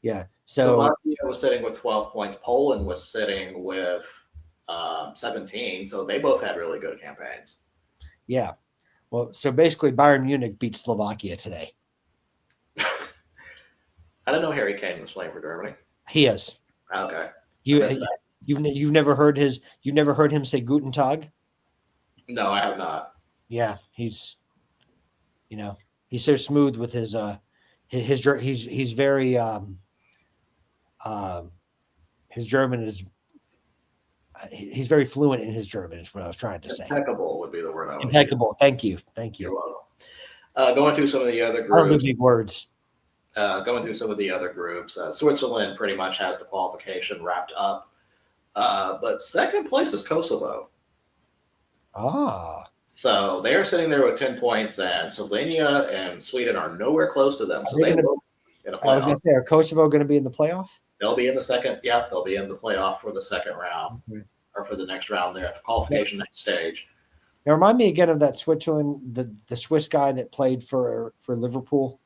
Yeah. So Slovakia was sitting with 12 points. Poland was sitting with 17. So they both had really good campaigns. Yeah. Well, so basically Bayern Munich beat Slovakia today. I didn't know Harry Kane was playing for Germany. He is. Okay. You've never heard him say Guten Tag? No, I have not. Yeah, he's so smooth with his he's very his German is he's very fluent in his German is what I was trying to say. Impeccable would be the word I would Impeccable. use. Thank you. You're welcome. Going through some of the other I don't know groups. big words. Going through some of the other groups, Switzerland pretty much has the qualification wrapped up. But second place is Kosovo. So they are sitting there with 10 points, and Slovenia and Sweden are nowhere close to them. So they will be in a I was going playoff. to say, are Kosovo going to be in the playoff? They'll be in the second. Yeah, they'll be in the playoff for the second round, Okay. or for the next round there, qualification next stage. Now remind me again of that Switzerland, the Swiss guy that played for Liverpool.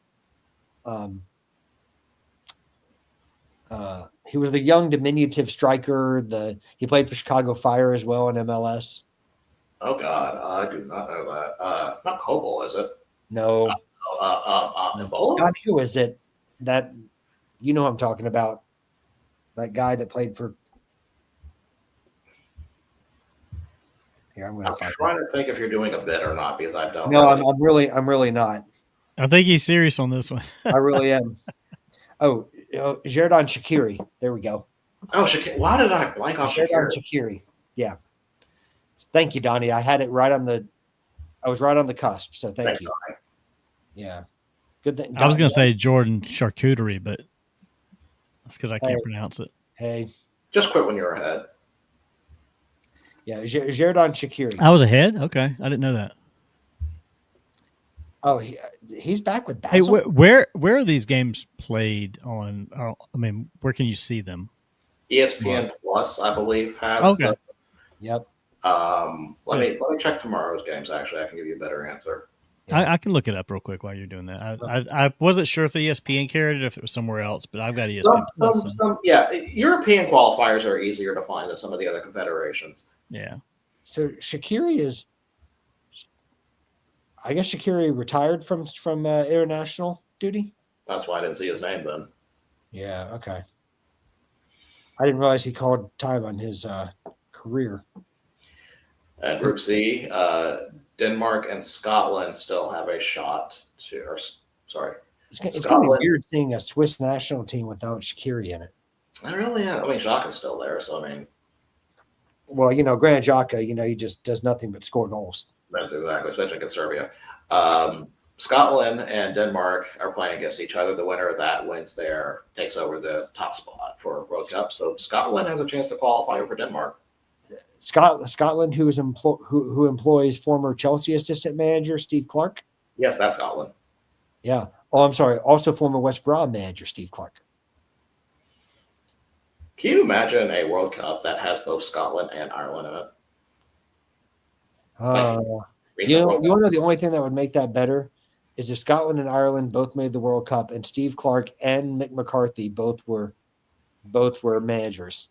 He was the young diminutive striker. He played for Chicago Fire as well in MLS. Oh God, I do not know that. Not Kobol, is it? No. Ebola? God, who is it? That you know who I'm talking about. That guy that played for. Here, I'm I'm trying to think if you're doing a bit or not, because I don't. No, I'm really not. I think he's serious on this one. I really am. Oh, Xherdan Shaqiri. There we go. Oh, Shaqiri. Why did I blank on Xherdan Shaqiri? Shaqiri. Yeah. Thank you, Donnie. I had it right on the. I was right on the cusp. So thank you. Donnie. Yeah. Good thing. I was going to say Jordan Charcuterie, but that's because I can't pronounce it. Hey. Just quit when you're ahead. Yeah, Xherdan Shaqiri. I was ahead. Okay, I didn't know that. Oh, he's back with Hey, Basel. where are these games played on? I mean, where can you see them? ESPN Plus, I believe, has. Okay. Yep. Let me check tomorrow's games. Actually, I can give you a better answer. I can look it up real quick while you're doing that. I wasn't sure if ESPN carried it or if it was somewhere else, but I've got ESPN Plus. Yeah, European qualifiers are easier to find than some of the other confederations. Yeah. So Shaqiri is, I guess Shaqiri retired from international duty. That's why I didn't see his name then. Yeah. Okay. I didn't realize he called time on his career. Group C, Denmark and Scotland still have a shot to. It's going to be weird seeing a Swiss national team without Shaqiri in it. I really am. I mean, Xhaka's still there, so I mean. Well, Granit Xhaka, he just does nothing but score goals. That's exactly, especially against Serbia. Scotland and Denmark are playing against each other. The winner of that takes over the top spot for World Cup. So Scotland has a chance to qualify over Denmark. Scotland, who employs former Chelsea assistant manager Steve Clark. Yes, that's Scotland. Yeah. Oh, I'm sorry. Also, former West Brom manager Steve Clark. Can you imagine a World Cup that has both Scotland and Ireland in it? You want to know the only thing that would make that better is if Scotland and Ireland both made the World Cup and Steve Clark and Mick McCarthy both were managers.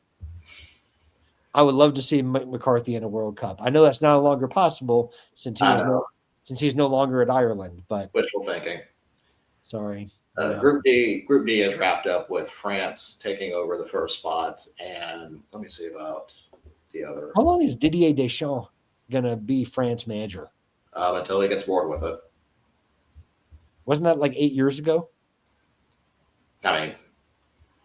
I would love to see Mick McCarthy in a World Cup. I know that's no longer possible since he's no longer at Ireland. But wishful thinking. Sorry. Group D is wrapped up with France taking over the first spot, and let me see about the other. How long is Didier Deschamps gonna be France manager? Until he gets bored with it. Wasn't that like 8 years ago? I mean,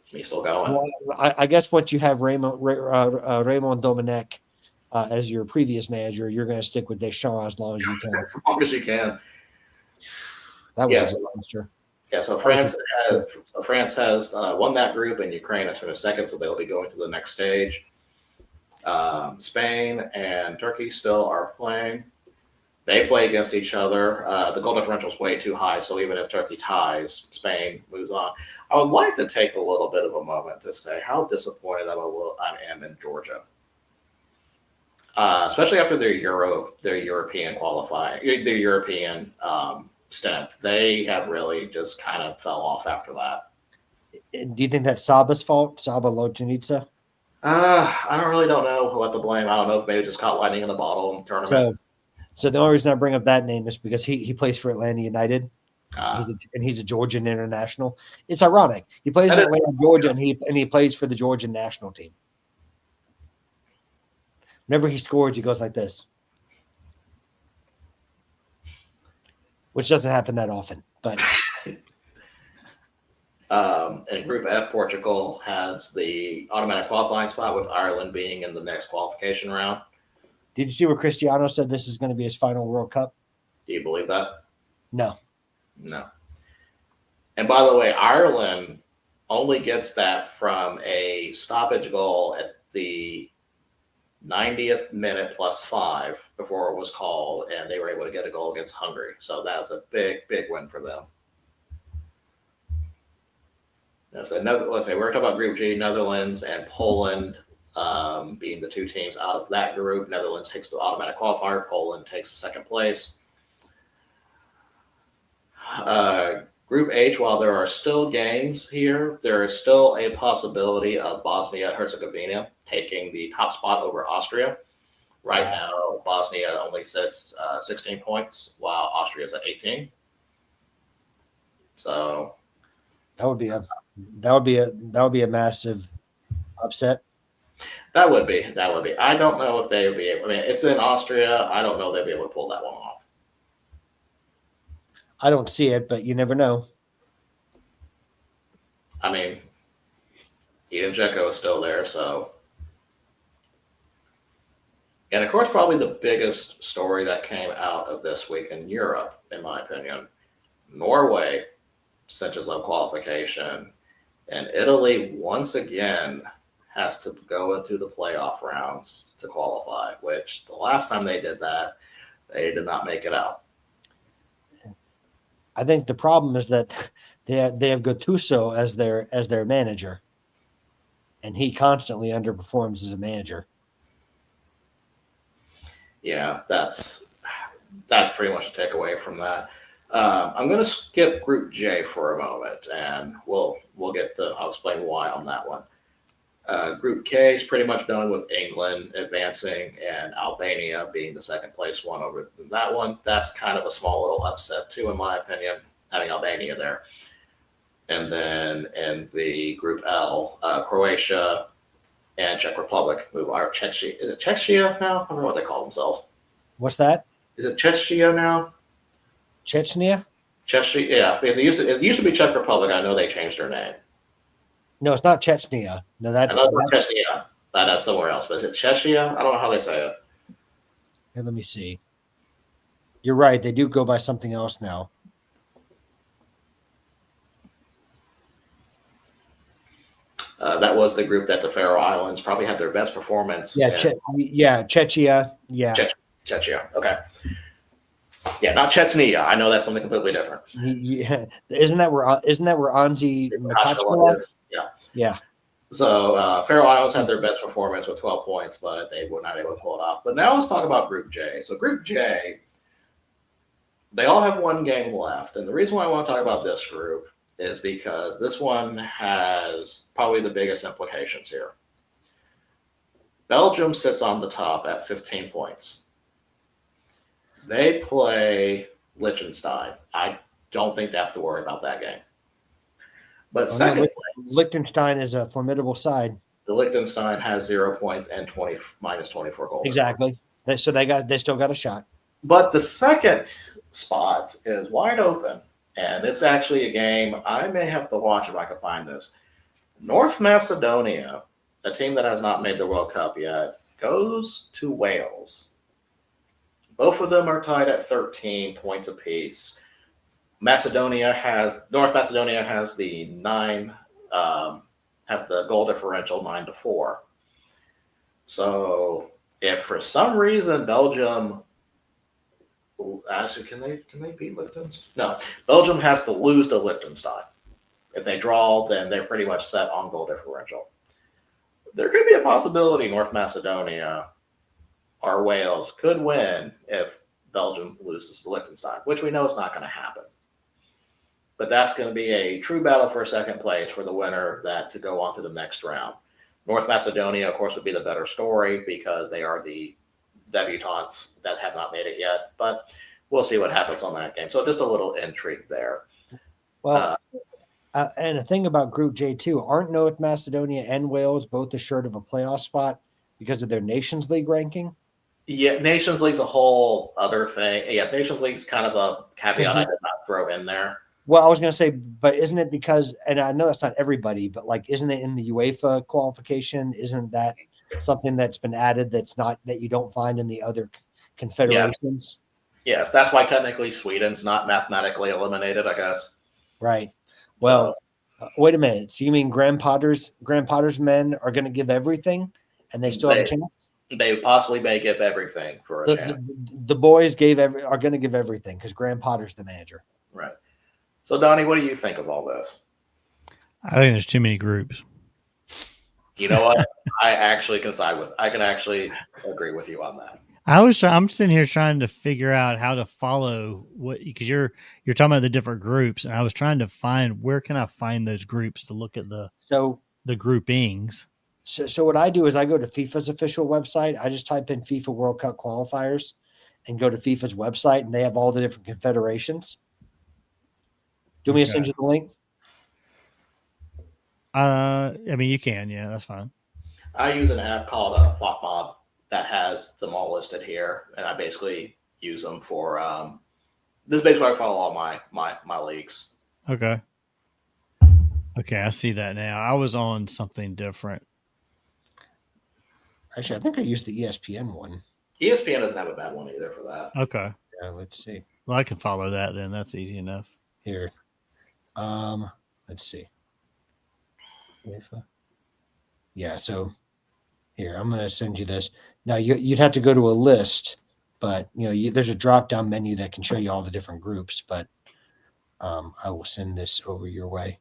he's still going. Well, I guess once you have Raymond Domenech as your previous manager, you're going to stick with Deschamps as long as you can. As long as you can. That was a disaster. Yeah, so France has won that group, and Ukraine has finished second, so they'll be going to the next stage. Spain and Turkey still are playing. They play against each other. The goal differential is way too high, so even if Turkey ties, Spain moves on. I would like to take a little bit of a moment to say how disappointed I am in Georgia, especially after their European qualifying, their European stint. They have really just kind of fell off after that. Do you think that's Saba's fault, Saba Lojanica? I don't know what to blame. I don't know if maybe just caught lightning in the bottle in the tournament. So the only reason I bring up that name is because he plays for Atlanta United, he's a Georgian international. It's ironic. He plays in Atlanta, Georgia, and he plays for the Georgian national team. Whenever he scores, he goes like this, which doesn't happen that often. But in Group F, Portugal has the automatic qualifying spot, with Ireland being in the next qualification round. Did you see where Cristiano said this is going to be his final World Cup? Do you believe that? No. And by the way, Ireland only gets that from a stoppage goal at the 90th minute +5 before it was called, and they were able to get a goal against Hungary. So that's a big, big win for them. So let's say we're talking about Group G, Netherlands and Poland being the two teams out of that group. Netherlands takes the automatic qualifier. Poland takes second place. Group H, while there are still games here, there is still a possibility of Bosnia and Herzegovina taking the top spot over Austria. Right now, Bosnia only sits 16 points, while Austria is at 18. So that would be a massive upset. That would be. I don't know if they would be able. I mean, it's in Austria. I don't know if they'd be able to pull that one off. I don't see it, but you never know. I mean, Edin Dzeko is still there, so. And of course, probably the biggest story that came out of this week in Europe, in my opinion, Norway cinches up qualification, and Italy once again has to go into the playoff rounds to qualify, which the last time they did that, they did not make it out. I think the problem is that they have Gattuso as their manager, and he constantly underperforms as a manager. Yeah, that's pretty much a takeaway from that. I'm going to skip Group J for a moment, and we'll get to. I'll explain why on that one. Group K is pretty much done with England advancing and Albania being the second place one over that one. That's kind of a small little upset too, in my opinion, having Albania there. And then in the Group L, Croatia and Czech Republic move. Or Czechia, is it Czechia now? I don't know what they call themselves. What's that? Is it Czechia now? Chechnya? Czechia, yeah, because it used to be Czech Republic. I know they changed their name. No, it's not Chechnya. No, that's Czechia. That's somewhere else. But is it Czechia? I don't know how they say it. Here, let me see. You're right. They do go by something else now. That was the group that the Faroe Islands probably had their best performance. Yeah, Chechnya. Yeah. Czechia. Okay. Yeah, not Chechnya. I know that's something completely different. Yeah. Isn't that where Anzi Machkala is? Yeah. Yeah. So Faroe Islands had their best performance with 12 points, but they were not able to pull it off. But now let's talk about Group J. So Group J, they all have one game left. And the reason why I want to talk about this group is because this one has probably the biggest implications here. Belgium sits on the top at 15 points. They play Liechtenstein. I don't think they have to worry about that game. But second place, Liechtenstein is a formidable side. the Liechtenstein has 0 points and minus 24 goals. Exactly. They still got a shot. But the second spot is wide open, and it's actually a game I may have to watch if I can find this. North Macedonia, a team that has not made the World Cup yet, goes to Wales. Both of them are tied at 13 points apiece. North Macedonia has the goal differential 9-4. So if for some reason Belgium actually can they beat Liechtenstein? No, Belgium has to lose to Liechtenstein. If they draw, then they're pretty much set on goal differential. There could be a possibility North Macedonia or Wales could win if Belgium loses to Liechtenstein, which we know is not going to happen. But that's going to be a true battle for second place for the winner of that to go on to the next round. North Macedonia, of course, would be the better story because they are the debutantes that have not made it yet. But we'll see what happens on that game. So just a little intrigue there. Well, and a thing about Group J too, aren't North Macedonia and Wales both assured of a playoff spot because of their Nations League ranking? Yeah, Nations League's a whole other thing. Yeah, Nations League's kind of a caveat I did not throw in there. Well, I was going to say, but isn't it because, and I know that's not everybody, but like, isn't it in the UEFA qualification? Isn't that something that's been added that's not, that you don't find in the other confederations? Yes, that's why technically Sweden's not mathematically eliminated, I guess. Right. Well, wait a minute. So you mean Graham Potter's men are going to give everything and they still have a chance? They possibly may give everything for a chance. The boys are going to give everything because Graham Potter's the manager. Right. So, Donnie, what do you think of all this? I think there's too many groups. You know what? I can actually agree with you on that. I'm sitting here trying to figure out how to follow because you're talking about the different groups, and I was trying to find where can I find those groups to look at the groupings. So what I do is I go to FIFA's official website. I just type in FIFA World Cup qualifiers and go to FIFA's website, and they have all the different confederations. Do you want me to send you the link? I mean, you can. Yeah, that's fine. I use an app called FotMob that has them all listed here, and I basically use them for this is basically where I follow all my leagues. Okay, I see that now. I was on something different. Actually, I think I used the ESPN one. ESPN doesn't have a bad one either for that. Okay. Yeah, let's see. Well, I can follow that then. That's easy enough. here. Let's see. Yeah, so here, I'm going to send you this. Now, you'd have to go to a list, but there's a drop-down menu that can show you all the different groups, but I will send this over your way.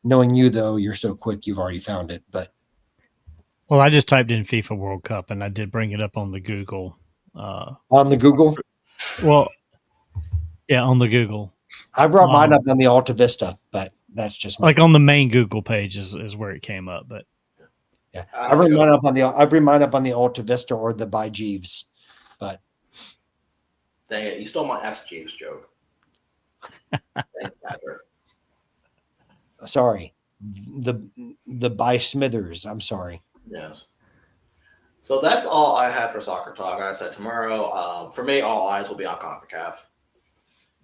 Knowing you, though, you're so quick, you've already found it, but Well, I just typed in FIFA World Cup, and I did bring it up on the Google. on the Google? Well, yeah, on the Google. I brought mine up on the Alta Vista, but that's just like on the main Google page is where it came up. But yeah, I bring mine up on the Alta Vista or the by Jeeves, but dang it, you stole my Ask Jeeves joke. Thanks, Patrick. Sorry, the by Smithers. I'm sorry. Yes. So that's all I had for Soccer Talk. Like I said, tomorrow, for me, all eyes will be on CONCACAF.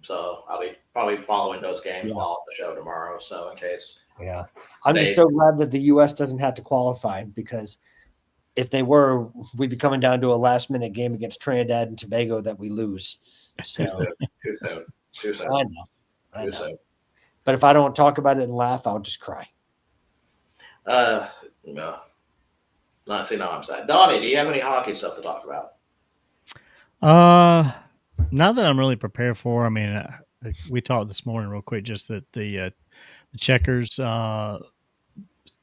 So I'll be probably following those games while the show tomorrow. So in case. Yeah. I'm just so glad that the U.S. doesn't have to qualify, because if they were, we'd be coming down to a last-minute game against Trinidad and Tobago that we lose. So Too soon. I know. But if I don't talk about it and laugh, I'll just cry. No. I'm sad. Donnie, do you have any hockey stuff to talk about? Not that I'm really prepared for. I mean, we talked this morning real quick, just that the Checkers got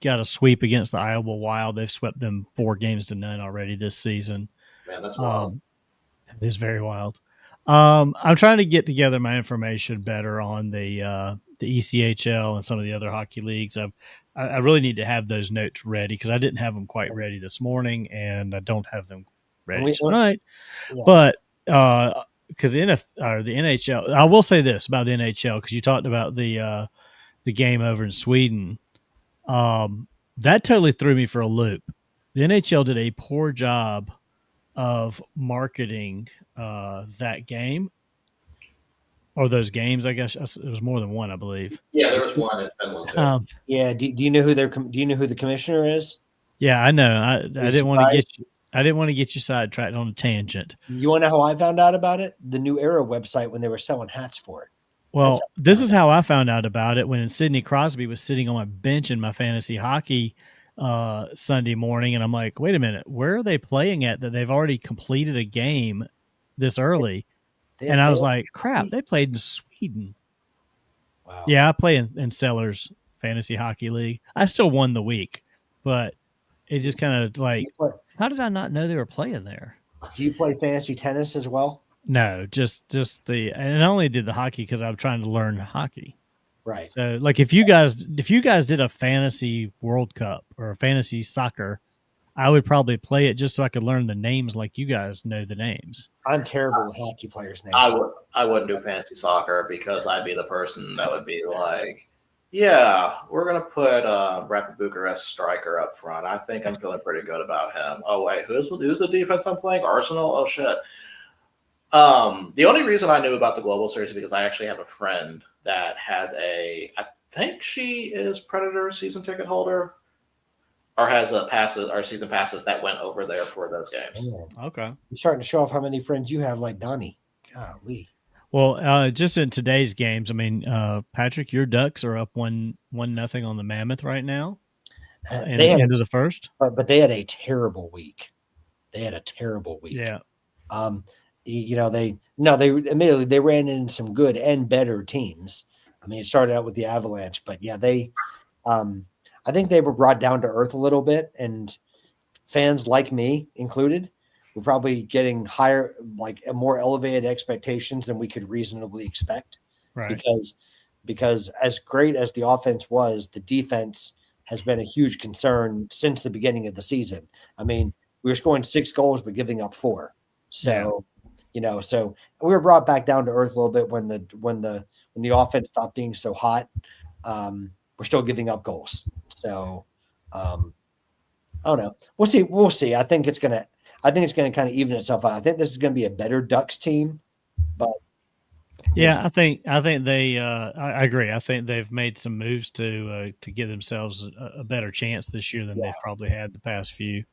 a sweep against the Iowa Wild. They've swept them 4-0 already this season. Man, that's wild. It is very wild. I'm trying to get together my information better on the ECHL and some of the other hockey leagues. I really need to have those notes ready, because I didn't have them quite ready this morning, and I don't have them ready tonight. Yeah. But because the NHL, I will say this about the NHL, because you talked about the game over in Sweden. That totally threw me for a loop. The NHL did a poor job of marketing that game, or those games. I guess it was more than one, I believe. Yeah, there was one in Finland. Yeah. Do you know who the commissioner is? Yeah, I know. I didn't want to get you. I didn't want to get you sidetracked on a tangent. You want to know how I found out about it? The New Era website, when they were selling hats for it. Well, this is how I found out about it, when Sidney Crosby was sitting on my bench in my fantasy hockey Sunday morning, and I'm like, wait a minute, where are they playing at that they've already completed a game this early? And I was like, crap, they played in Sweden. Wow. Yeah, I play in Sellers Fantasy Hockey League. I still won the week, but it just kind of like, how did I not know they were playing there? Do you play fantasy tennis as well? No, just and I only did the hockey because I'm trying to learn hockey. Right. So, like, if you guys did a fantasy World Cup or a fantasy soccer, I would probably play it just so I could learn the names, like you guys know the names. I'm terrible with hockey players' names. I wouldn't do fantasy soccer, because I'd be the person that would be like, yeah, we're going to put Rapid Bucharest striker up front. I think I'm feeling pretty good about him. Oh, wait, who's the defense I'm playing? Arsenal? Oh, shit. The only reason I knew about the Global Series is because I actually have a friend that has I think she is Predator season ticket holder, or has season passes that went over there for those games. Okay. You're starting to show off how many friends you have, like Donnie. Golly. Well, just in today's games, I mean, Patrick, your Ducks are up 1-0 on the Mammoth right now. They end of the first. But they had a terrible week. Yeah. They admittedly they ran into some good and better teams. I mean, it started out with the Avalanche, but yeah, I think they were brought down to earth a little bit, and fans like me included were probably getting higher, like more elevated expectations than we could reasonably expect. Right. Because as great as the offense was, the defense has been a huge concern since the beginning of the season. I mean, we were scoring 6 goals but giving up 4. So, so we were brought back down to earth a little bit when the offense stopped being so hot. We're still giving up goals. So, I don't know. We'll see. I think it's gonna kind of even itself out. I think this is gonna be a better Ducks team, but yeah, I think they. I agree. I think they've made some moves to give themselves a better chance this year than they've probably had the past few.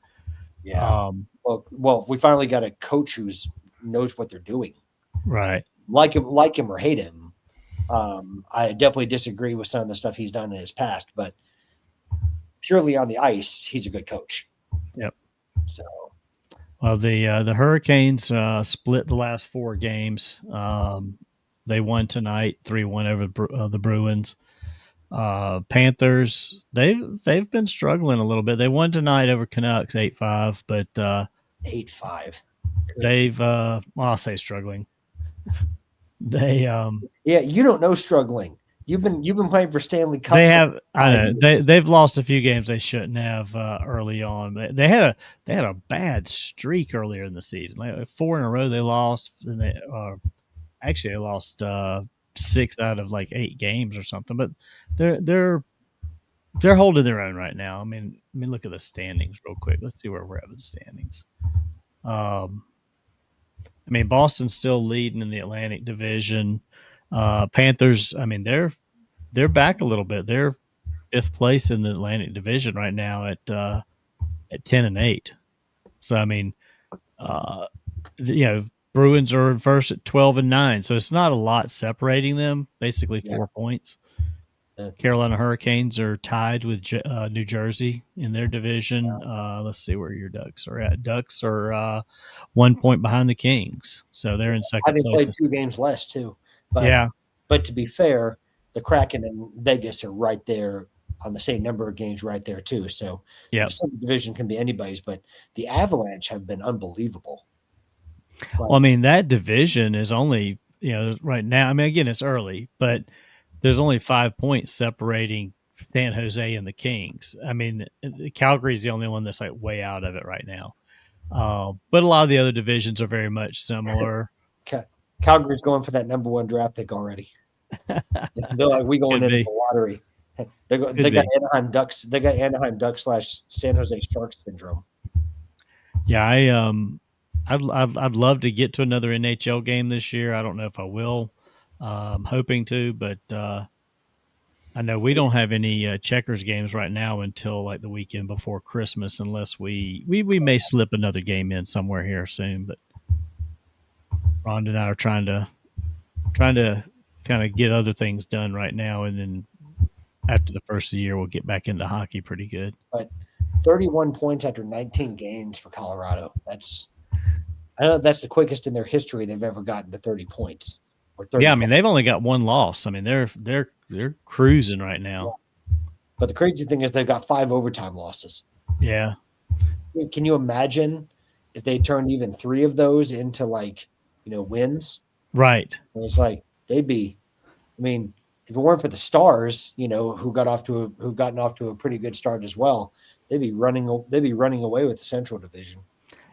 Yeah. Well, we finally got a coach who knows what they're doing. Right. Like him or hate him, I definitely disagree with some of the stuff he's done in his past, but purely on the ice, he's a good coach. Yep. So Well, the Hurricanes split the last 4 games. They won tonight, 3-1 over the Bruins. Panthers, they've been struggling a little bit. They won tonight over Canucks 8-5, but 8-5. they've well, I'll say struggling. They Yeah, you don't know struggling. You've been playing for Stanley Cup. they have I know 5 years. they've lost a few games they shouldn't have early on. They had a bad streak earlier in the season. Like 4 in a row they lost, and they actually they lost 6 out of like 8 games or something. But they're holding their own right now. I mean, look at the standings real quick. Let's see where we're at with the standings. I mean, Boston's still leading in the Atlantic Division. Panthers, I mean, they're back a little bit. They're 5th place in the Atlantic Division right now at 10-8. So I mean, Bruins are in first at 12-9. So it's not a lot separating them. Basically 4 points. Carolina Hurricanes are tied with New Jersey in their division. Let's see where your Ducks are at. Ducks are 1 point behind the Kings, so they're in second Having place. played 2 games less too. But, Yeah. But to be fair, the Kraken and Vegas are right there on the same number of games right there too. So Yep. the Pacific Division can be anybody's, but the Avalanche have been unbelievable. Well, I mean, that division is only, right now, I mean, again, it's early, but there's only 5 points separating San Jose and the Kings. I mean, Calgary's the only one that's like way out of it right now. But a lot of the other divisions are very much similar. Calgary's going for that number 1 draft pick already. They're like, we going Could into be. the lottery. They got Anaheim Ducks. They got Anaheim Ducks / San Jose Sharks syndrome. Yeah, I'd love to get to another NHL game this year. I don't know if I will. I'm hoping to, but I know we don't have any Checkers games right now until like the weekend before Christmas, unless we may slip another game in somewhere here soon. But Rhonda and I are trying to kind of get other things done right now, and then after the first of the year, we'll get back into hockey pretty good. But 31 points after 19 games for Colorado. I know that's the quickest in their history they've ever gotten to 30 points. Or 30 Yeah, I mean they've only got 1 loss. I mean they're cruising right now. But the crazy thing is they've got 5 overtime losses. Yeah. Can you imagine if they turned even 3 of those into wins? Right. And it's like they'd be. I mean, if it weren't for the Stars, who've gotten off to a pretty good start as well, they'd be running away with the Central Division.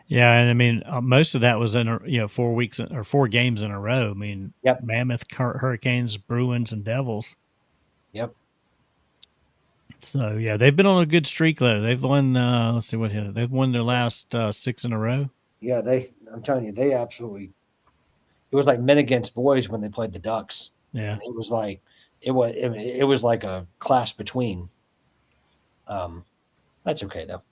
Yeah, and I mean most of that was in 4 weeks or 4 games in a row. I mean, Yep. Mammoth, Hurricanes, Bruins, and Devils. Yep. So yeah, they've been on a good streak though. They've won. Let's see what they've won their last 6 in a row. Yeah, I'm telling you, they absolutely. It was like men against boys when they played the Ducks. Yeah, It was like it was like a clash between. That's okay though.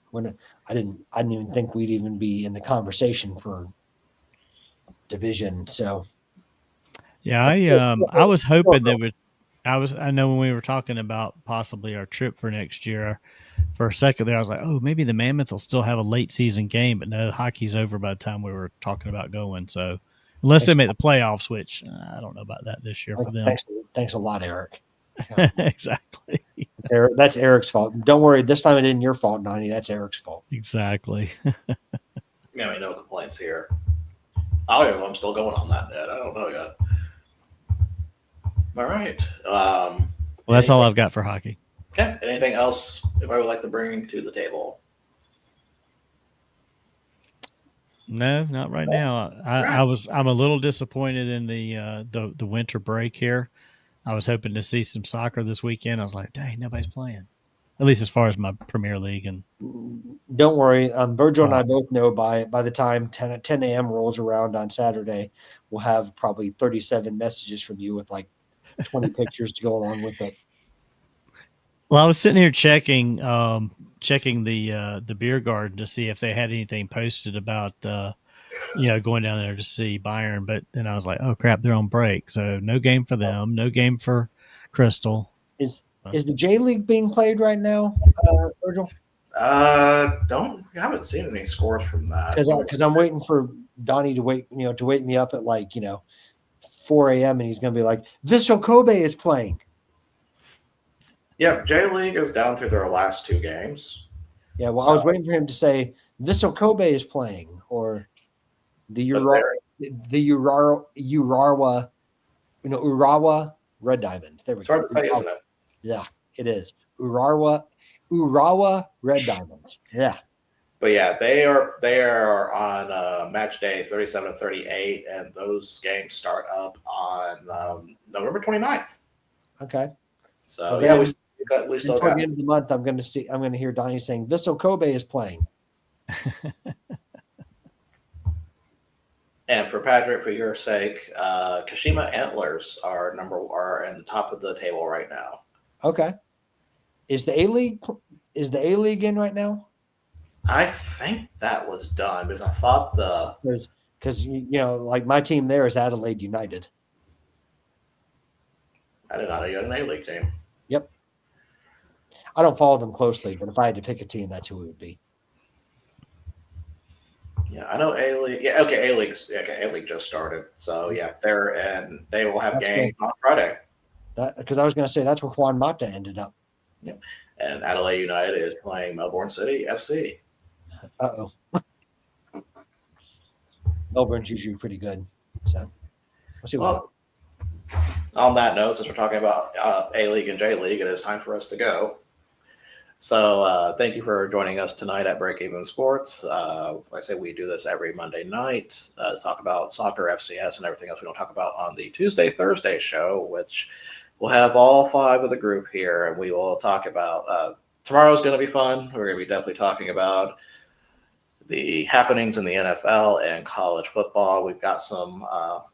I didn't even think we'd even be in the conversation for division. So yeah. I was hoping they would. I know when we were talking about possibly our trip for next year, for a second there, I was like, oh, maybe the Mammoth will still have a late season game, but no, hockey's over by the time we were talking about going. So unless they make the playoffs, which I don't know about that this year for them. Thanks a lot, Eric. Exactly. That's Eric's fault. Don't worry, this time it isn't your fault, Nani. That's Eric's fault. Exactly. Yeah, I mean, no complaints here. I don't know if I'm still going on that yet. I don't know yet. All right. Well, that's all I've got for hockey. Okay. Anything else if I would like to bring to the table? No, not right now. I'm a little disappointed in the winter break here. I was hoping to see some soccer this weekend. I was like, dang, nobody's playing. At least as far as my Premier League. And don't worry, Virgil and I both know by the time 10 a.m. rolls around on Saturday, we'll have probably 37 messages from you with like 20 pictures to go along with it. Well, I was sitting here checking the beer garden to see if they had anything posted about going down there to see Bayern. But then I was like, oh crap, they're on break, so no game for them, no game for Crystal. Is the J League being played right now, Virgil? Haven't seen any scores from that. Because I'm waiting for Donnie to wake me up at 4 a.m. and he's going to be like, Vissel Kobe is playing. Yeah, J League is down through their last 2 games. Yeah, well, I was waiting for him to say Vissel Kobe is playing, or the Urawa Red Diamonds. There we It's go. hard to say, isn't it? Yeah, it is. Urawa Red Diamonds. Yeah. But yeah, they are on match day 37-38, and those games start up on November 29th. Okay. So Okay. yeah, we still Until got the end of the month, I'm going to hear Donnie saying Vissel Kobe is playing. And for Patrick, for your sake, Kashima Antlers are in the top of the table right now. Okay. Is the A League in right now? I think that was done because I thought Because my team there is Adelaide United. I did not know you had an A-League team. Yep. I don't follow them closely, but if I had to pick a team, that's who it would be. Yeah, I know A-League. Yeah, okay, A-League just started. So yeah, they will have games on Friday. Because I was going to say that's where Juan Mata ended up. Yep. And Adelaide United is playing Melbourne City FC. Uh-oh. Melbourne's usually pretty good. So we'll see what happens. On that note, since we're talking about A-League and J-League, it is time for us to go. So thank you for joining us tonight at Break Even Sports. Like I say, we do this every Monday night to talk about soccer, FCS, and everything else we don't talk about on the Tuesday, Thursday show, which we'll have all 5 of the group here, and we will talk about tomorrow's going to be fun. We're going to be definitely talking about the happenings in the NFL and college football. We've got some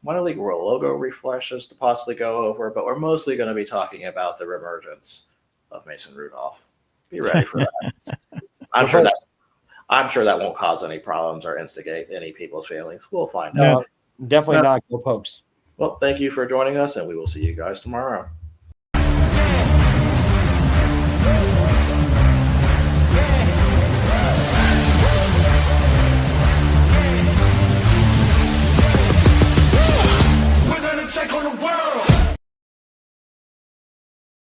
minor league world logo refreshes to possibly go over, but we're mostly going to be talking about the reemergence of Mason Rudolph. Be ready for that. I'm sure that won't cause any problems or instigate any people's feelings. We'll find out. Definitely not. Go Pokes. Well, thank you for joining us, and we will see you guys tomorrow.